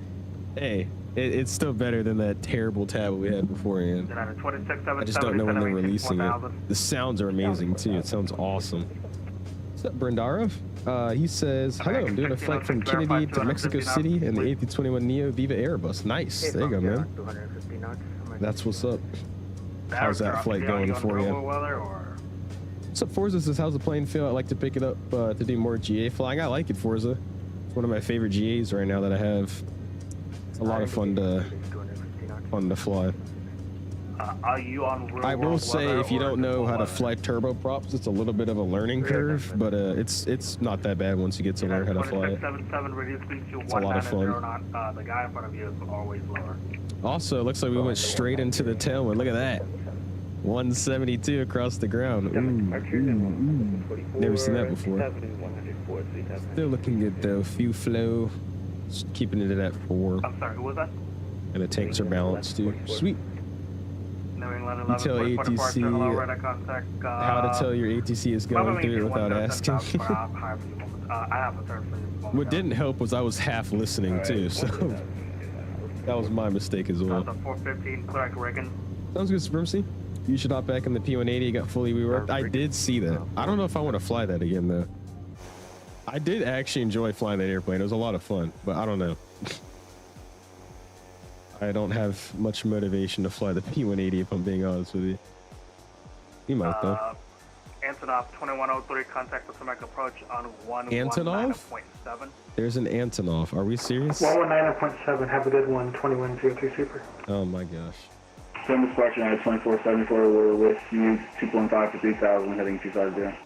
hey, it's still better than that terrible tab we had beforehand. I just don't know when they're releasing it. The sounds are amazing too. It sounds awesome. What's up, Brendarov? He says, hello, I'm doing a flight from Kennedy to Mexico City in the A321neo Viva Airbus. Nice. There you go, man. That's what's up. How's that flight going for you? What's up, Forza? Says, how's the plane feel? I'd like to pick it up to do more GA flying. I like it, Forza. It's one of my favorite GAs right now that I have. It's a lot of fun to fly. Are you on I will say, if you don't know how to fly turboprops, it's a little bit of a learning curve, but it's not that bad once you get to learn how to fly it. It's a lot of fun. The guy in front of you is always lower. Also, it looks like we went straight into the tailwind. Look at that. 172 across the ground. Ooh. Never seen that before. Still looking good though. Few flow. Just keeping it at that 4. I'm sorry, who was that? And the tanks are balanced too. Sweet. You tell ATC how to tell your ATC is going through it without asking. What didn't help was I was half listening too, so that was my mistake as well. 415, correct, Reagan. Sounds good, Supremacy. You should hop back in the P180. Got fully reworked. I did see that. I don't know if I want to fly that again though. I did actually enjoy flying that airplane. It was a lot of fun, but I don't know. I don't have much motivation to fly the P180 if I'm being honest with you. You might though. Antonov 2103, contact Potomac approach on Antonov? 119.7. There's an Antonov. Are we serious? 119.7, have a good one, 2103 Super. Oh my gosh. Send this question at 2474, we're with you, 2.5 to 3000, heading 250.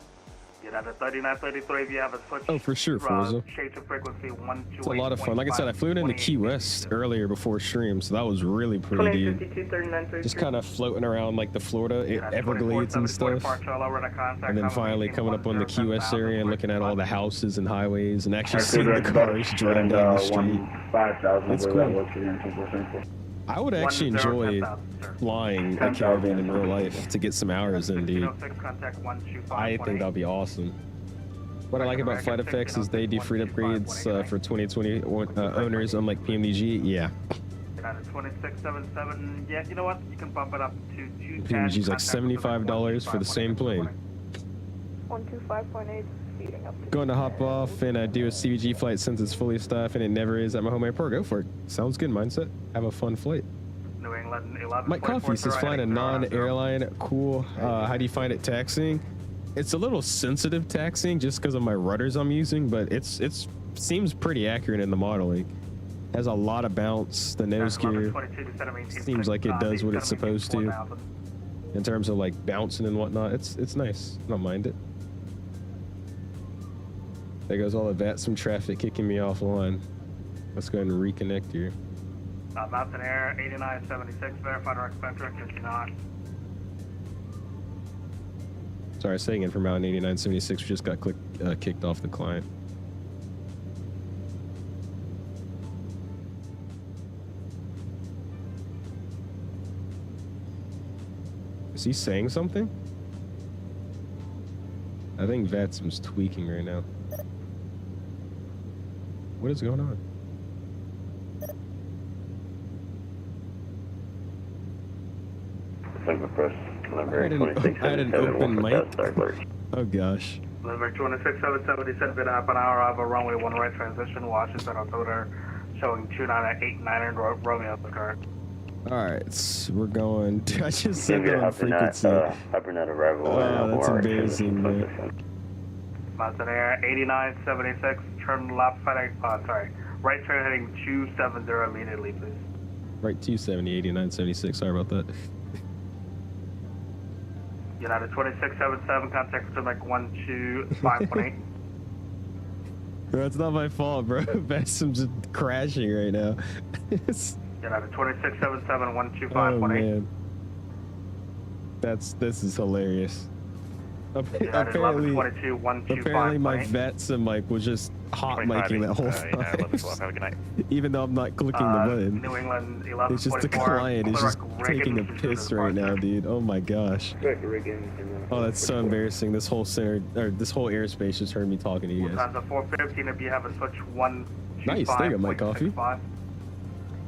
United 3933, if you have a switch. Oh, for sure, Forza. Shade to frequency 128. It's a lot of fun. Like I said, I flew it into Key West earlier before stream, so that was really pretty, dude. Just kind of floating around like the Florida Everglades and stuff. And then finally coming up on the Key West area and looking at all the houses and highways and actually seeing the cars driving down the street. It's cool. I would actually enjoy flying a Caravan in real life to get some hours in, dude. I think that'd be awesome. What I like about FlightFX is they do free upgrades for 2020 owners, unlike PMDG. Yeah. 2677. Yeah, you know what? You can bump it up to 210. PMDG's like $75 for the same plane. 125.8. Speeding up. Going to hop off and do a CVG flight since it's fully staffed and it never is at my home airport. Go for it. Sounds good, mindset. Have a fun flight. New England 11. Mike Coffee says flying a non-airline. Cool. How do you find it taxiing? It's a little sensitive taxiing just because of my rudders I'm using, but it's seems pretty accurate in the modeling. Has a lot of bounce. The nose gear seems like it does what it's supposed to in terms of like bouncing and whatnot. It's nice. I don't mind it. There goes all the VATSIM traffic kicking me offline. Let's go ahead and reconnect here. Mountain Air 8976, verified our spectrum is not. Sorry, saying in for Mountain 8976, we just got kicked off the client. Is he saying something? I think VATSIM's tweaking right now. What is going on? I had an open mic. Oh gosh. Number 2677, he said been half an hour of a runway 1 right transition, Washington, October, showing 2989 and Romeo the car. Alright, we're going. I just said that on frequency. Hypernet arrival. Oh, that's embarrassing, man. Mountain Air 8976, turn left FedEx, right turn heading 270 immediately, please. Right 270, 8976, sorry about that. United 2677, contact Potomac 125.8. Bro, it's not my fault, bro. VATSIM's just crashing right now. United 2677, 125.8. Oh, man. This is hilarious. Apparently my VATSIM mic was just hot micing that whole time. Even though I'm not clicking the button. New England 11. It's just the client is just taking a piss right now, dude. Oh my gosh. Oh, that's so embarrassing. This whole center, or this whole airspace just heard me talking to you guys. 415 if you have a switch 125. Nice, there you go, Mike Coffee.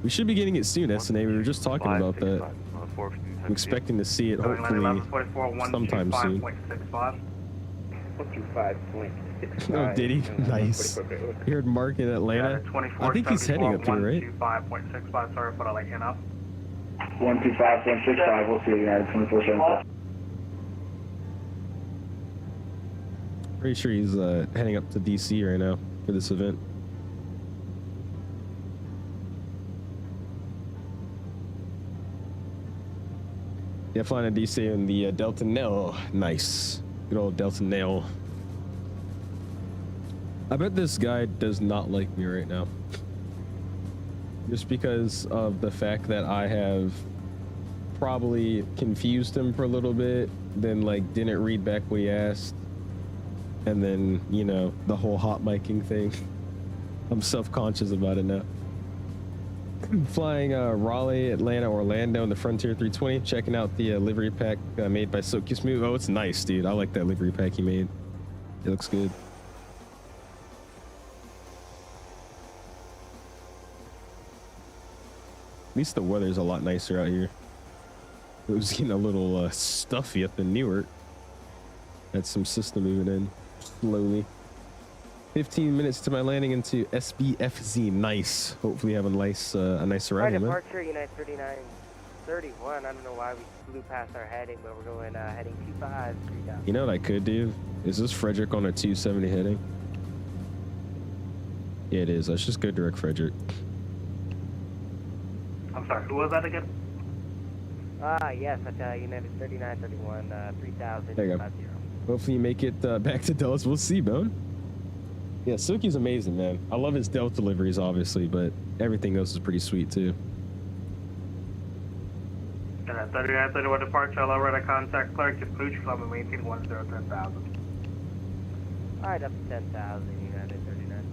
We should be getting it soon, SNA. We were just talking about that. I'm expecting to see it hopefully sometime soon. 125.65. Oh, did he? Nice. You heard Mark in Atlanta? I think he's heading up here, right? 125.65, sorry, but I'll let you know. 125.65, we'll see you guys, 24/7. Pretty sure he's heading up to DC right now for this event. Yeah, flying to DC in the Delta Nell. Nice. Good old Delta Nell. I bet this guy does not like me right now. Just because of the fact that I have probably confused him for a little bit, then like didn't read back what he asked, and then, you know, the whole hot micing thing. I'm self-conscious about it now. Flying Raleigh, Atlanta, Orlando in the Frontier 320, checking out the livery pack made by 𝐂𝐨𝐬𝐢. Oh, it's nice, dude. I like that livery pack he made. It looks good. At least the weather's a lot nicer out here. It was getting a little stuffy up in Newark. Had some system moving in slowly. 15 minutes to my landing into SBFZ. Nice. Hopefully have a nice ride. Departure United 39. 31. I don't know why we flew past our heading, but we're going heading 25, 3000. You know what I could do? Is this Frederick on a 270 heading? Yeah, it is. Let's just go direct Frederick. I'm sorry, who was that again? Yes, that's United 3931, 3000. There you go. Hopefully you make it back to Dulles. We'll see, Bone. Yeah, Suki's amazing, man. I love his Delta deliveries, obviously, but everything else is pretty sweet, too. 3931 departure, allow radar contact clerk to Pooch, Club and maintain 10,000. Alright, up to 10,000, United 39.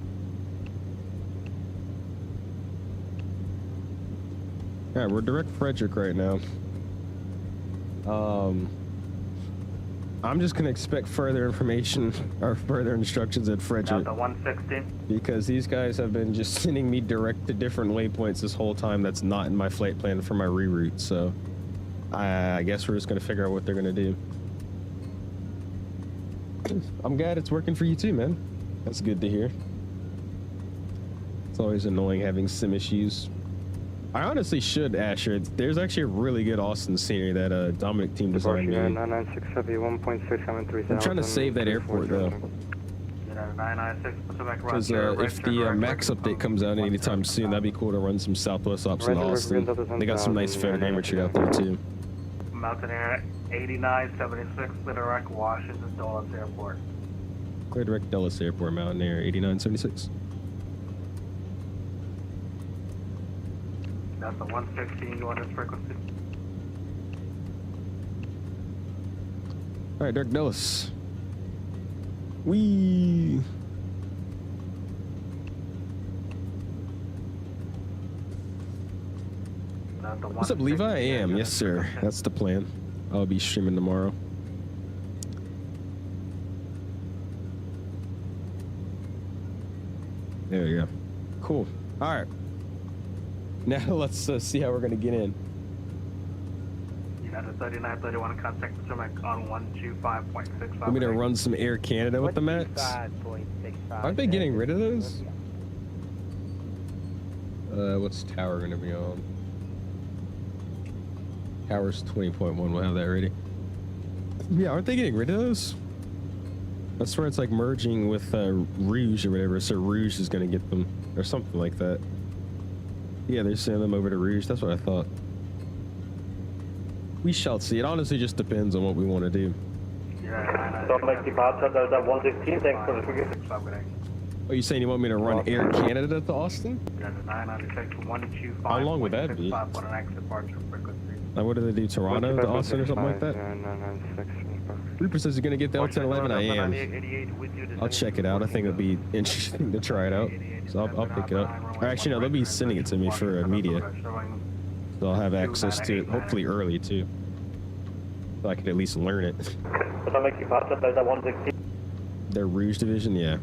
Alright, we're direct Frederick right now. I'm just gonna expect further information or further instructions at Frederick. Delta 160. Because these guys have been just sending me direct to different waypoints this whole time that's not in my flight plan for my reroute, so I guess we're just gonna figure out what they're gonna do. I'm glad it's working for you too, man. That's good to hear. It's always annoying having sim issues. I honestly should, Asher. There's actually a really good Austin scenery that Dominic team designed. I'm trying to save that airport though. Because if the MAX update comes out anytime soon, that'd be cool to run some Southwest ops in Austin. They got some nice photogrammetry out there too. Mountain Air 8976, direct Washington Dulles Airport. Clear direct Dulles Airport, Mountain Air 8976. That's the 115 on this frequency. All right, direct Dulles. Wee. What's up, Levi? I am. Yes, sir. That's the plan. I'll be streaming tomorrow. There we go. Cool. All right. Now let's see how we're going to get in. United 3931, contact Potomac on 125.65. Want me to run some Air Canada with the MAX? Aren't they getting rid of those? What's tower going to be on? Tower's 20.1. We'll have that ready. Yeah, aren't they getting rid of those? That's where it's like merging with Rouge or whatever. So Rouge is going to get them or something like that. Yeah, they're sending them over to Rouge. That's what I thought. We shall see. It honestly just depends on what we want to do. Don't make departure, Delta 116, thanks for the forgiveness. Oh, you saying you want me to run Air Canada to Austin? How long would that be? Like, what do they do, Toronto to Austin or something like that? Reaper says you're going to get the L1011. I am. I'll check it out. I think it'll be interesting to try it out. So I'll pick it up. Or actually, no, they'll be sending it to me for media. So I'll have access to it, hopefully early too. So I can at least learn it. Their Rouge division, yeah.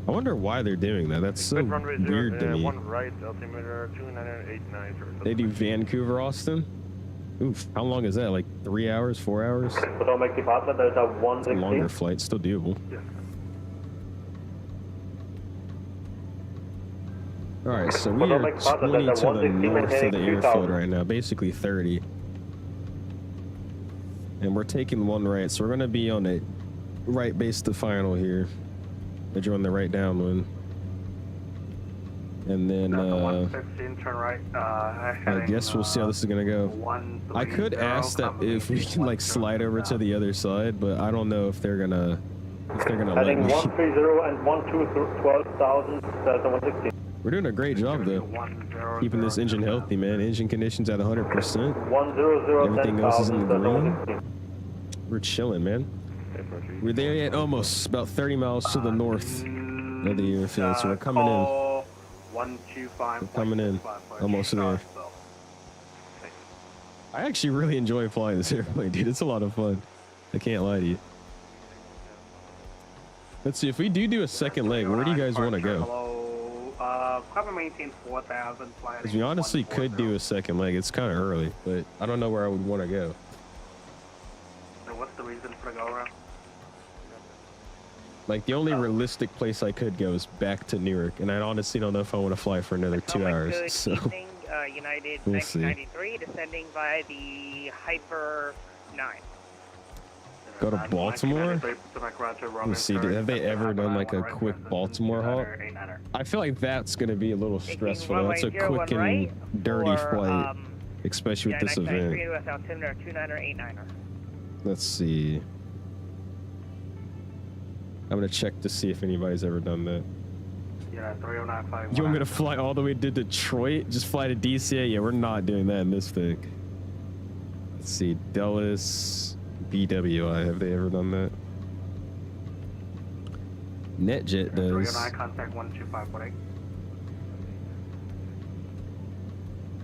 I wonder why they're doing that. That's so weird to me. They do Vancouver, Austin? Oof, how long is that? Like 3 hours, 4 hours? It's a longer flight, still doable. Alright, so we are 20 to the north of the airfield right now, basically 30. And we're taking one right, so we're going to be on a right base to final here. But you're on the right downwind. And then, turn right, I guess we'll see how this is going to go. I could ask that if we can, like, slide over to the other side, but I don't know if they're going to let me. 130 and 12,000, Delta 116. We're doing a great job, though. Keeping this engine healthy, man. Engine conditions at 100%. 100, everything else is in the green. We're chilling, man. We're there yet, almost about 30 miles to the north of the airfield, so we're coming in. 125. We're coming in, almost there. I actually really enjoy flying this airplane, dude. It's a lot of fun. I can't lie to you. Let's see, if we do a second leg, where do you guys want to go? Probably maintain 4,000. Because we honestly could do a second leg. It's kind of early, but I don't know where I would want to go. So what's the reason for the go around? Like, the only realistic place I could go is back to Newark, and I honestly don't know if I want to fly for another 2 hours. So United We'll see. 1993, descending via the Hyper 9. Go to Baltimore? Let's see, have they ever done like a quick Baltimore hop? I feel like that's going to be a little stressful. Though. That's a quick and dirty flight, especially with this event. Let's see. I'm going to check to see if anybody's ever done that. Yeah, 3095. You want me to fly all the way to Detroit? Just fly to DCA? Yeah, we're not doing that in this thing. Let's see, Dulles, BWI, have they ever done that? NetJet does. 309, contact 125.8.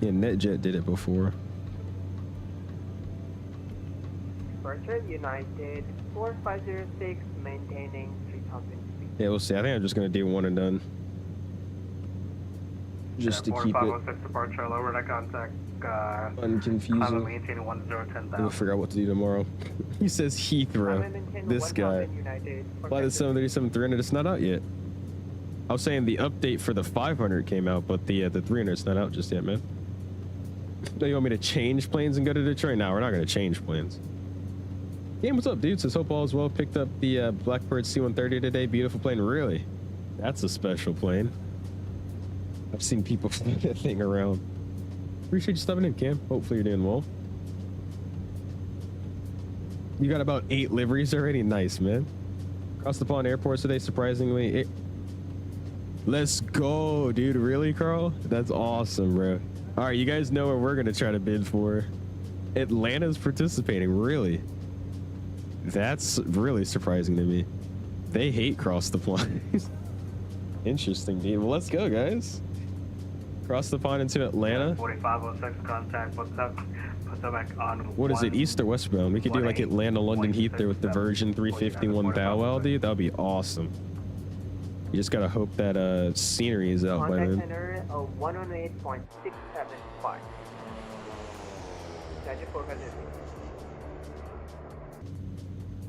Yeah, NetJet did it before. Departure United 4506, maintaining 3000 feet. Yeah, we'll see. I think I'm just gonna do one and done. Just to keep it 4506 departure, lower that contact. unconfusing. Maintain 1010,000. We'll figure out what to do tomorrow. He says Heathrow. This guy. Fly the 737-300. It's not out yet. I was saying the update for the 500 came out, but the 300 is not out just yet, man. Do you want me to change planes and go to Detroit? No, we're not gonna change planes. Game, what's up, dude? Says hope all is well. Picked up the Blackbird C-130 today. Beautiful plane. Really? That's a special plane. I've seen people fly that thing around. Appreciate you stopping in, Cam. Hopefully you're doing well. You got about 8 liveries already. Nice, man. Across the pond airports today, surprisingly. Let's go, dude. Really, Carl? That's awesome, bro. All right, you guys know what we're gonna try to bid for. Atlanta's participating. Really? That's really surprising to me. They hate cross the pond. Interesting, dude. Well, let's go, guys. Cross the pond into Atlanta. 4506 contact. Put that back on. What is it, east or westbound? We could do like Atlanta, London, Heathrow with the Virgin 351 Bow Wow, dude. That'd be awesome. You just gotta hope that scenery is out by then. Contact center 108.675.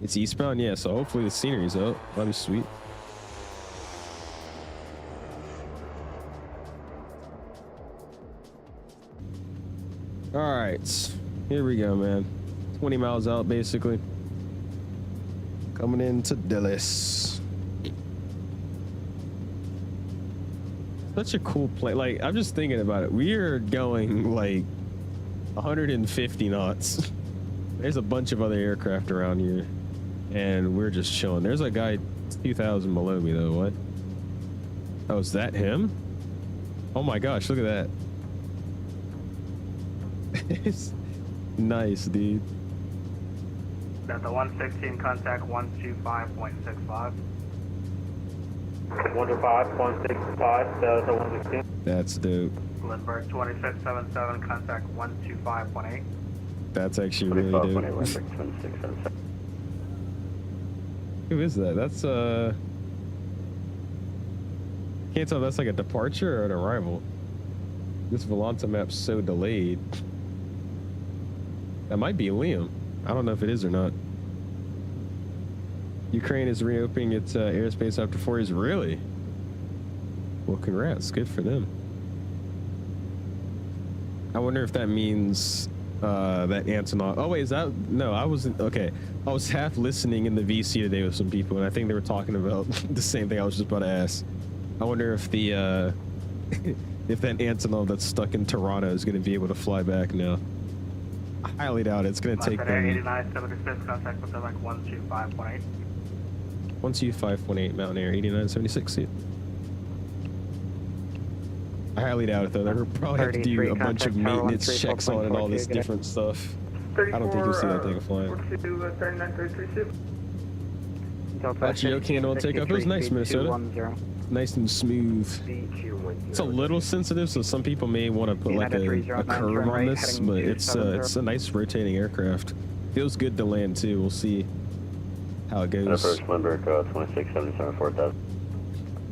It's eastbound, yeah. So hopefully the scenery's out. That'd be sweet. All right, here we go, man. 20 miles out, basically. Coming into Dallas. Such a cool plane. Like, I'm just thinking about it. We are going like 150 knots. There's a bunch of other aircraft around here, and we're just chilling. There's a guy 2,000 below me, though. What? Oh, is that him? Oh my gosh, look at that. It's nice, dude. Got the 116 contact 125.65. 125.65, the 116. That's dope. Lindbergh 2677 contact 125.8. That's actually really dope. Who is that? That's can't tell if that's like a departure or an arrival. This Volanta map's so delayed. That might be Liam. I don't know if it is or not. Ukraine is reopening its airspace after 4 years. Really? Well, congrats. Good for them. I wonder if that means that Antonov. Oh wait, is that? No, I wasn't. Okay, I was half listening in the VC today with some people, and I think they were talking about the same thing I was just about to ask. I wonder if the if that Antonov that's stuck in Toronto is going to be able to fly back now. I highly doubt it. It's going to take them. 8976 contact with like 125.8. 125.8 Mountain Air 8976. Yeah. I highly doubt it though. They're probably have to do a bunch of maintenance checks on it and all this different stuff. I don't think you'll see that thing flying. Geo will take up. It was nice, Minnesota. Nice and smooth. It's a little sensitive, so some people may want to put like a curve on this, but it's a nice rotating aircraft. Feels good to land too. We'll see how it goes. First Lindbergh 2677 4000.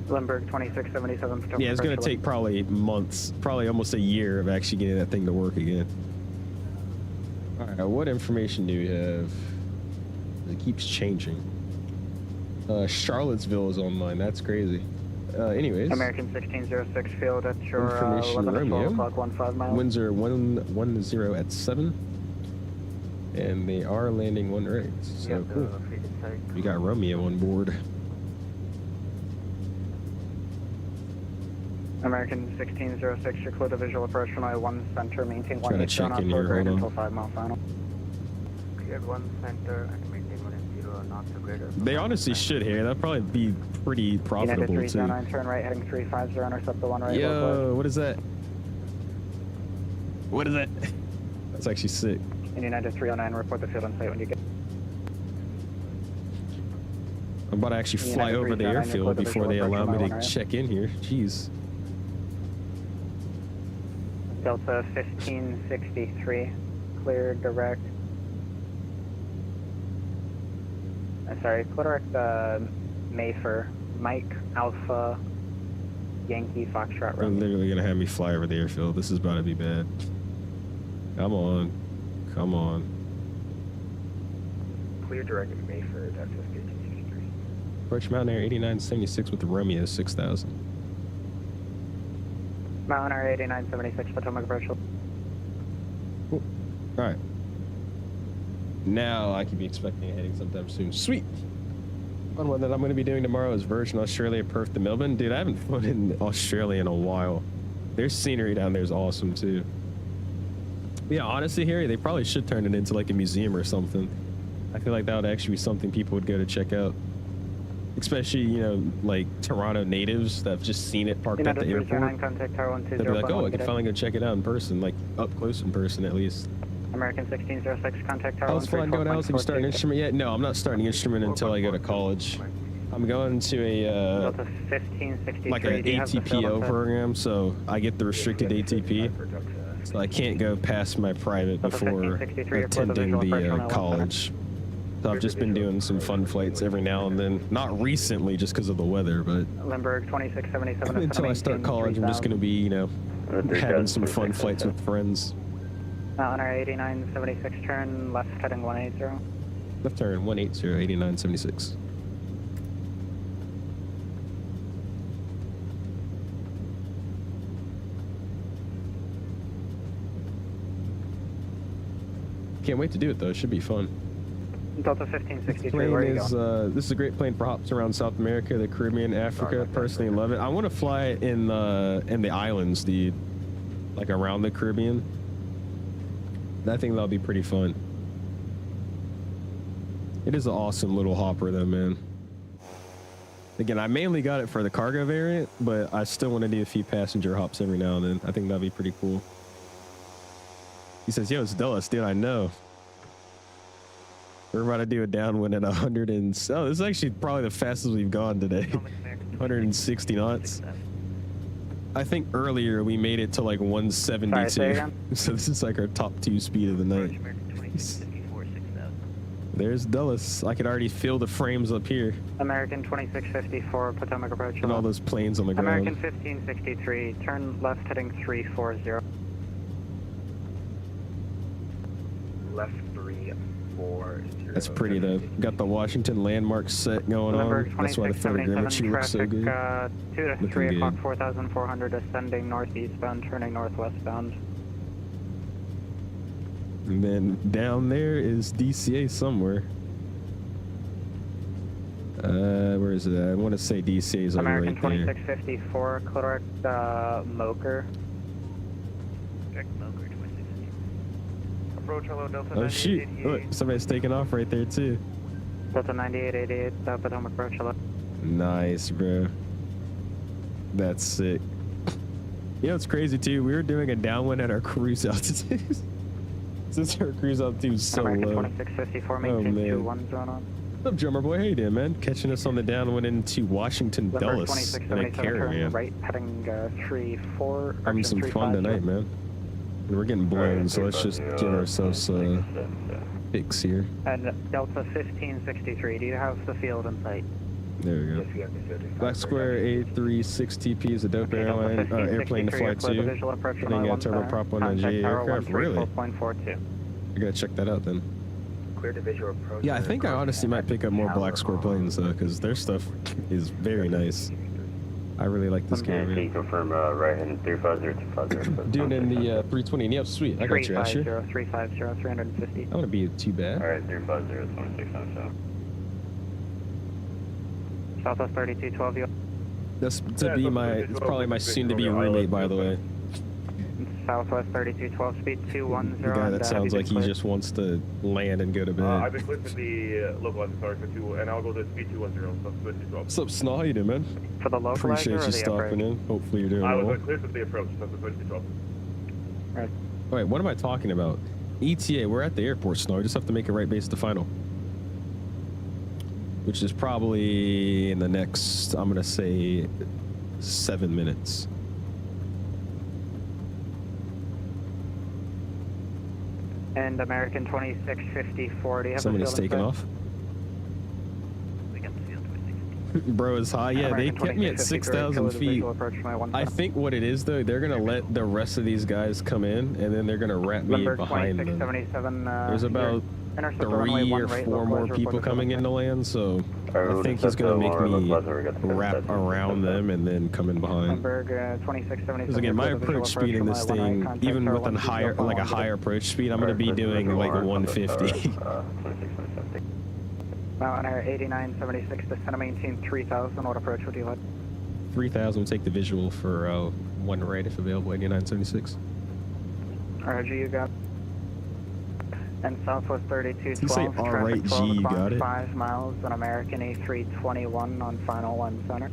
Lindbergh 2677. Yeah, it's gonna take probably months, probably almost a year of actually getting that thing to work again. All right, what information do we have? It keeps changing. Charlottesville is online. That's crazy. anyways. American 1606 field at your Information 11 Romeo. o'clock, 15 miles. Winds are 110 at 7. And they are landing one right. So cool. We got Romeo on board. American 1606, your clear to visual approach from I-1 center, maintain 1 Trying to check in here, grade hold until on. 5 mile final. Cleared 1 center and maintain 180 knots to greater. They honestly should here. That'd probably be pretty profitable United too. 309, turn right, heading 350, intercept the 1 right. Yo, what is that? What is that? That's actually sick. And United 309, report the field on site when you get. I'm about to actually fly United over the 309, airfield report the before they visual allow me approach to from I-1 right. check in here. Jeez. Delta 1563, clear direct. Sorry, clear direct Mayfair, Mike Alpha Yankee Foxtrot. They're literally gonna have me fly over the airfield. This is about to be bad. Come on. Come on. Clear direct at Mayfair, Delta 1563. Approach Mountain Air 8976 with the Romeo 6000. Mountain Air 8976, Potomac approach. Cool. All right. Now I could be expecting a heading sometime soon. Sweet. One that I'm going to be doing tomorrow is Virgin Australia, Perth to Melbourne. Dude, I haven't flown in Australia in a while. Their scenery down there is awesome too. Yeah, honestly, Harry, they probably should turn it into like a museum or something. I feel like that would actually be something people would go to check out. Especially, you know, like Toronto natives that have just seen it parked at the airport. Contact tower They'd be like, oh, I could finally go check it out in person, like up close in person at least. American 1606, contact tower. How's flying going out? Have you started an instrument yet? No, I'm not starting an instrument until I go to college. I'm going to a like an ATPO program, so I get the restricted ATP. So I can't go past my private before attending the college. So I've just been doing some fun flights every now and then. Not recently, just because of the weather, but Limburg 2677. until I start college, I'm just going to be, you know, having some fun flights with friends. Mountain Air 8976, turn left heading 180. Left turn 180, 8976. Can't wait to do it though. It should be fun. Delta 1563, Plane where are you is, going? this is a great plane for hops around South America, the Caribbean, Africa. Personally love it. I want to fly in the islands, dude, like around the Caribbean. I think that'll be pretty fun. It is an awesome little hopper though, man. Again, I mainly got it for the cargo variant, but I still want to do a few passenger hops every now and then. I think that'd be pretty cool. He says, yo, it's Dulles, dude, I know. We're about to do a downwind at 100 and... Oh, this is actually probably the fastest we've gone today. 160 knots. I think earlier we made it to like 172. Sorry, so this is like our top 2 speed of the night. There's Dulles. I could already feel the frames up here. American 2654, Potomac approach. And all those planes on the ground. American 1563, turn left heading 340. Left 340. That's pretty though. Got the Washington landmark set going on. That's why the photogrammetry looks so good. 2 to 3 o'clock, 4,400, ascending northeastbound, turning northwestbound. And then down there is DCA somewhere. Where is it at? I want to say DCA is over American right there. 2654, correct Moker. Approach, hello, Delta Oh shoot! Look, somebody's taking off right there too. Delta 9888, Potomac approach, hello. Nice, bro. That's sick. You know, it's crazy too. We were doing a downwind at our cruise altitude. Since our cruise altitude is so American low. 2654, Oh maintain man. 21 zone on. What's up, drummer boy? How you doing, man? Catching us on the downwind into Washington Limburg Dulles in a 2677, Caravan. turn right heading 34. Having some fun tonight, man. And we're getting blown, so let's just give ourselves picks here. And Delta 1563, do you have the field in sight? There we go. Black Square A36TP is a dope airline, airplane to fly to. Getting a turboprop on a GA aircraft. Really? I gotta check that out then. Clear to visual approach. Yeah, I think I honestly might pick up more Black Square planes though, because their stuff is very nice. I really like this And Caravan. can you confirm right hand 350-250? Doing in the 320. Yep, sweet. I got you, Asher. 350, 350. I want to be too bad. Alright, 350, 2697. Southwest 3212, you. That's to be my, it's probably my soon-to-be roommate, by the way. Southwest 3212, speed 210. The guy that sounds like he just wants to land and go to bed. I've been cleared for the localizer, sorry, for 2, and I'll go to speed 210, so speed 212. What's up, Snaw? How you doing, man? For the localizer Appreciate or you the stopping in. Hopefully you're doing I well. was cleared for the approach, so speed 212. Right. Wait, what am I talking about? ETA, we're at the airport, Snow. We just have to make it right base to final. Which is probably in the next, I'm going to say, 7 minutes. And American 2650-40. Somebody's taking off. Bro, it's high. Yeah, they kept me at 6,000 feet. I think what it is, though, they're going to let the rest of these guys come in, and then they're going to wrap me behind them. There's about 3 or 4 more people coming into land, so I think he's going to make me wrap around them and then come in behind. Because again, my approach speed in this thing, even with a higher, like a higher approach speed, I'm going to be doing like 150. Mountain Air 8976 to center maintain 3000. What approach would you like? 3000. Take the visual for one right if available. 8976. RG, you got it. And Southwest 3212. You say all right, G, you got it. 5 miles. An American A321 on final 1 center.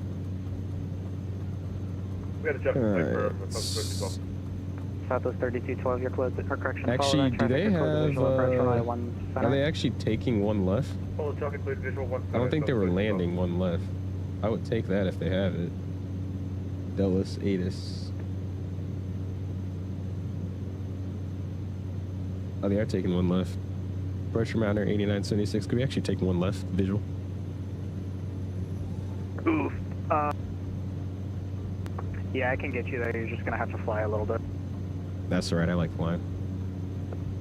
We had a check for Southwest 3212, you're closed. Correction. Actually, do they have? Are they actually taking one left? I don't think they were landing one left. I would take that if they have it. Dulles, ATIS. Oh, they are taking one left. Pressure Mountain 8976. Could we actually take one left? Visual. Oof. Yeah, I can get you there. You're just gonna have to fly a little bit. That's alright. I like flying.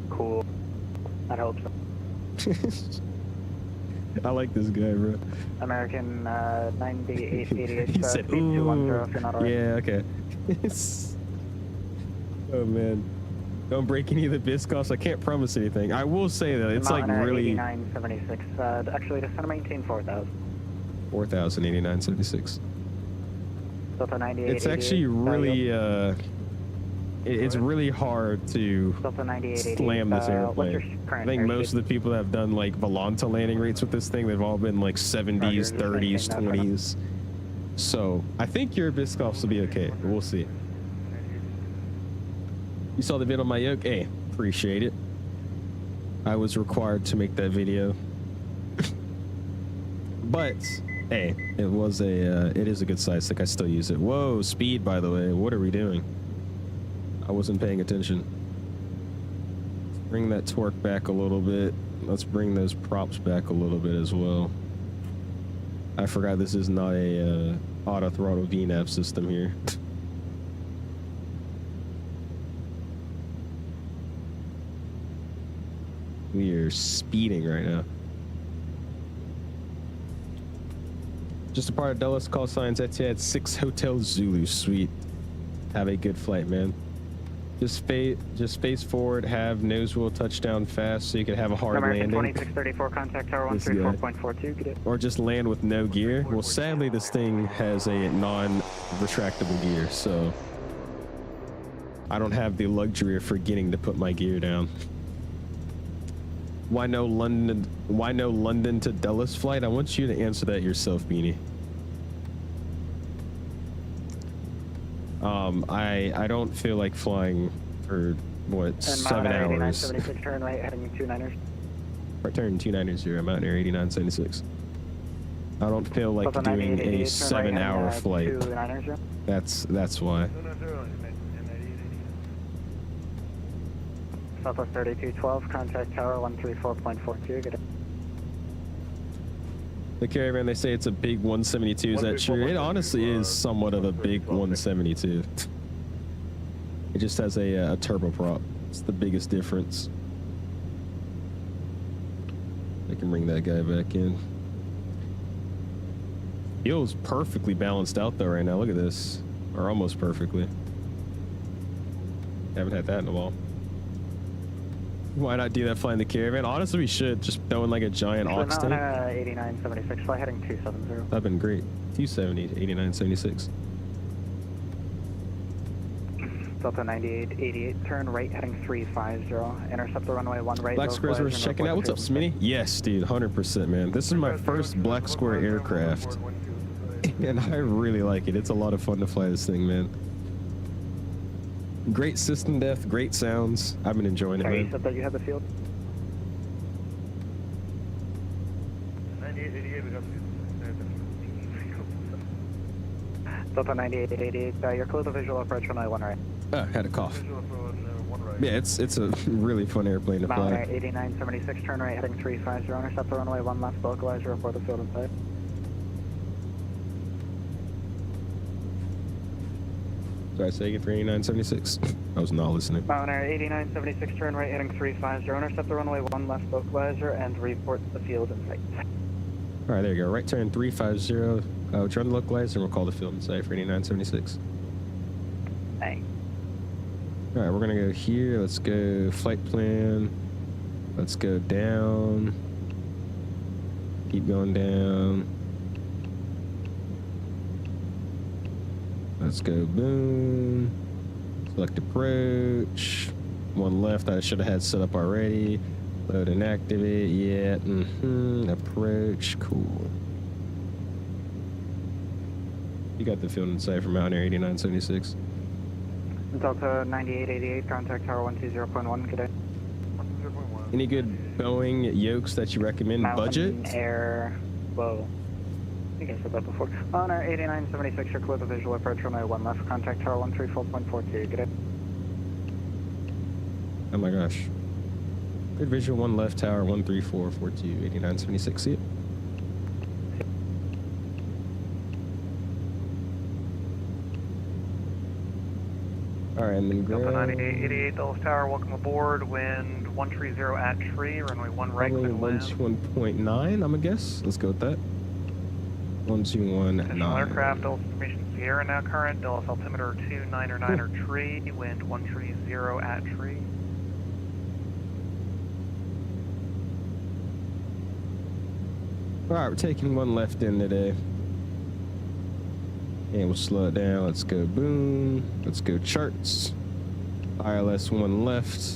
Cool. I hope so. I like this guy, bro. American 9888. He said, ooh. Yeah, okay. Oh, man. Don't break any of the Biscoffs. I can't promise anything. I will say that it's like really... 8976. Actually, to center maintain 4000. 4000, 8976. Delta 9888. It's actually really, it's really hard to slam this airplane. I think most of the people that have done like Volanta landing rates with this thing, they've all been like 70s, 30s, 20s. So I think your Biscoffs will be okay. We'll see. You saw the vid on my yoke? Hey, appreciate it. I was required to make that video. But hey, it was a, it is a good size stick. I still use it. Whoa, speed, by the way. What are we doing? I wasn't paying attention. Let's bring that torque back a little bit. Let's bring those props back a little bit as well. I forgot this is not a auto throttle VNAV system here. We are speeding right now. Just a part of Dulles, call signs Etihad 6 Hotel Zulu. Sweet. Have a good flight, man. Just face forward, have nose wheel touchdown fast so you can have a hard American landing. 2634, contact tower 134.42. Get it. Or just land with no gear. Well, sadly, this thing has a non-retractable gear, so I don't have the luxury of forgetting to put my gear down. Why no London to Dulles flight? I want you to answer that yourself, Beanie. I don't feel like flying for what, 7 hours. 8976, turn right, heading 29ers. Turn 290, Mountain Air 8976. I don't feel like doing a 7-hour flight. That's why. Southwest 3212, contact tower 134.42. Get it. The Caravan, they say it's a big 172. Is that true? It honestly is somewhat of a big 172. It just has a turboprop. It's the biggest difference. I can bring that guy back in. Feels perfectly balanced out though right now. Look at this. Or almost perfectly. Haven't had that in a while. Why not do that flying the Caravan? Honestly, we should. Just throwing like a giant aux tank. 8976, fly heading 270. That'd been great. 270 to 8976. Delta 9888, turn right heading 350. Intercept the runway 1 right. Black Squares was checking out. What's up, Smitty? Yes, dude, 100%, man. This is my first Black Square aircraft. And I really like it. It's a lot of fun to fly this thing, man. Great system depth, great sounds. I've been enjoying it, man. You said that you had the field? 9888, we got Delta 9888, you're clear the visual approach runway 1 right. Had a cough. Yeah, it's a really fun airplane to fly. Mount 8976, turn right heading 350, intercept the runway 1 left, localizer, report the field in sight. Sorry, say again for 8976. I was not listening. Mount Air 8976, turn right heading 350, intercept the runway 1 left, localizer, and report the field in sight. All right, there you go. Right turn 350. Turn the localizer, and we'll call the field in sight for 8976. Thanks. All right, we're gonna go here. Let's go flight plan. Let's go down. Keep going down. Let's go boom. Select approach. 1 left. I should have had set up already. Load and activate. Yeah. Approach. Cool. You got the field in sight from Mount Air 8976. Delta 9888, contact tower 120.1, good day. Any good Boeing yokes that you recommend? Mountain Budget? Air, whoa. I think I said that before. On our 8976, you're clear the visual approach runway 1 left, contact tower 134.42, good day. Oh my gosh. Good visual 1 left, tower 13442, 8976, see it? All right, and then Delta 9888, Dulles Tower, welcome aboard. Wind 130 at tree, runway 1 right, clear to land. 121.9, I'm gonna guess. Let's go with that. 1219. Aircraft, Dulles Information Sierra now current. Dulles altimeter 299 tree, wind 130 at tree. All right, we're taking 1 left in today. And we'll slow it down. Let's go boom. Let's go charts. ILS 1 left.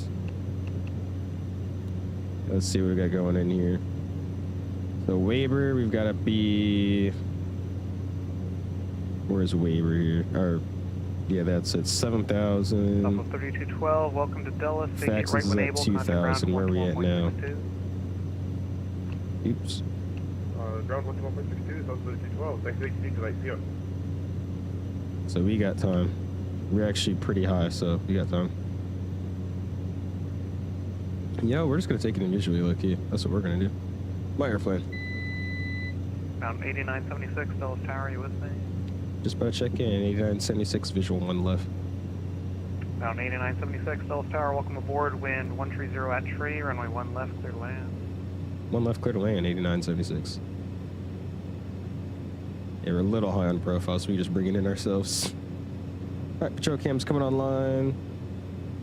Let's see what we got going in here. So Weber, we've got to be. Where's Weber here? Or yeah, that's at 7,000. Alpha 3212, welcome to Dulles. Fax is at 2,000. Where are we at now? Oops. Ground 121.62, South 3212. Thanks for the ICO. So we got time. We're actually pretty high, so we got time. Yeah, we're just gonna take it individually, Loki. That's what we're gonna do. My airplane. Mountain 8976, Dulles Tower, you with me? Just about to check in. 8976, visual 1 left. Mountain 8976, Dulles Tower, welcome aboard. Wind 130 at tree, runway 1 left, clear to land. 1 left, clear to land, 8976. Yeah, we're a little high on profile, so we just bring it in ourselves. All right, patrol cam's coming online.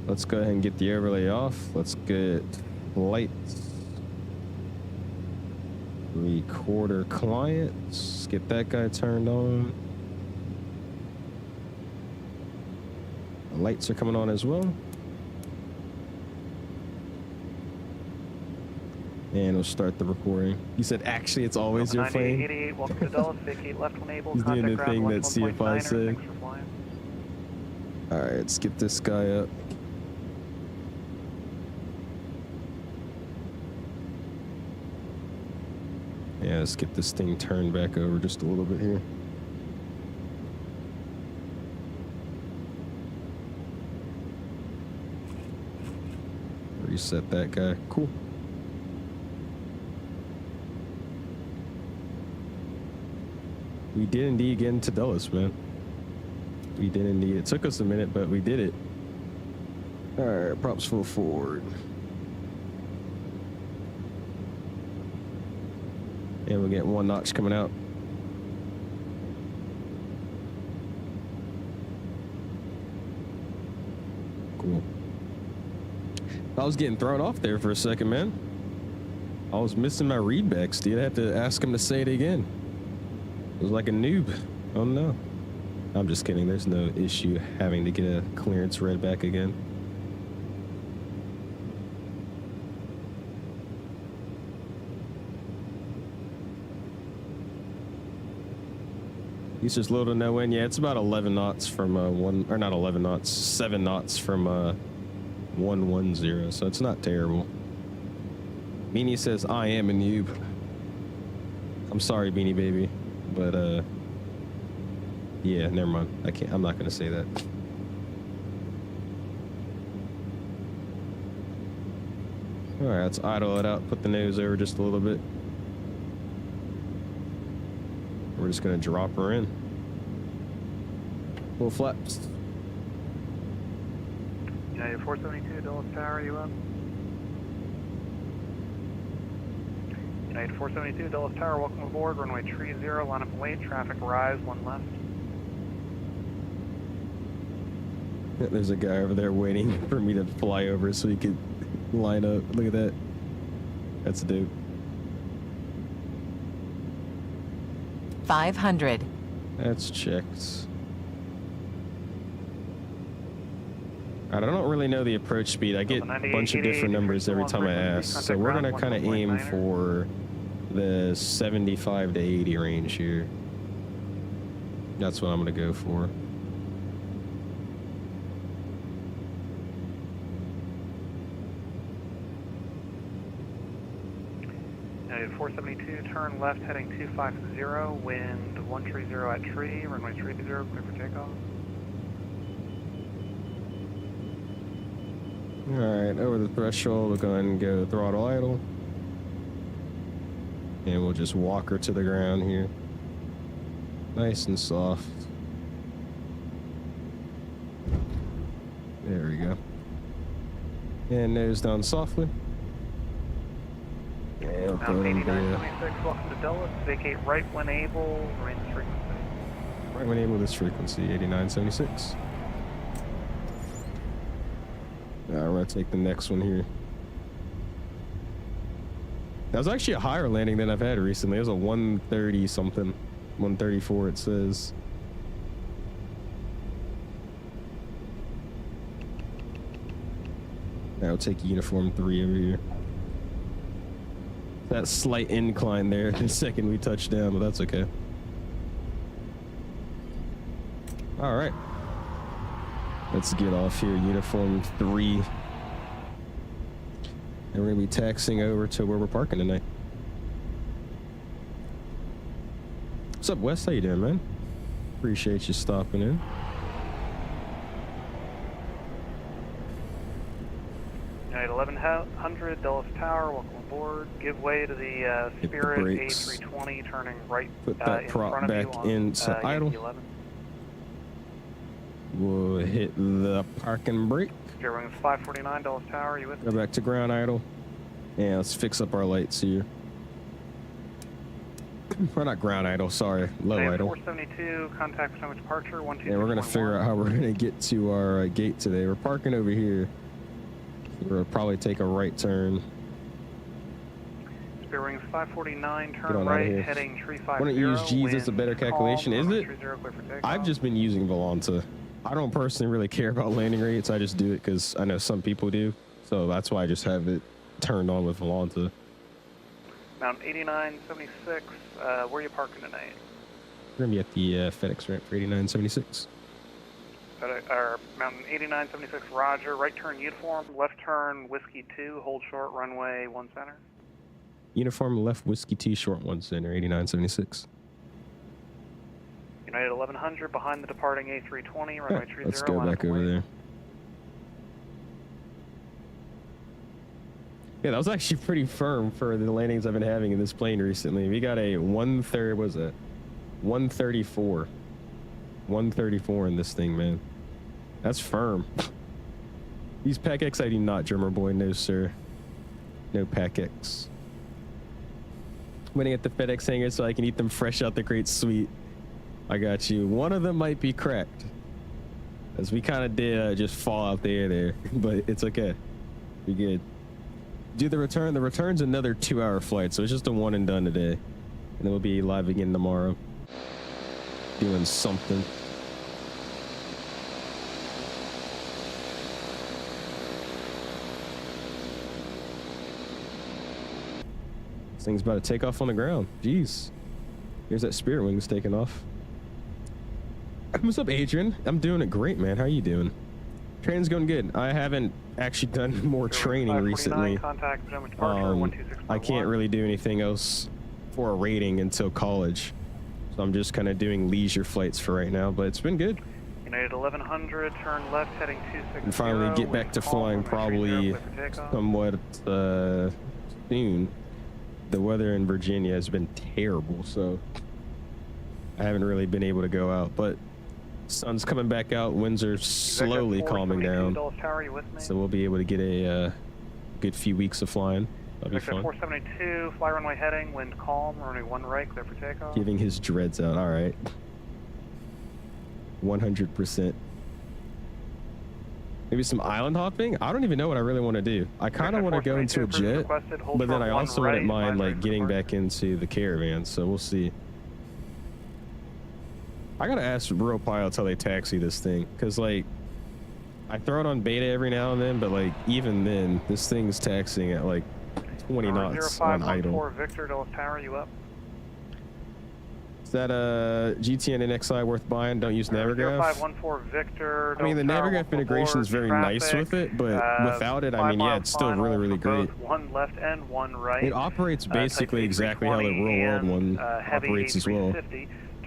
Let's go ahead and get the overlay off. Let's get lights. Recorder clients. Get that guy turned on. The lights are coming on as well. And we'll start the recording. You said actually it's always your plane? 9888, welcome to Dulles, vacate left when able. He's doing the thing that CFI said. Thanks for flying. Alright, let's get this guy up. Yeah, let's get this thing turned back over just a little bit here. Reset that guy. Cool. We did indeed get into Dulles, man. We did indeed. It took us a minute, but we did it. All right, props full forward. And we'll get 1 notch coming out. Cool. I was getting thrown off there for a second, man. I was missing my readbacks, dude. I had to ask him to say it again. It was like a noob. Oh no. I'm just kidding. There's no issue having to get a clearance read back again. He's just little to no wind. Yeah, it's about 11 knots from not 11 knots, 7 knots from 110. So it's not terrible. Beanie says I am a noob. I'm sorry, Beanie baby, but yeah, never mind. I'm not gonna say that. All right, let's idle it out. Put the nose over just a little bit. We're just gonna drop her in. Full flaps. United 472, Dulles Tower, you up? United 472, Dulles Tower, welcome aboard. Runway 30, line up and wait. Traffic rise, 1 left. There's a guy over there waiting for me to fly over so he could line up. Look at that. That's dope. 500. That's checked. Alright, I don't really know the approach speed. I get a bunch of different numbers every time I ask. So we're gonna kind of aim for the 75 to 80 range here. That's what I'm gonna go for. United 472, turn left heading 250, wind 130 at tree, runway 30, clear for takeoff. Alright, over the threshold, we'll go ahead and go throttle idle. And we'll just walk her to the ground here. Nice and soft. There we go. And nose down softly. Yeah, Mountain 8926, welcome to Dulles. Vacate right when able, remain this frequency. Right when able, this frequency, 8976. Alright, we're gonna take the next one here. That was actually a higher landing than I've had recently. It was a 130 something. 134 it says. Now we'll take uniform 3 over here. That slight incline there the second we touch down, but that's okay. All right. Let's get off here, uniform 3. And we're gonna be taxiing over to where we're parking tonight. What's up, Wes? How you doing, man? Appreciate you stopping in. United 1100, Dulles Tower, welcome aboard. Give way to the Spirit A320, turning right Put that in prop front back of you on into idle. 11. We'll hit the parking brake. Air wings 549, Dulles Tower, you with Go back to ground idle. And let's fix up our lights here. Or not ground idle, sorry, low idle. 472, contact time of departure, 123. And we're gonna figure out how we're gonna get to our gate today. We're parking over here. We'll probably take a right turn. Spirit wings 549, turn right, heading 350. Why don't you use G's as a better calculation? Is it? I've just been using Volanta. I don't personally really care about landing rates. I just do it because I know some people do. So that's why I just have it turned on with Volanta. Mountain 8976, where are you parking tonight? We're gonna be at the FedEx ramp for 8976. Mountain 8976, roger. Right turn uniform, left turn whiskey 2, hold short, runway 1 center. Uniform left whiskey 2, short 1 center, 8976. United 1100, behind the departing A320, runway 30. Let's go back over there. Yeah, that was actually pretty firm for the landings I've been having in this plane recently. We got a 134. 134 in this thing, man. That's firm. These PAC-X I do not, drummer boy. No, sir. No PAC-X. Waiting at the FedEx hangar so I can eat them fresh out the crate. Sweet. I got you. One of them might be cracked. As we kind of did just fall out there, but it's okay. Be good. Do the return. The return's another 2-hour flight, so it's just a one and done today. And then we'll be live again tomorrow. Doing something. This thing's about to take off on the ground. Jeez. Here's that Spirit Wings taking off. What's up, Adrian? I'm doing it great, man. How you doing? Training's going good. I haven't actually done more training recently. I can't really do anything else for a rating until college. So I'm just kind of doing leisure flights for right now, but it's been good. United 1100, turn left, heading 260. And finally get back to flying probably somewhat soon. The weather in Virginia has been terrible, so I haven't really been able to go out, but sun's coming back out, winds are slowly calming down, so we'll be able to get a good few weeks of flying. That'll be fun. 472, fly runway heading, wind calm, runway 1 right, clear for takeoff. Giving his dreads out, all right. 100%. Maybe some island hopping? I don't even know what I really want to do. I kind of want to go into a jet, but then I also wouldn't mind like getting back into the Caravan, so we'll see. I gotta ask real pilots how they taxi this thing, because like I throw it on beta every now and then, but like even then this thing's taxiing at like 20 knots on idle. Victor, Dulles Tower, you up? Is that a GTN and XI worth buying? Don't use Navigraph. 0514 Victor. I mean, the Navigraph integration is very nice with it, but without it, I mean, yeah, it's still really, really great. One left and one right. It operates basically exactly how the real world one operates as well.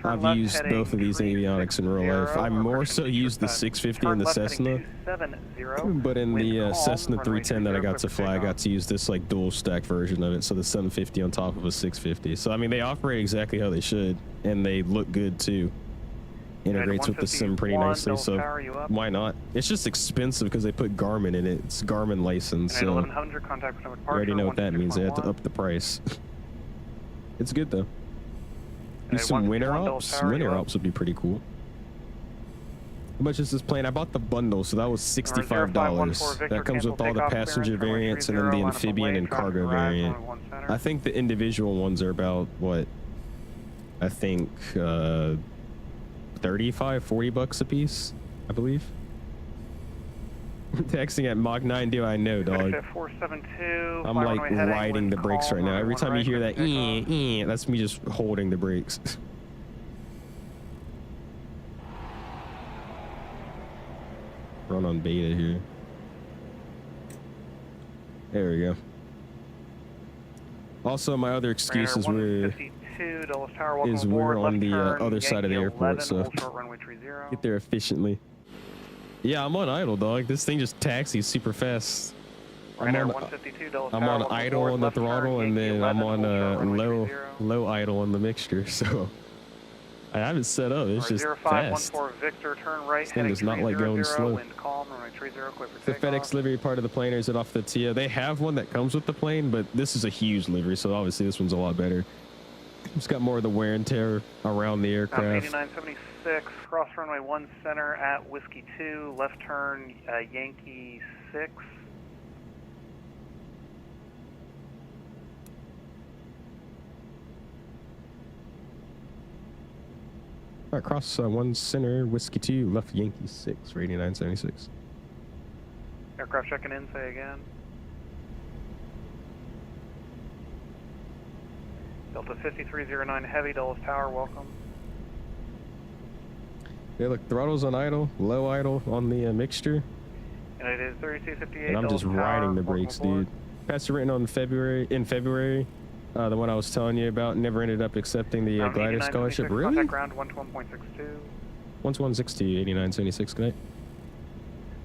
I've used both of these avionics in real life. I more so use the 650 and the Cessna, but in the Cessna 310 that I got to fly, I got to use this like dual stack version of it, so the 750 on top of a 650. So I mean, they operate exactly how they should, and they look good too. Integrates with the sim pretty nicely, so why not? It's just expensive because they put Garmin in it. It's Garmin licensed, so you already know what that means. They had to up the price. It's good though. Do some winter ops. Winter ops would be pretty cool. How much is this plane? I bought the bundle, so that was $65. That comes with all the passenger variants and then the amphibian and cargo variant. I think the individual ones are about what? I think 35, 40 bucks a piece, I believe. Texting at Mach 9, do I know, dog? I'm like riding the brakes right now. Every time you hear that, that's me just holding the brakes. Run on beta here. There we go. Also, my other excuse is we're on the other side of the airport, so get there efficiently. Yeah, I'm on idle, dog. This thing just taxis super fast. I'm on idle on the throttle, and then I'm on low idle on the mixture. So I have it set up. It's just fast. This thing does not like going slow. The FedEx livery part of the plane, or is it off the TO? They have one that comes with the plane, but this is a huge livery, so obviously this one's a lot better. It's got more of the wear and tear around the aircraft. 8976, cross runway 1 center at Whiskey 2, left turn Yankee 6. All right, cross 1 center, Whiskey 2, left Yankee 6, for 8976. Aircraft checking in, say again. Delta 5309 Heavy, Dulles Tower, welcome. Yeah, look, throttle's on idle, low idle on the mixture. And it is 3258. And I'm just riding the brakes, dude. Passenger written on in February, the one I was telling you about, never ended up accepting the glider scholarship. Really? Contact ground 121.62. 12162, 8976, good night.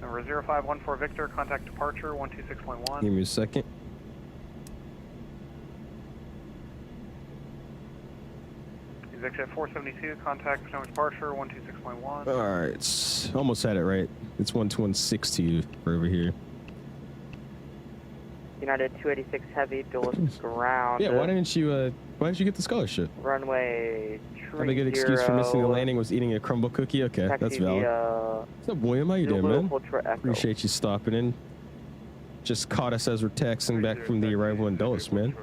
Number 0514 Victor, contact departure 126.1. Give me a second. Executive 472, contact Potomac departure 126.1. Alright, almost had it right. It's 12162 for over here. United 286 Heavy, Dulles ground. Yeah, why didn't you get the scholarship? Runway Have a good excuse for missing the landing was eating a crumble cookie? Okay, that's valid. What's up, William? How you doing, man? Appreciate you stopping in. Just caught us as we're taxiing back from the arrival in Dulles, man.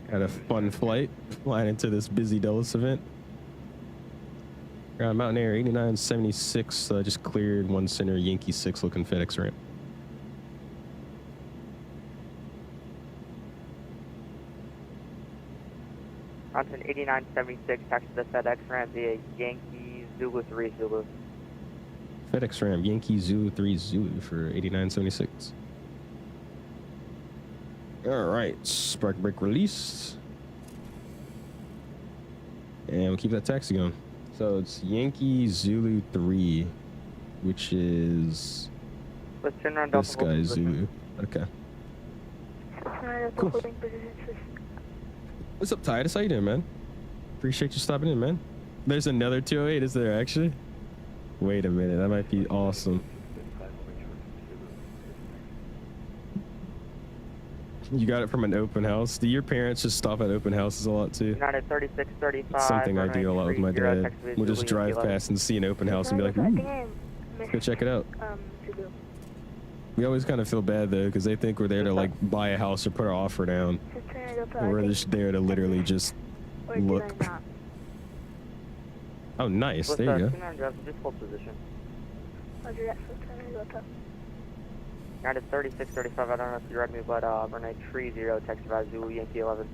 Had a fun flight, flying into this busy Dulles event. Mountain Air 8976 just cleared 1 center Yankee 6 looking FedEx ramp. Mountain 8976, taxi to the FedEx ramp via Yankee Zulu 3 Zulu. FedEx ramp Yankee Zulu 3 Zulu for 8976. All right, spark brake released. And we'll keep that taxi going. So it's Yankee Zulu 3, which is Let's turn around this guy's Zulu. Okay. Cool. What's up, Titus? How you doing, man? Appreciate you stopping in, man. There's another 208, is there actually? Wait a minute, that might be awesome. You got it from an open house. Do your parents just stop at open houses a lot too? United 3635. It's something I do a lot with my dad. We'll just drive past and see an open house and be like, ooh, let's go check it out. We always kind of feel bad though, because they think we're there to like buy a house or put our offer down. And we're just there to literally just look. Oh, nice. There you go. Just hold position. United 3635, I don't know if you read me, but runway 30, taxi by Zulu Yankee 11.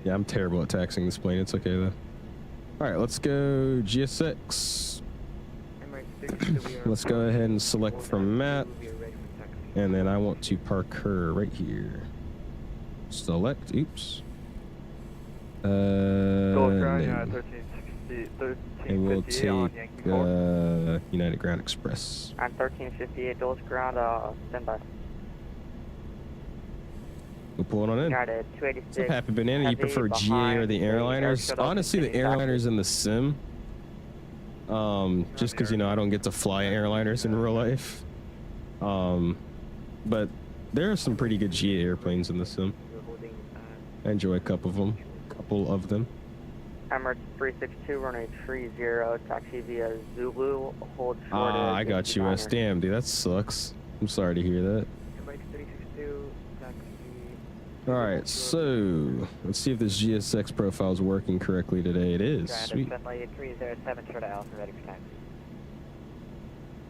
Yeah, I'm terrible at taxiing this plane. It's okay though. All right, let's go GSX. Let's go ahead and select from map. And then I want to park her right here. Select, oops. And we'll take United Ground Express. On 1358 Dulles ground, standby. We'll pull it on in. United 286. What's up, Happy Banana? You prefer GA or the airliners? Honestly, the airliners in the sim. Just because, you know, I don't get to fly airliners in real life. But there are some pretty good GA airplanes in the sim. I enjoy a couple of them. Emirates 362, runway 30, taxi via Zulu, hold short. Ah, I got you, S. Damn, dude, that sucks. I'm sorry to hear that. Emirates 362, taxi. Alright, so let's see if this GSX profile is working correctly today. It is. Sweet. 307, short of Alpha, ready for taxi.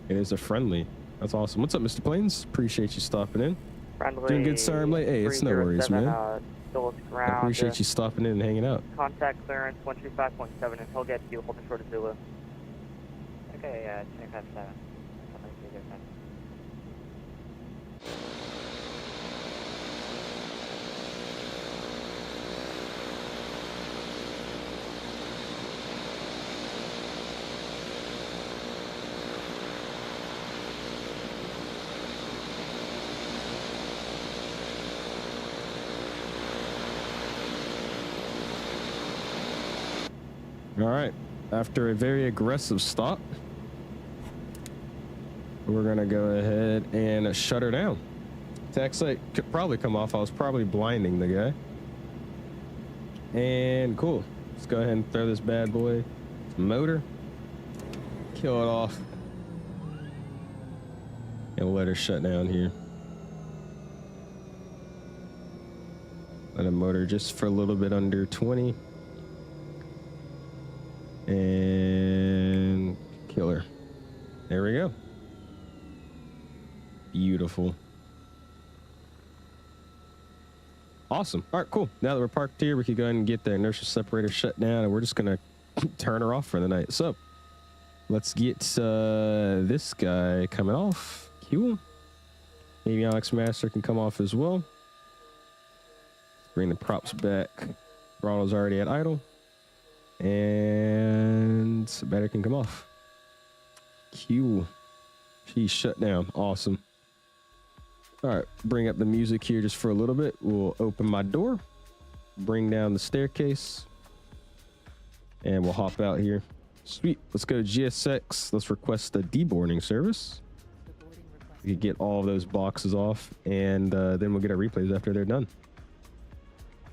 It is a friendly. That's awesome. What's up, Mr. Planes? Appreciate you stopping in. Friendly. Doing good, sir. I'm late. Hey, it's no worries, man. Ground, I appreciate you stopping in and hanging out. Contact clearance 135.7 and he'll get you holding short of Zulu. Okay, 25.7. All right, after a very aggressive stop, we're gonna go ahead and shut her down. Tax light could probably come off. I was probably blinding the guy. And cool, let's go ahead and throw this bad boy motor, kill it off, and let her shut down here. Let a motor just for a little bit under 20. And kill her. There we go. Beautiful. Awesome. All right, cool. Now that we're parked here, we can go ahead and get the inertial separator shut down, and we're just gonna turn her off for the night. So let's get this guy coming off. Cool. Avionics master can come off as well. Bring the props back. Throttle's already at idle. And the battery can come off. Cool. She's shut down. Awesome. All right, bring up the music here just for a little bit. We'll open my door, bring down the staircase, and we'll hop out here. Sweet. Let's go to GSX. Let's request a deboarding service. We could get all of those boxes off, and then we'll get our replays after they're done.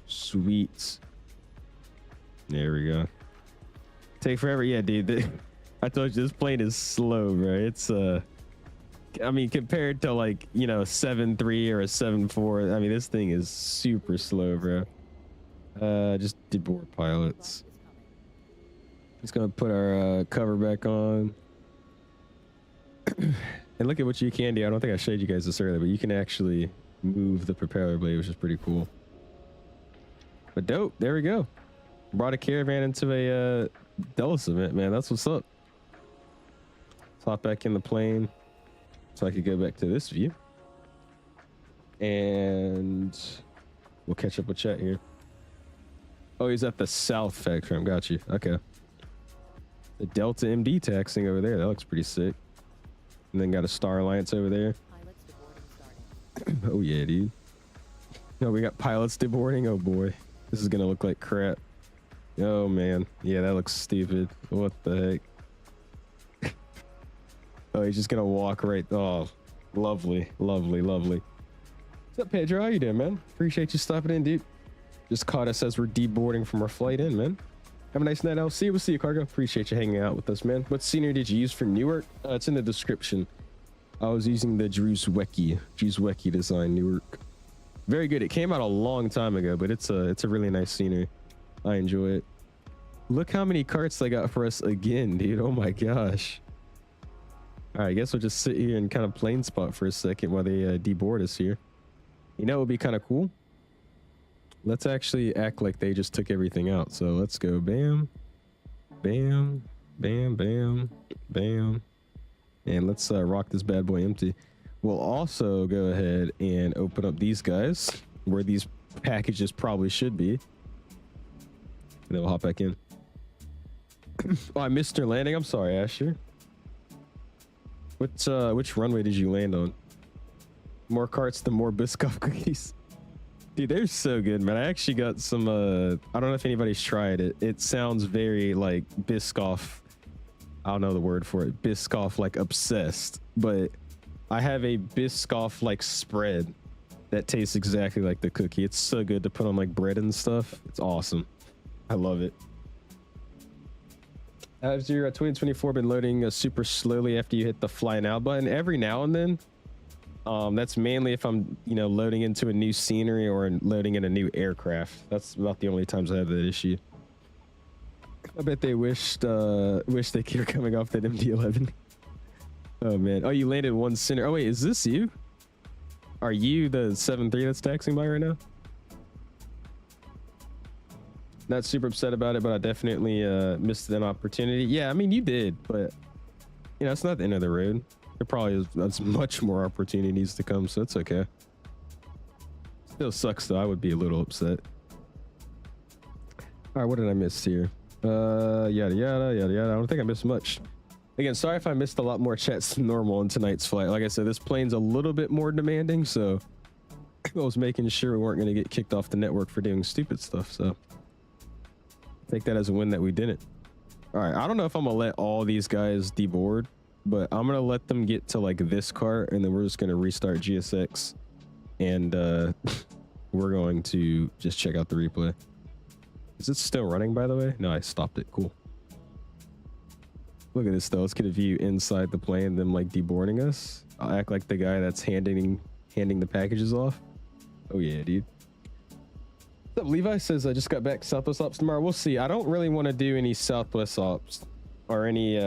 Sweet. There we go. Take forever. Yeah, dude. I told you this plane is slow, bro. It's I mean, compared to like, you know, 7.3 or a 7.4, I mean, this thing is super slow, bro. Just deboard pilots. Just gonna put our cover back on. And look at what you can do. I don't think I showed you guys this earlier, but you can actually move the propeller blade, which is pretty cool. But dope, there we go. Brought a Caravan into a Dulles event, man. That's what's up. Let's hop back in the plane so I could go back to this view. And we'll catch up with chat here. Oh, he's at the South Factory. Got you. Okay. The Delta MD taxing over there. That looks pretty sick. And then got a Star Alliance over there. Oh yeah, dude. No, we got pilots deboarding. Oh boy. This is gonna look like crap. Oh man. Yeah, that looks stupid. What the heck? Oh, he's just gonna walk right. Oh, lovely, lovely, lovely. What's up, Pedro? How you doing, man? Appreciate you stopping in, dude. Just caught us as we're deboarding from our flight in, man. Have a nice night. I'll see you. We'll see you, Cargo. Appreciate you hanging out with us, man. What scenery did you use for Newark? It's in the description. I was using the 𝐓𝐨𝐬𝐢𝐧𝐠 design Newark. Very good. It came out a long time ago, but it's a really nice scenery. I enjoy it. Look how many carts they got for us again, dude. Oh my gosh. All right, I guess we'll just sit here and kind of plane spot for a second while they deboard us here. You know, it would be kind of cool. Let's actually act like they just took everything out. So let's go bam, bam, bam, bam, bam. And let's rock this bad boy empty. We'll also go ahead and open up these guys where these packages probably should be. And then we'll hop back in. Oh, I missed your landing. I'm sorry, Asher. Which runway did you land on? More carts, the more Biscoff cookies. Dude, they're so good, man. I actually got some, I don't know if anybody's tried it. It sounds very like Biscoff. I don't know the word for it. Biscoff like obsessed. But I have a Biscoff like spread that tastes exactly like the cookie. It's so good to put on like bread and stuff. It's awesome. I love it. Has your 2024 been loading super slowly after you hit the fly now button? Every now and then. That's mainly if I'm, you know, loading into a new scenery or loading in a new aircraft. That's about the only times I have that issue. I bet they wish they were coming off that MD-11. Oh man. Oh, you landed one center. Oh wait, is this you? Are you the 7-3 that's taxiing by right now? Not super upset about it, but I definitely missed an opportunity. Yeah, I mean you did, but you know, it's not the end of the road. There probably is much more opportunities to come, so it's okay. Still sucks though. I would be a little upset. All right, what did I miss here? Yada yada yada yada. I don't think I missed much. Again, sorry if I missed a lot more chats than normal in tonight's flight. Like I said, this plane's a little bit more demanding, so I was making sure we weren't going to get kicked off the network for doing stupid stuff. So take that as a win that we didn't. All right, I don't know if I'm gonna let all these guys deboard, but I'm gonna let them get to like this cart, and then we're just gonna restart GSX, and we're going to just check out the replay. Is it still running, by the way? No, I stopped it. Cool. Look at this though. Let's get a view inside the plane, them like deboarding us. I'll act like the guy that's handing the packages off. Oh yeah, dude. What's up? Levi says I just got back Southwest ops tomorrow. We'll see. I don't really want to do any Southwest ops or any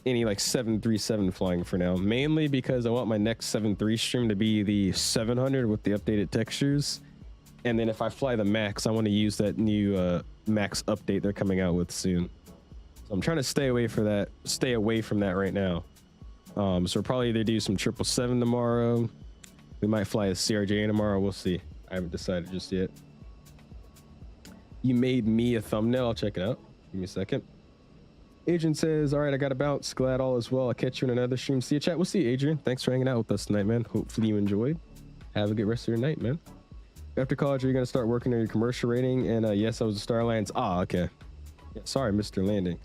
like 737 flying for now, mainly because I want my next 7.3 stream to be the 700 with the updated textures, and then if I fly the Max, I want to use that new Max update they're coming out with soon. So I'm trying to stay away from that right now. So we'll probably either do some 777 tomorrow. We might fly a CRJ tomorrow. We'll see. I haven't decided just yet. You made me a thumbnail. I'll check it out. Give me a second. Adrian says, all right, I got to bounce. Glad all is well. I'll catch you in another stream. See you, chat. We'll see you, Adrian. Thanks for hanging out with us tonight, man. Hopefully you enjoyed. Have a good rest of your night, man. After college, are you going to start working on your commercial rating? And yes, I was a Star Alliance. Ah, okay. Yeah, sorry, Mr. Landing.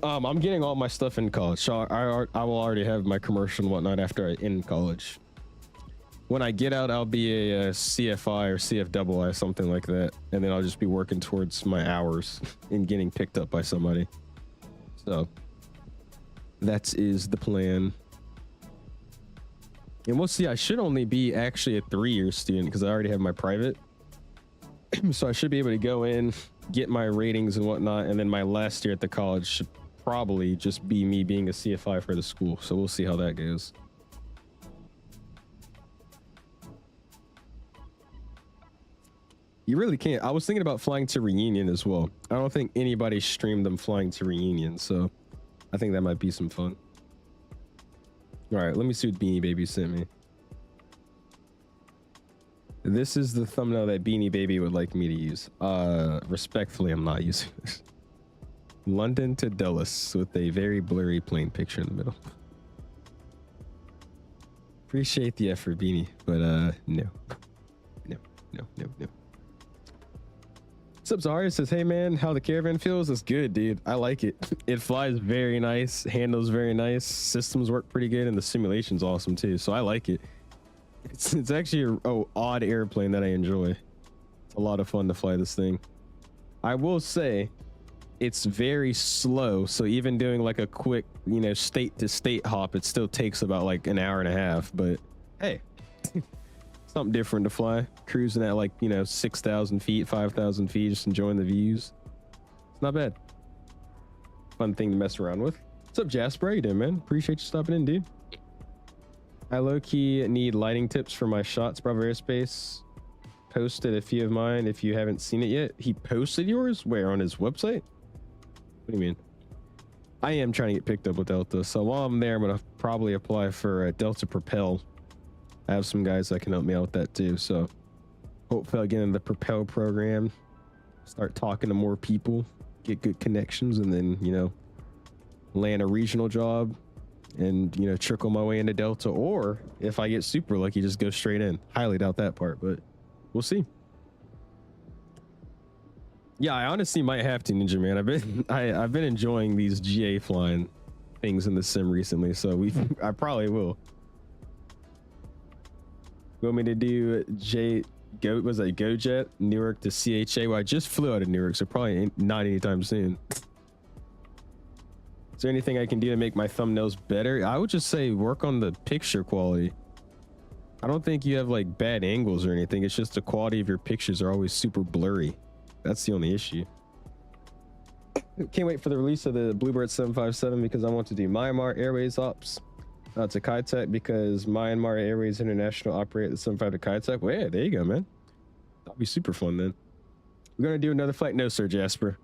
I'm getting all my stuff in college, so I will already have my commercial and whatnot after I in college. When I get out, I'll be a CFI or CFII, something like that, and then I'll just be working towards my hours and getting picked up by somebody. So that is the plan. And we'll see. I should only be actually a 3-year student because I already have my private. So I should be able to go in, get my ratings and whatnot, and then my last year at the college should probably just be me being a CFI for the school. So we'll see how that goes. You really can't. I was thinking about flying to Reunion as well. I don't think anybody streamed them flying to Reunion, so I think that might be some fun. All right, let me see what Beanie Baby sent me. This is the thumbnail that Beanie Baby would like me to use. Respectfully, I'm not using this. London to Dulles with a very blurry plane picture in the middle. Appreciate the effort, Beanie, but no. What's up, Zahari? Says, hey man, how the Caravan feels? It's good, dude. I like it. It flies very nice, handles very nice, systems work pretty good, and the simulation's awesome too. So I like it. It's actually a odd airplane that I enjoy. It's a lot of fun to fly this thing. I will say it's very slow, so even doing like a quick, you know, state to state hop, it still takes about like an hour and a half. But hey, something different to fly. Cruising at like, you know, 6,000 feet, 5,000 feet, just enjoying the views. It's not bad. Fun thing to mess around with. What's up, Jasper? How you doing, man? Appreciate you stopping in, dude. I low-key need lighting tips for my shots. Bravo Airspace posted a few of mine if you haven't seen it yet. He posted yours? Where, on his website? What do you mean? I am trying to get picked up with Delta, so while I'm there, I'm going to probably apply for Delta Propel. I have some guys that can help me out with that too, so hopefully I'll get in the Propel program, start talking to more people, get good connections, and then, you know, land a regional job and, you know, trickle my way into Delta, or if I get super lucky, just go straight in. Highly doubt that part, but we'll see. Yeah, I honestly might have to, Ninja Man. I've been enjoying these GA flying things in the sim recently, so I probably will. You want me to do GoJet Newark to CHA? Well, I just flew out of Newark, so probably not anytime soon. Is there anything I can do to make my thumbnails better? I would just say work on the picture quality. I don't think you have like bad angles or anything. It's just the quality of your pictures are always super blurry. That's the only issue. Can't wait for the release of the Bluebird 757 because I want to do Myanmar Airways ops. To Kai-Tak because Myanmar Airways International operate the 75 to Kai-Tak. Well, yeah, there you go, man. That'll be super fun then. We're gonna do another flight. No, sir, Jasper.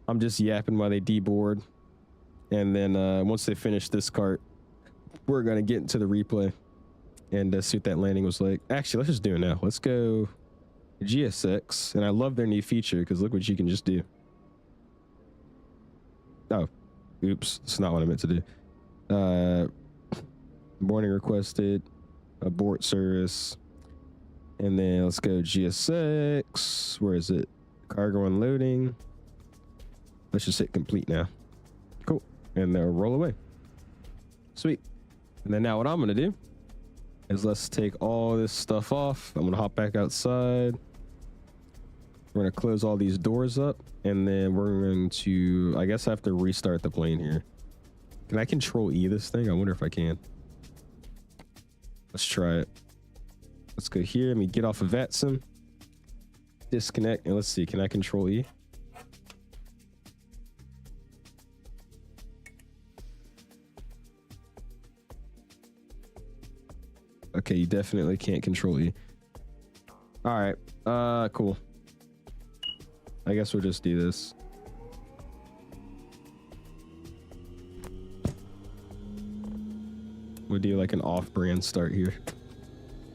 I'm just yapping while they deboard, and then once they finish this cart, we're gonna get into the replay and see what that landing was like. Actually, let's just do it now. Let's go GSX, and I love their new feature because look what you can just do. Oh, oops, that's not what I meant to do. Boarding requested, abort service, and then let's go GSX. Where is it? Cargo unloading. Let's just hit complete now. Cool, and they'll roll away. Sweet. And then now what I'm gonna do is let's take all this stuff off. I'm gonna hop back outside. We're gonna close all these doors up, and then we're going to, I guess I have to restart the plane here. Can I control E this thing? I wonder if I can. Let's try it. Let's go here. Let me get off of VATSIM. Disconnect, and let's see. Can I control E? Okay, you definitely can't control E. All right. Cool. I guess we'll just do this. We'll do like an off-brand start here.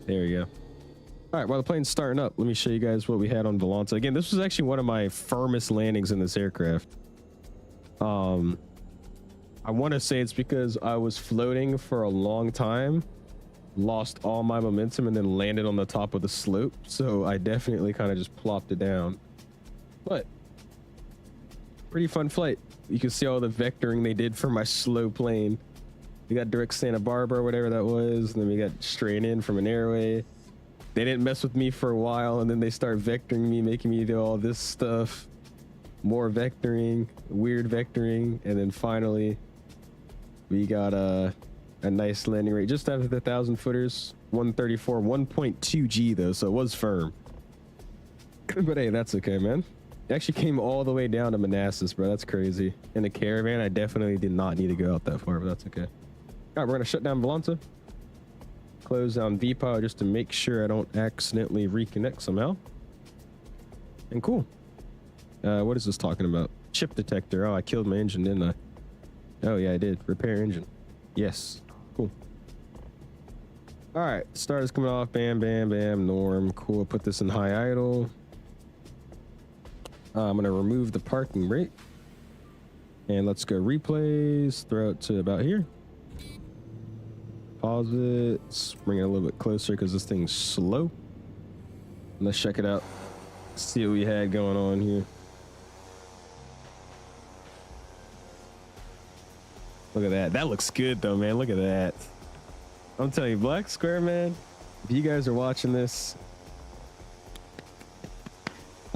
There we go. All right, while the plane's starting up, let me show you guys what we had on Volanta. Again, this was actually one of my firmest landings in this aircraft. I want to say it's because I was floating for a long time, lost all my momentum, and then landed on the top of the slope. So I definitely kind of just plopped it down. But Pretty fun flight. You can see all the vectoring they did for my slow plane. We got direct Santa Barbara, whatever that was, and then we got straight in from an airway. They didn't mess with me for a while, and then they start vectoring me, making me do all this stuff. More vectoring, weird vectoring, and then finally we got a nice landing rate just after the 1,000 footers. 134, 1.2 G though, so it was firm. But hey, that's okay, man. It actually came all the way down to Manassas, bro. That's crazy. In a Caravan, I definitely did not need to go out that far, but that's okay. All right, we're gonna shut down Volanta. Close down VPOW just to make sure I don't accidentally reconnect somehow. And cool. What is this talking about? Chip detector. Oh, I killed my engine, didn't I? Oh yeah, I did. Repair engine. Yes. Cool. All right, starter's coming off. Bam, bam, bam. Norm. Cool. Put this in high idle. I'm gonna remove the parking brake. And let's go replays. Throw it to about here. Pause it. Let's bring it a little bit closer because this thing's slow. Let's check it out. See what we had going on here. Look at that. That looks good though, man. Look at that. I'm telling you, Black Square, man, if you guys are watching this,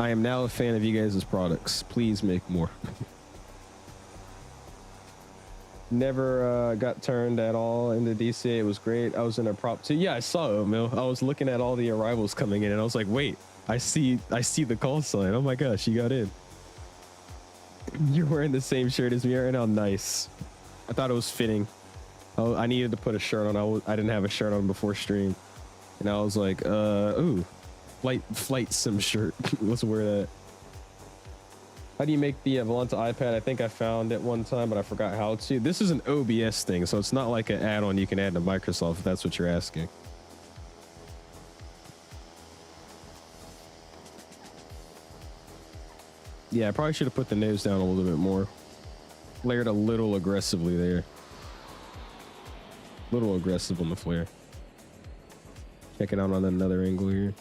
I am now a fan of you guys' products. Please make more. Never got turned at all into DCA. It was great. I was in a prop 2. Yeah, I saw it, Mill. I was looking at all the arrivals coming in and I was like, wait, I see the call sign. Oh my gosh, you got in. You're wearing the same shirt as me right now. Nice. I thought it was fitting. Oh, I needed to put a shirt on. I didn't have a shirt on before stream. And I was like, ooh, flight sim shirt. Let's wear that. How do you make the Volanta iPad? I think I found it one time, but I forgot how to. This is an OBS thing, so it's not like an add-on you can add to Microsoft, if that's what you're asking. Yeah, I probably should have put the nose down a little bit more. Flared a little aggressively there. A little aggressive on the flare. Check it out on another angle here.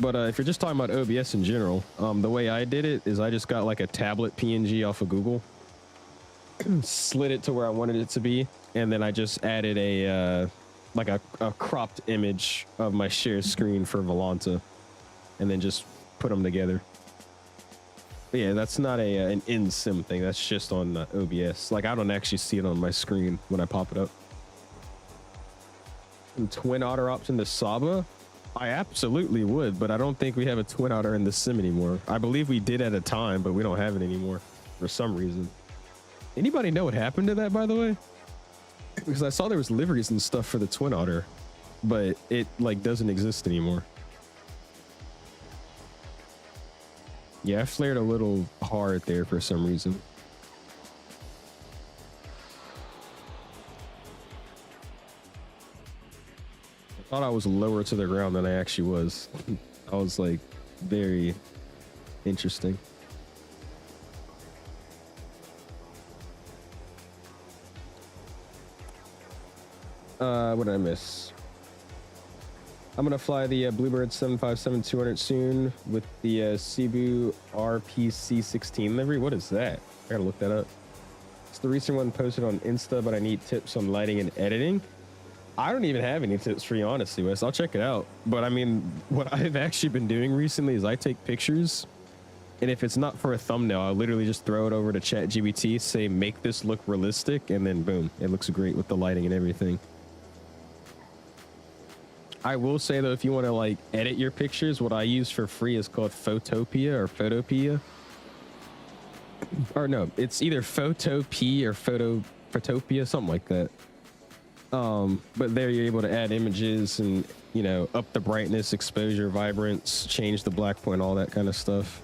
But if you're just talking about OBS in general, the way I did it is I just got like a tablet PNG off of Google, slid it to where I wanted it to be, and then I just added a like a cropped image of my share screen for Volanta, and then just put them together. But yeah, that's not an in-sim thing. That's just on OBS. Like I don't actually see it on my screen when I pop it up. And twin otter option to Saba. I absolutely would, but I don't think we have a twin otter in the sim anymore. I believe we did at a time, but we don't have it anymore for some reason. Anybody know what happened to that, by the way? Because I saw there was liveries and stuff for the twin otter, but it like doesn't exist anymore. Yeah, I flared a little hard there for some reason. I thought I was lower to the ground than I actually was. I was like very interesting. What did I miss? I'm gonna fly the Bluebird 757-200 soon with the Cebu RPC-16 livery. What is that? I gotta look that up. It's the recent one posted on Insta, but I need tips on lighting and editing. I don't even have any tips for you, honestly, Wes. I'll check it out. But I mean, what I've actually been doing recently is I take pictures, and if it's not for a thumbnail, I'll literally just throw it over to ChatGPT, say, make this look realistic, and then boom, it looks great with the lighting and everything. I will say, though, if you want to, like, edit your pictures, what I use for free is called Photopea or Photopea. Or no, it's either Photopea or Photopea, something like that. But there you're able to add images and, you know, up the brightness, exposure, vibrance, change the black point, all that kind of stuff.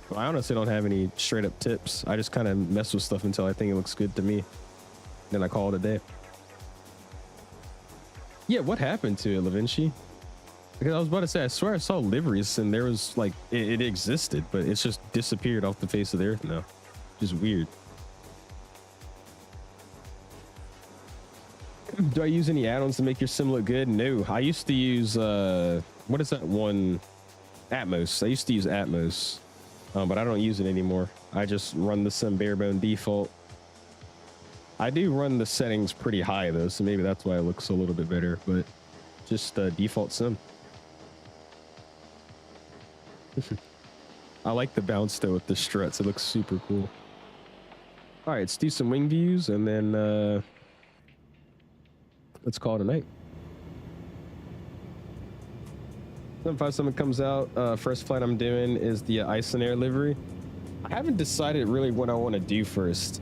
But I honestly don't have any straight up tips. I just kind of mess with stuff until I think it looks good to me. Then I call it a day. Yeah, what happened to it, 𝐓𝐴vinci? Because I was about to say, I swear I saw liveries and there was like, it existed, but it's just disappeared off the face of the earth now. Just weird. Do I use any add-ons to make your sim look good? No, I used to use what is that one? Atmos. I used to use Atmos. but I don't use it anymore. I just run the sim barebone default. I do run the settings pretty high though, so maybe that's why it looks a little bit better, but just default sim. I like the bounce though with the struts. It looks super cool. All right, let's do some wing views and then let's call it a night. 757 comes out. First flight I'm doing is the 𝐈 livery. I haven't decided really what I want to do first.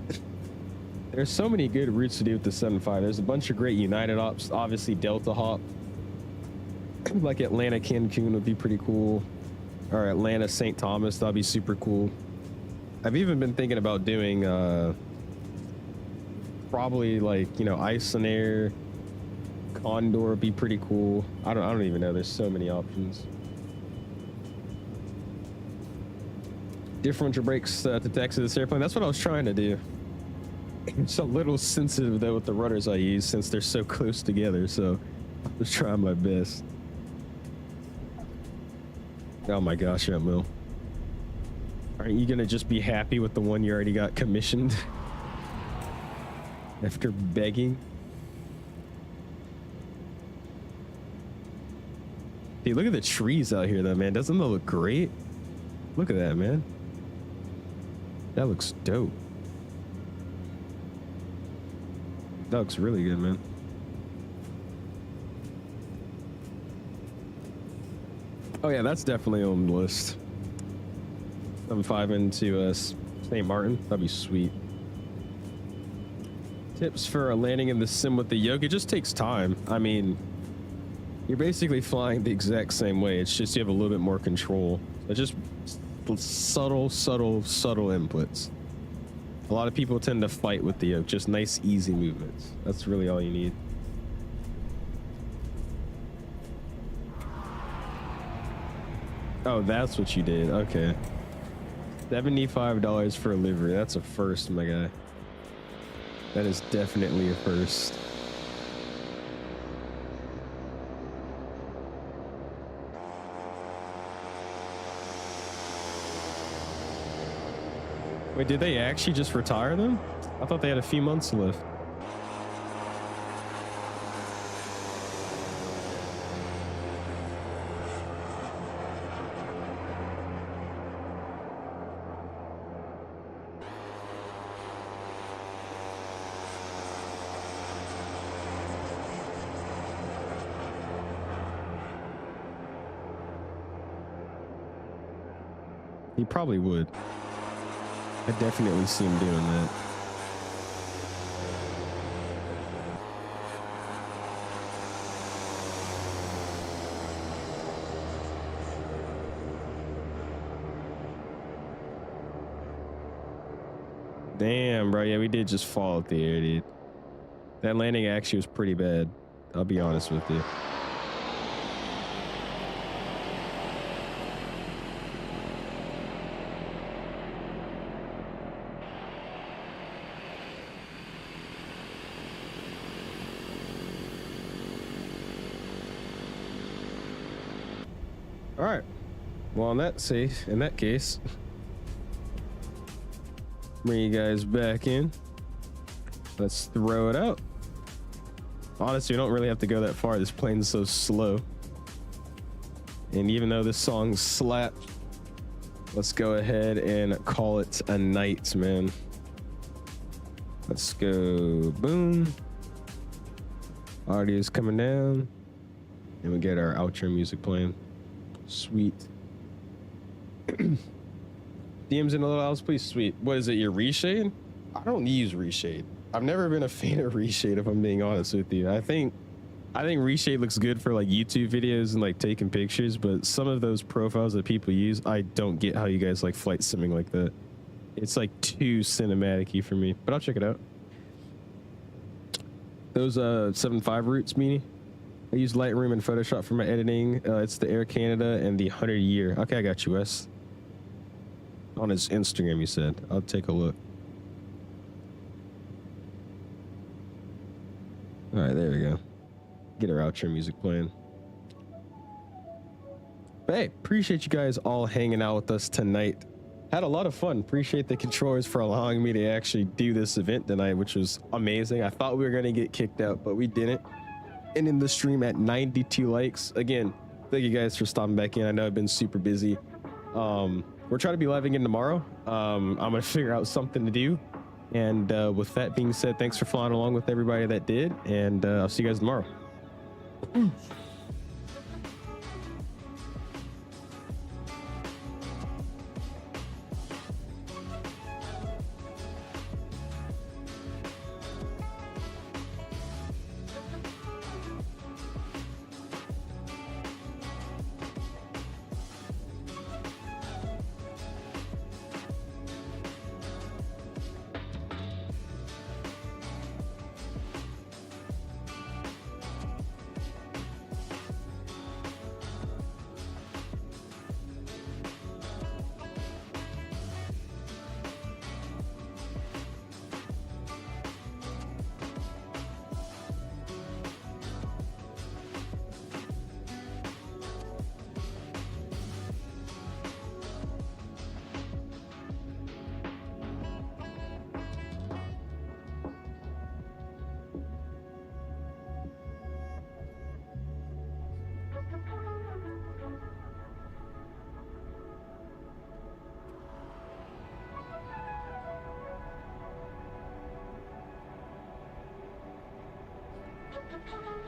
There's so many good routes to do with the 75. There's a bunch of great United ops. Obviously, Delta hop. Like Atlanta Cancun would be pretty cool. Or Atlanta St. Thomas, that'd be super cool. I've even been thinking about doing probably like, you know, 𝐈 Condor would be pretty cool. I don't even know. There's so many options. Differential brakes to taxi this airplane. That's what I was trying to do. It's a little sensitive though with the rudders I use since they're so close together. So I was trying my best. Oh my gosh, Aunt Will. Aren't you gonna just be happy with the one you already got commissioned? After begging? Dude, look at the trees out here though, man. Doesn't that look great? Look at that, man. That looks dope. That looks really good, man. Oh yeah, that's definitely on the list. 75 into St. Martin. That'd be sweet. Tips for landing in the sim with the yoke. It just takes time. I mean, you're basically flying the exact same way. It's just you have a little bit more control. It's just subtle inputs. A lot of people tend to fight with the yoke. Just nice, easy movements. That's really all you need. Oh, that's what you did. Okay. $75 for a livery. That's a first, my guy. That is definitely a first. Wait, did they actually just retire them? I thought they had a few months left. He probably would. I definitely see him doing that. Damn, bro. Yeah, we did just fall out the air, dude. That landing actually was pretty bad. I'll be honest with you. All right. Well, in that case, bring you guys back in. Let's throw it out. Honestly, we don't really have to go that far. This plane's so slow. And even though this song slapped, let's go ahead and call it a night, man. Let's go. Boom. Audio's coming down. And we get our outro music playing. Sweet. DMs in a little house, please. Sweet. What is it? Your reshade? I don't use reshade. I've never been a fan of reshade, if I'm being honest with you. I think reshade looks good for like YouTube videos and like taking pictures, but some of those profiles that people use, I don't get how you guys like flight simming like that. It's like too cinematic-y for me, but I'll check it out. Those 7.5 routes, Meanie. I use Lightroom and Photoshop for my editing. It's the Air Canada and the 100 year. Okay, I got you, Wes. On his Instagram, you said. I'll take a look. All right, there we go. Get our outro music playing. But hey, appreciate you guys all hanging out with us tonight. had a lot of fun. Appreciate the controllers for allowing me to actually do this event tonight, which was amazing. I thought we were going to get kicked out, but we didn't. And in the stream at 92 likes. Again, thank you guys for stopping back in. I know I've been super busy. We're trying to be live again tomorrow. I'm going to figure out something to do. And with that being said, thanks for flying along with everybody that did. And I'll see you guys tomorrow. Thank you.